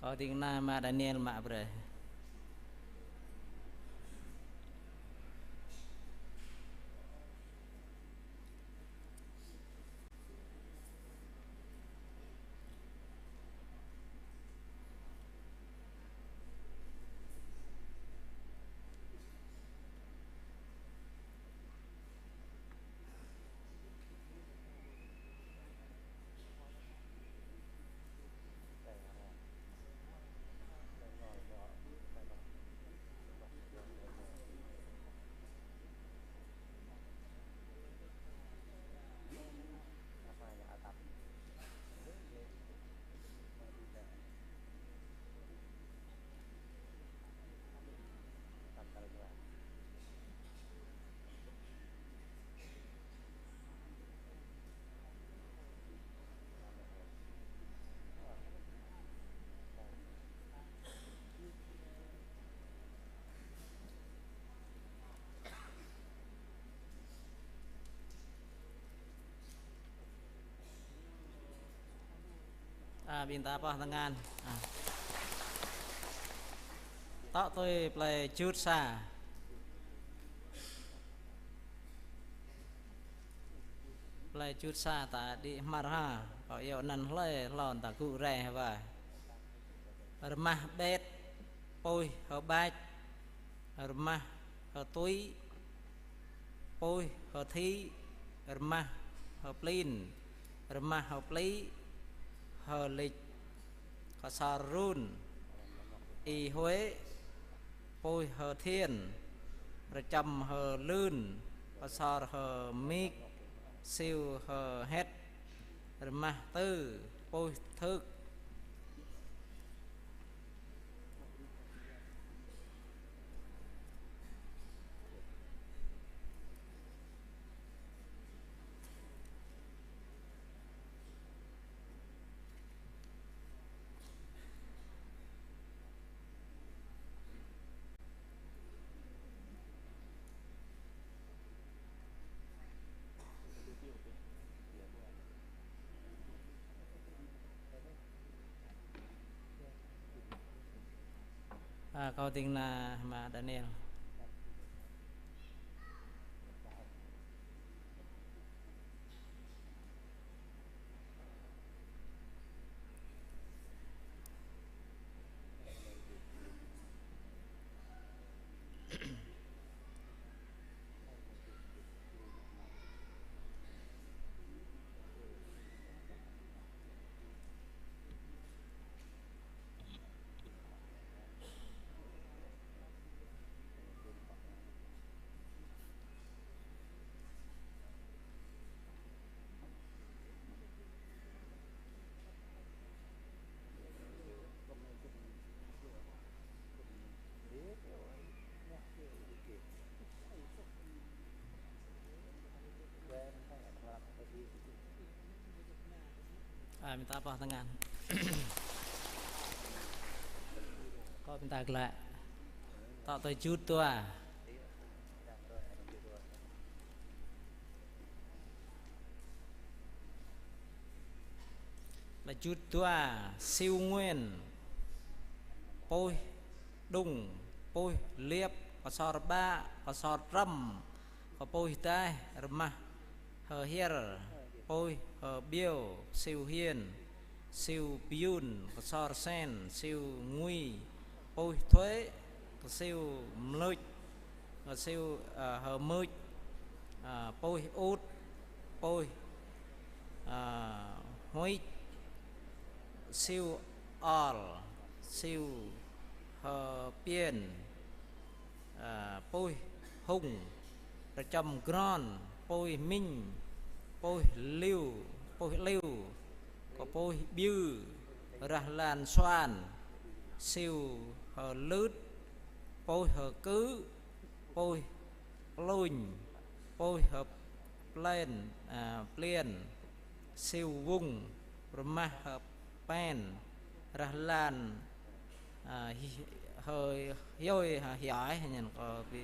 có tiếng na mà Daniel mà bre minta apa tangan tạo tôi play chút xa play chút xa ta đi marha có yêu năn lê lòn ta cụ rè và remah bed pôi hở bạch remah hở túi pôi hở thi remah hở plin remah hở plí hờ lịch có sò run y huế pôi hờ thiên rồi chầm hờ lươn có sò hờ mic siêu hờ hết rồi mà tư pôi thức kau tingna ma Daniel minta apa tangan. Kau minta gelak. Tak tujuh tua. Là chút tua siêu nguyên. Pôi đùng, pôi liệp, có sọt ba, có sọt râm, có pôi tai, râm hờ hier, pôi hờ biêu, siêu hiền, siêu biun, có sọt sen, siêu nguy, pôi thuế, có siêu mlụt, có siêu hờ mụt, pôi út, pôi hôi, siêu all, siêu hờ biên, pôi hùng, rồi chầm gron, pôi minh, pôi lưu, có pôi biu, ra lan xoan, siêu hờ lướt, pôi hờ cứ, pôi lùn, pôi hờ lên, plien, siêu vùng, rồi ma hờ pen, ra lan hơi dôi giỏi nhìn có bị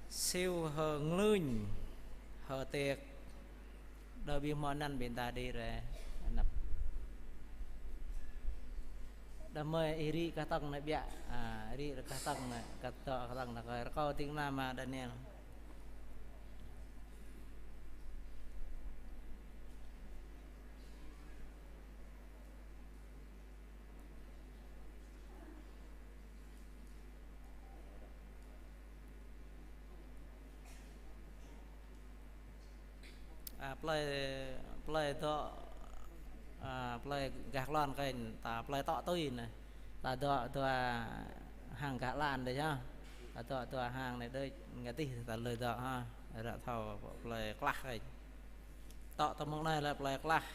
siêu hờ ngươn hờ tiệc đôi bị món ăn bên ta đi rồi nập đam mê iri katang này bia iri katang này katang này cái câu tiếng Nam mà Daniel play to play gạt lon cái ta play to tôi này ta to hàng gạt lan đấy nhá ta to hàng này đây nghe tí ta lời to ha ra thầu play class cái to mong này là play class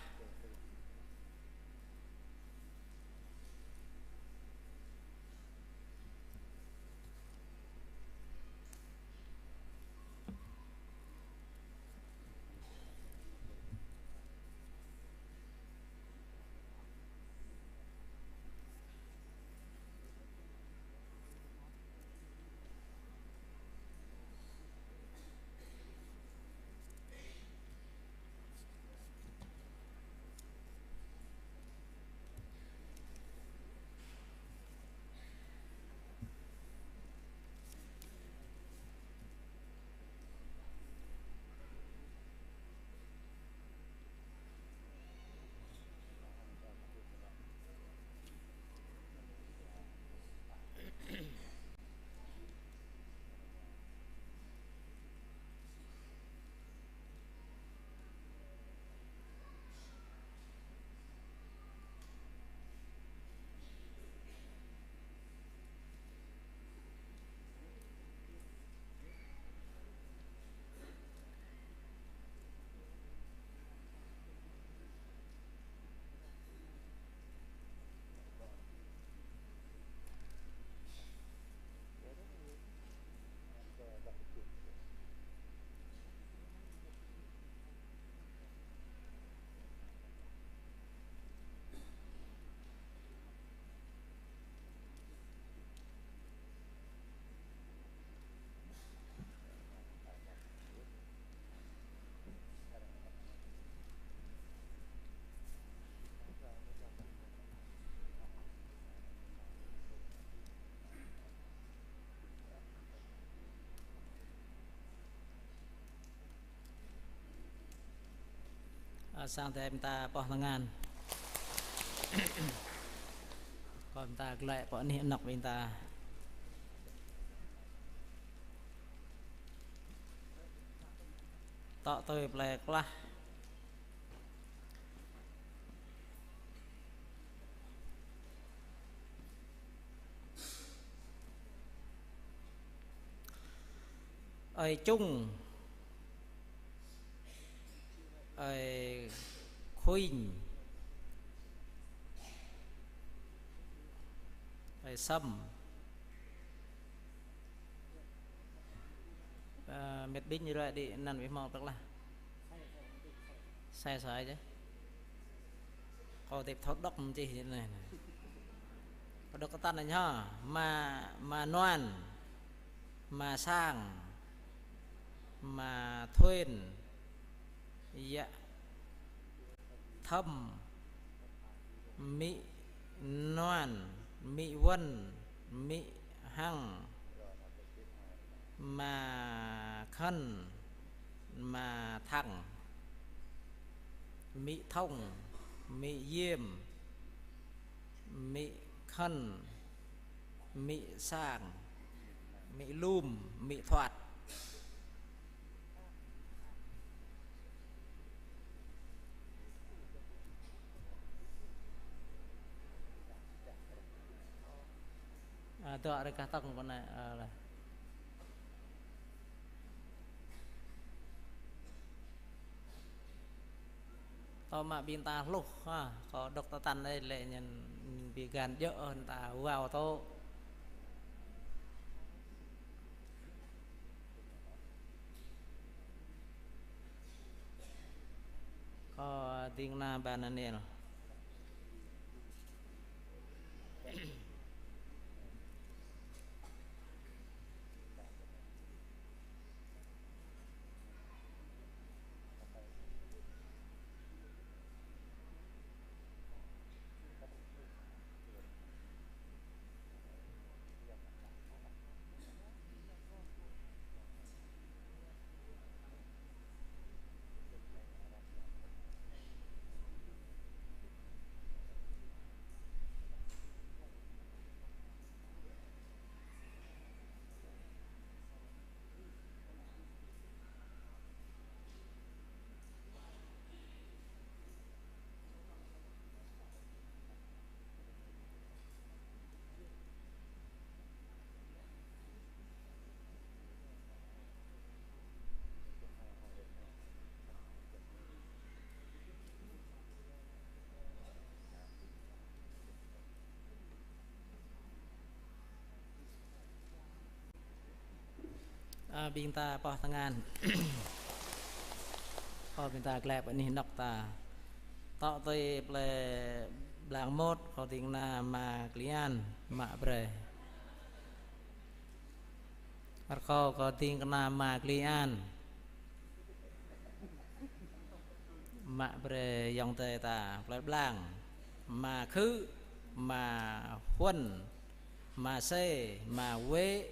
sang thêm ta bỏ tangan còn ta lại bỏ niệm nọc bên ta tọ tôi play class ơi chung khuynh sâm mệt đích như vậy đi năn với mong tức là sai sai chứ có thể thoát đốc chi như này đốc cái tan này nhá mà noan mà sang mà thuyền dạ thâm mỹ noan mỹ vân mỹ hằng mà khân mà thẳng mỹ thông mỹ diêm mỹ khân mỹ sàng mỹ lùm mỹ thoạt tựa đây cả tầng con này là to mà biên ta lúc có độc ta tan đây lệ nhân bị gan dỡ hơn ta vào to có tiếng na bàn này biên ta po thang an po biên ta gleb anh hình đọc ta tạo tôi ple blang mốt có tiếng na mà klian mà bre có tiếng na mà klian mà bre dòng tề ta ple blang mà khứ mà huân mà xê mà quế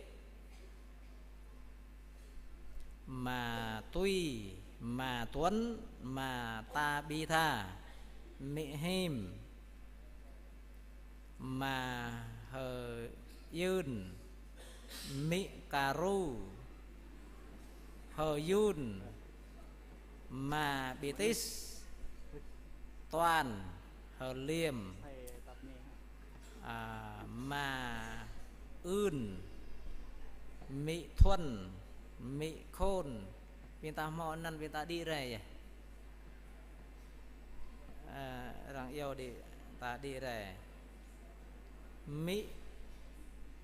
mà tuy mà tuấn mà ta bi tha mỹ him mà hờ yun mỹ cà ru hờ yun mà bitis toàn hờ liềm mà ưn mỹ thuần mỹ khôn biên ta mò năn biên ta đi rè rằng yêu đi ta đi rè mỹ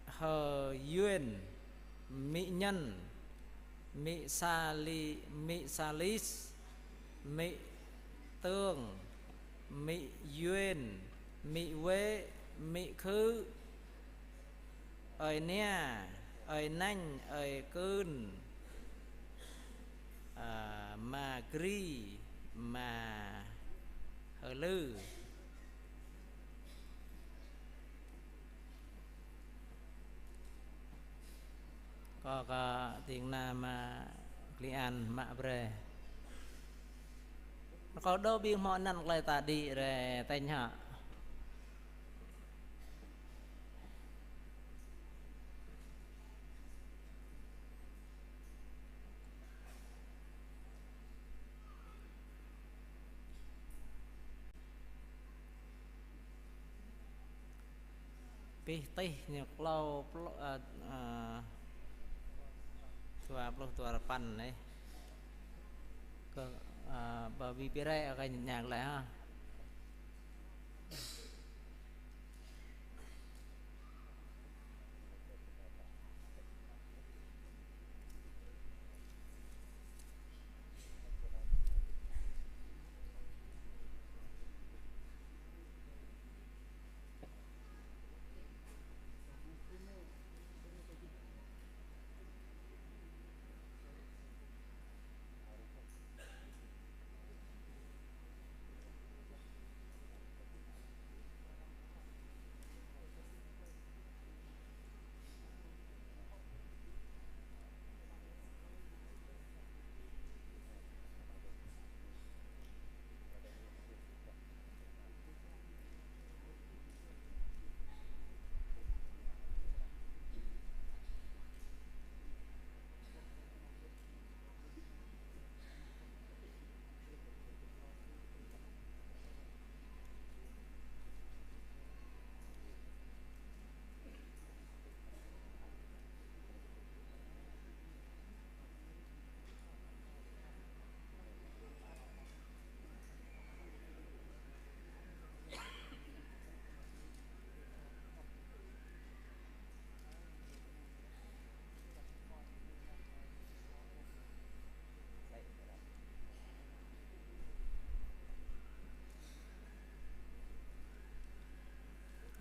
hờ duyên mỹ nhân mỹ salis mỹ tương mỹ duyên mỹ quế mỹ khứ ơi nè ơi nanh ơi cơn mà gri mà hờ lư có tiếng na mà klian mà bre có đâu biên họ năn lại ta đi rồi tên họ pi teh nhok lau tua pan này có bà vi pire ở cái nhạc lại ha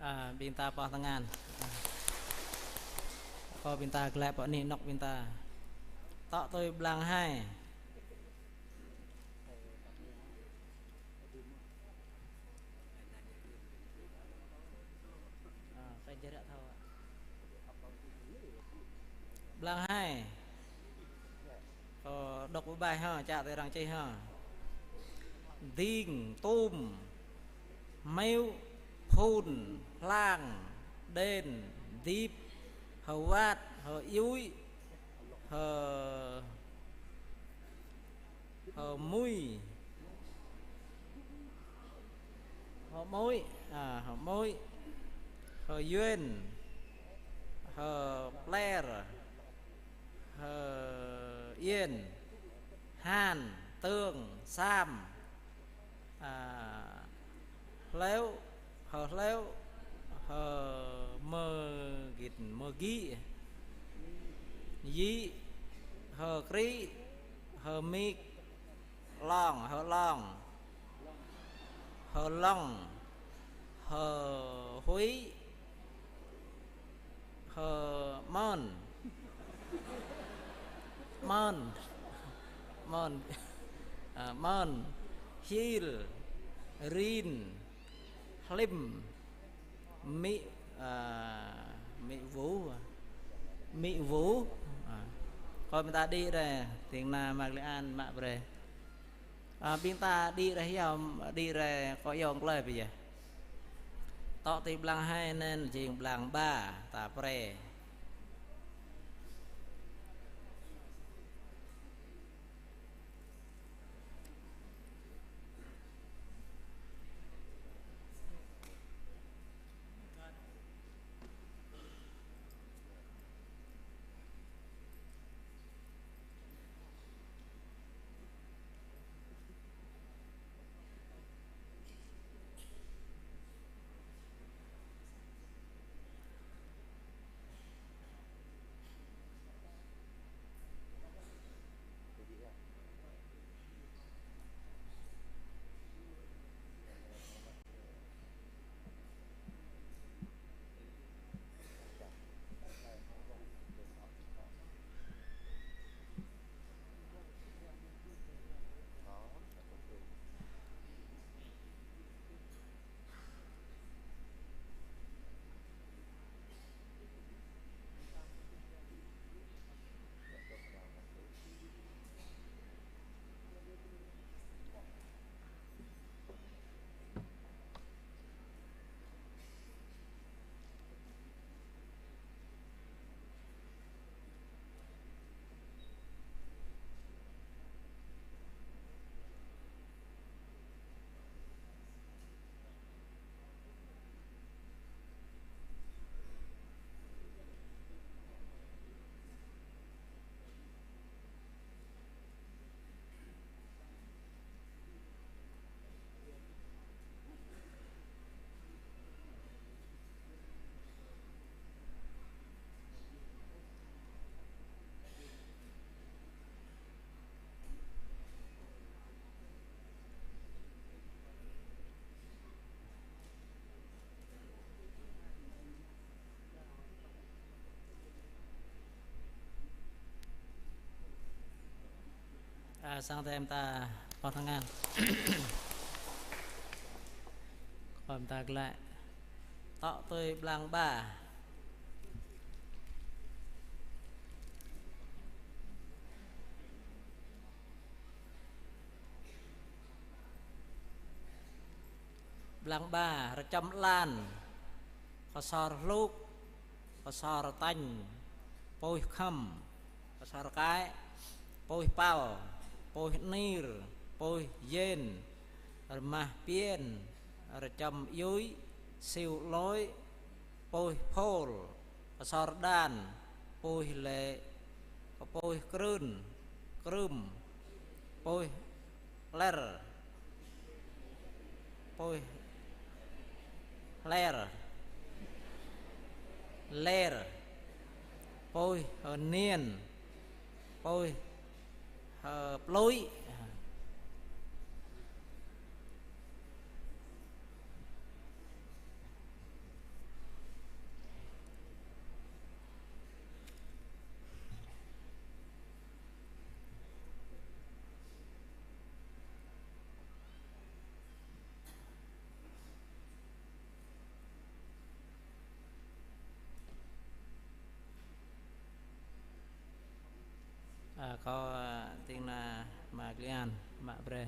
Binta po tangan. Có binta glẹ po ni nok binta. Tọ tôi blang hai. Cái jarak thau. Blang hai. Có đọc bài ha, chả tới răng chơi ha. Đinh, tôm, mèo, phun, lang, đen, deep, hầu vát, hầu yếu, hầu mũi, hầu môi, hầu môi, hầu duyên, hầu player, hầu yên, hàn, tương, sam, léo, hờ léo, hờ mơ ghi, dí, hờ krí, hờ mít, long, hờ long, hờ long, hờ húy, hờ mòn, mòn, mòn, mòn, hill, rin, lim, mỹ vũ, coi người ta đi đây tiếng là mạc lệ an mạ về, bên ta đi đây hiểu đi đây có yêu lời bây giờ, tọ tìm blang hai nên chỉ blang ba ta pre. Sang tay em ta có thằng ngang còn em ta lại tọ tôi blang ba blang ba trăm lan có sò lúc có sò tanh pôi khăm có sò cái pôi bao pôi nir, pôi yen, mah pien, châm yuối, siêu lối, pôi pol, sordan, pôi lệ, pôi krun, krum, pôi ler, pôi ler, ler, pôi niên, pôi lối có tiếng là mà Lian mà bre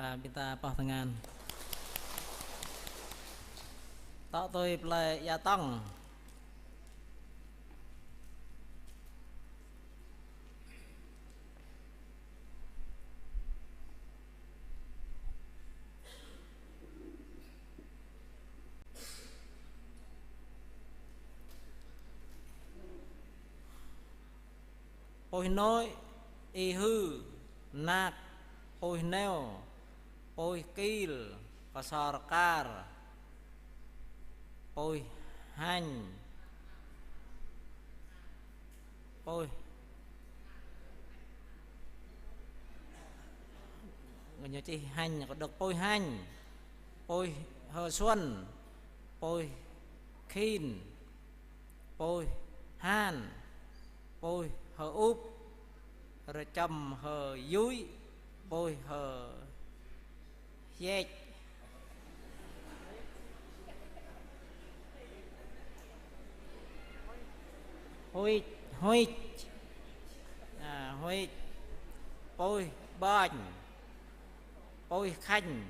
Kita pah tangan tak tôi play ya tong ôi nói y hư nát ôi neo ôi kil pasarkar ôi hành ôi người nhớ chi hành có được ôi hành ôi hờ xuân ôi khin ôi han ôi hờ úp rồi chầm hờ dúi ôi hờ dệt hôi hôi hôi ôi bань ôi khanh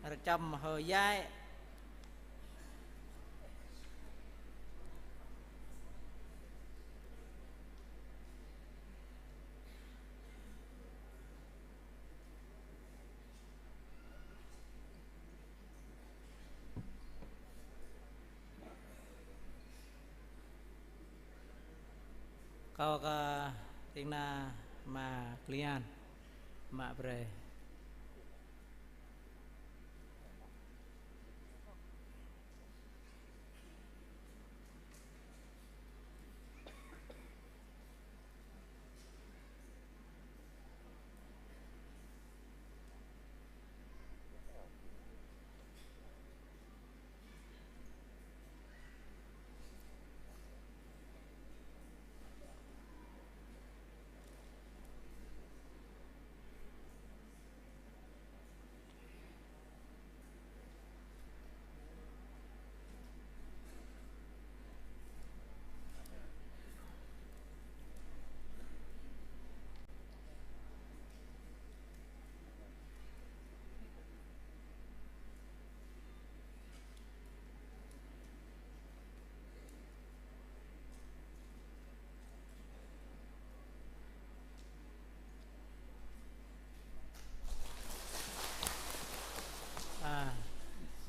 rồi chầm hờ dai kau ke tingna ma klian ma bre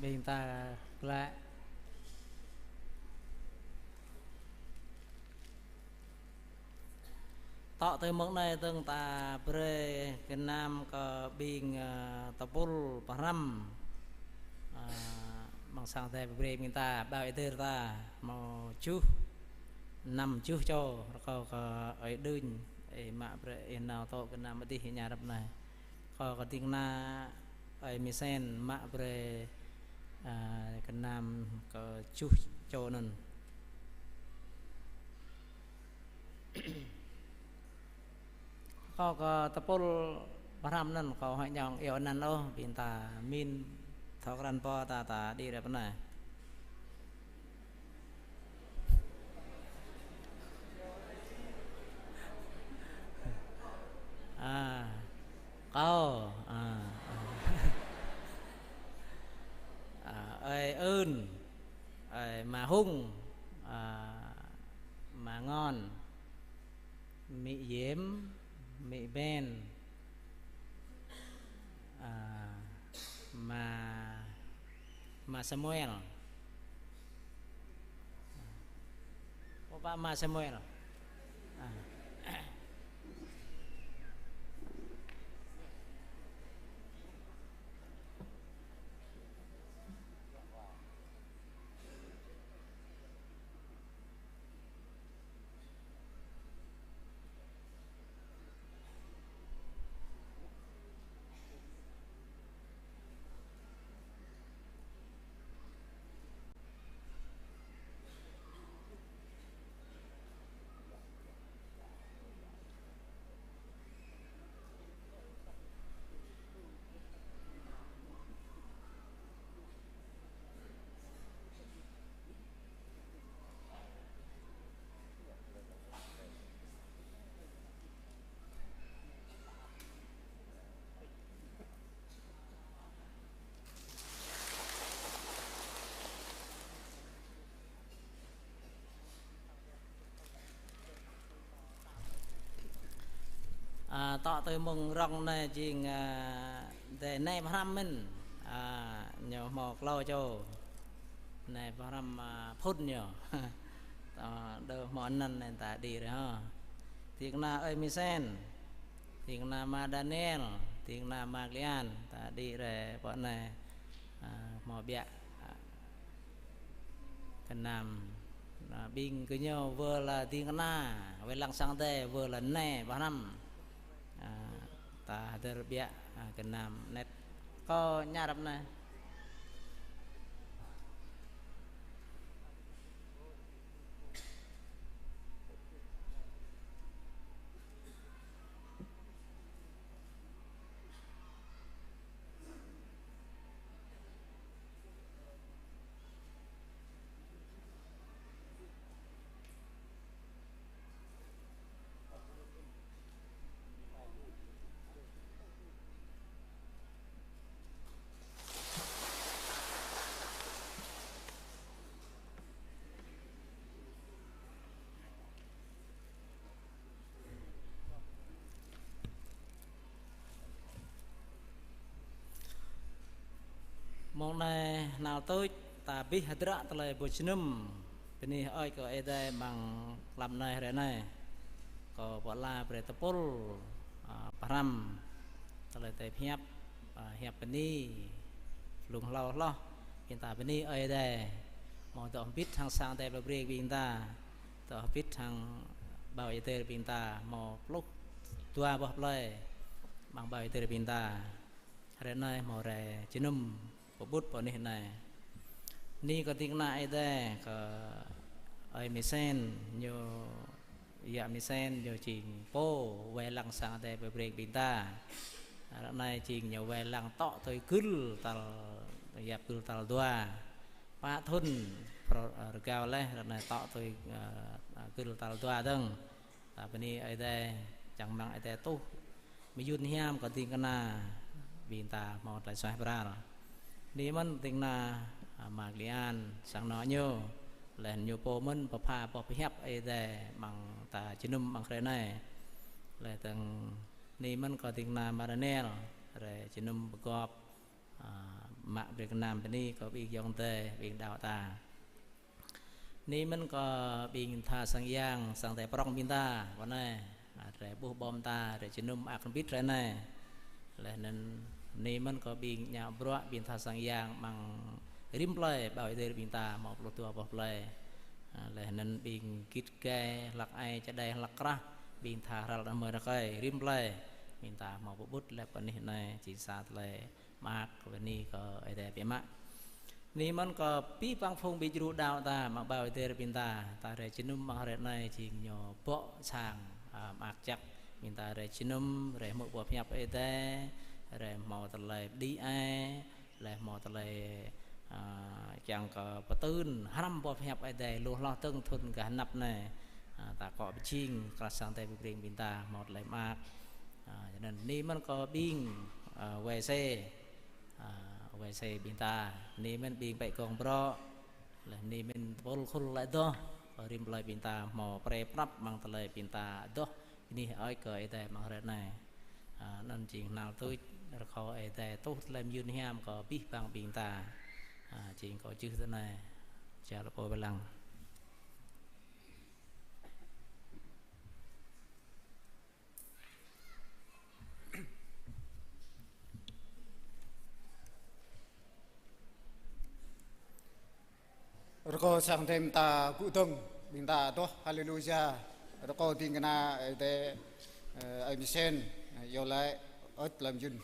bên ta lại tọ tới mốc này từng ta pre cái nam có bình tapul param bằng sang thế pre mình ta bao nhiêu ta mau chú nằm chú cho có ở đơn mà pre nào tọ cái nam đi nhà đập này có tiếng na ở misen mà pre cái nam có chú cho nên có tapul param nan có hai nhong yêu nan ô bin ta min thọ ran po ta đi ra bên này câu ơn mà hung mà ngon mị diễm Mỹ Ben mà Samuel mà Samuel tọ tôi mừng rong này chuyện để này mà năm mình nhiều một lâu cho này vào năm phút nhiều đỡ món ăn này ta đi rồi ha tiếng na ơi Misen tiếng na ma Daniel tiếng na ma Lian ta đi rồi bọn này mò bẹ cần làm binh cứ nhau vừa là tiếng na với lăng sang tê vừa là nè vào năm ta hadir biak kenam net ko nyarap na mong này nào tôi ta biết hết ra tới buổi chiêm bên này ơi có ai đây bằng làm này thế này có bỏ la về tập pol param tới tới hiệp bên này lùng lâu lo hiện tại bên này ơi đây mong tao biết thằng sang đây là break bên ta tao biết thằng bảo vệ tề bên ta mong lúc tua bỏ lại bằng bảo vệ tề bên ta thế này mong rồi chiêm bút vào này này ni có tiếng lại đây có ai Misen nhiều dạ Misen nhiều trình po về lăng sang đây về break bình ta hôm nay trình nhiều về lăng tọ tôi cứ tàu dẹp cứ tàu đua ba thôn cao lên hôm nay tọ tôi cứ tàu đua đừng bên này ở đây chẳng mang ở đây tu mấy yun hiam có tiếng cái na bình ta một lại xoay ra rồiนี่มันติงนาหมากเลียนสังน้อยโยแหลนโยโปมันประพาปอพิฮับไอแต่มังตาจินุมมังเครนัยแหลตังนี่มันก็ติงนามาราเนลแหลจินุมประกอบมะเบรกนามเป็นนี่ก็บีกยองเตบีกดาวตานี่มันก็บีกทาสังยางสังแต่ปรองบินตาวันนี้แหลบุบอมตาแหลจินุมอักบิดแหลนัยแหลนั้นนี่มันก็บินยาวบรัวบินทาสังยางมังริมเลยบ่าวเดรบินตาหมอบตัวบ่าวเลยเลยนั้นบินคิดแก่หลักไอจะได้หลักกระบินทาเราดำเนินก็ริมเลยบินตาหมอบบุตรแล้วก็นี่ในจีซาเลยมากวันนี้ก็ไอเดรเปียมะนี่มันก็ปีปังฟงบิจูดาวตามาบ่าวเดรบินตาตาเรจินุมมาเรในจีนโยโปช่างมากจักบินตาเรจินุมเรมุบพยับไอเดrồi mò tờ lệ đi ai lại mò tờ lệ chẳng có bất tư haram bò hẹp ai đây luôn lo tương thuần cả nắp này ta có bị chiên cả sang tay bị bình ta một lại mạc cho nên niมันก็บิงเวเซบินตานี่มันบิงไปกองเพราะและนี่มันบอลคนlại đóริมเลยบินตาหมอเปรย์ปรับมังตะเลยบินตาđó ini oi ke ai te mang re này nan ching nào tôi kho ai te tốt làm yun hiam có biết bằng bình ta ching có chữ thế này chào là cô Lăng แล้วก็สังเทมตากุตงบินตาตัวฮาเลลูยาแล้วก็ทิ้งกันนะแต่ไอมิเซนยอไลอัดลำยุน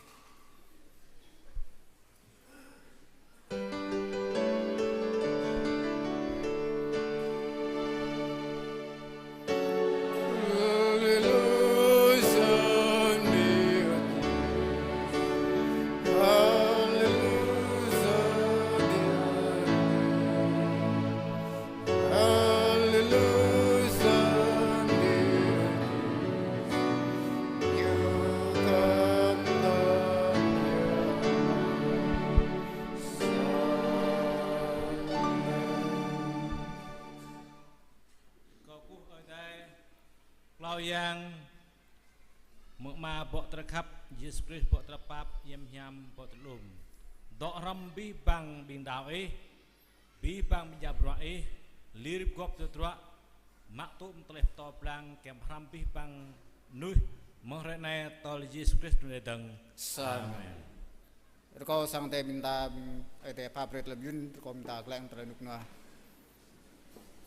yang ma bok terkap Yesus Kristus bok terpap yam yam bok terlum dok rambi bang bindau bi bang menjabra lirip gop tertua maktum teleh to plang kem rambi bang nuh mengrene tol Yesus Kristus nedang amen. Rko sang te minta te papret lebih rko minta kleng terenuk nah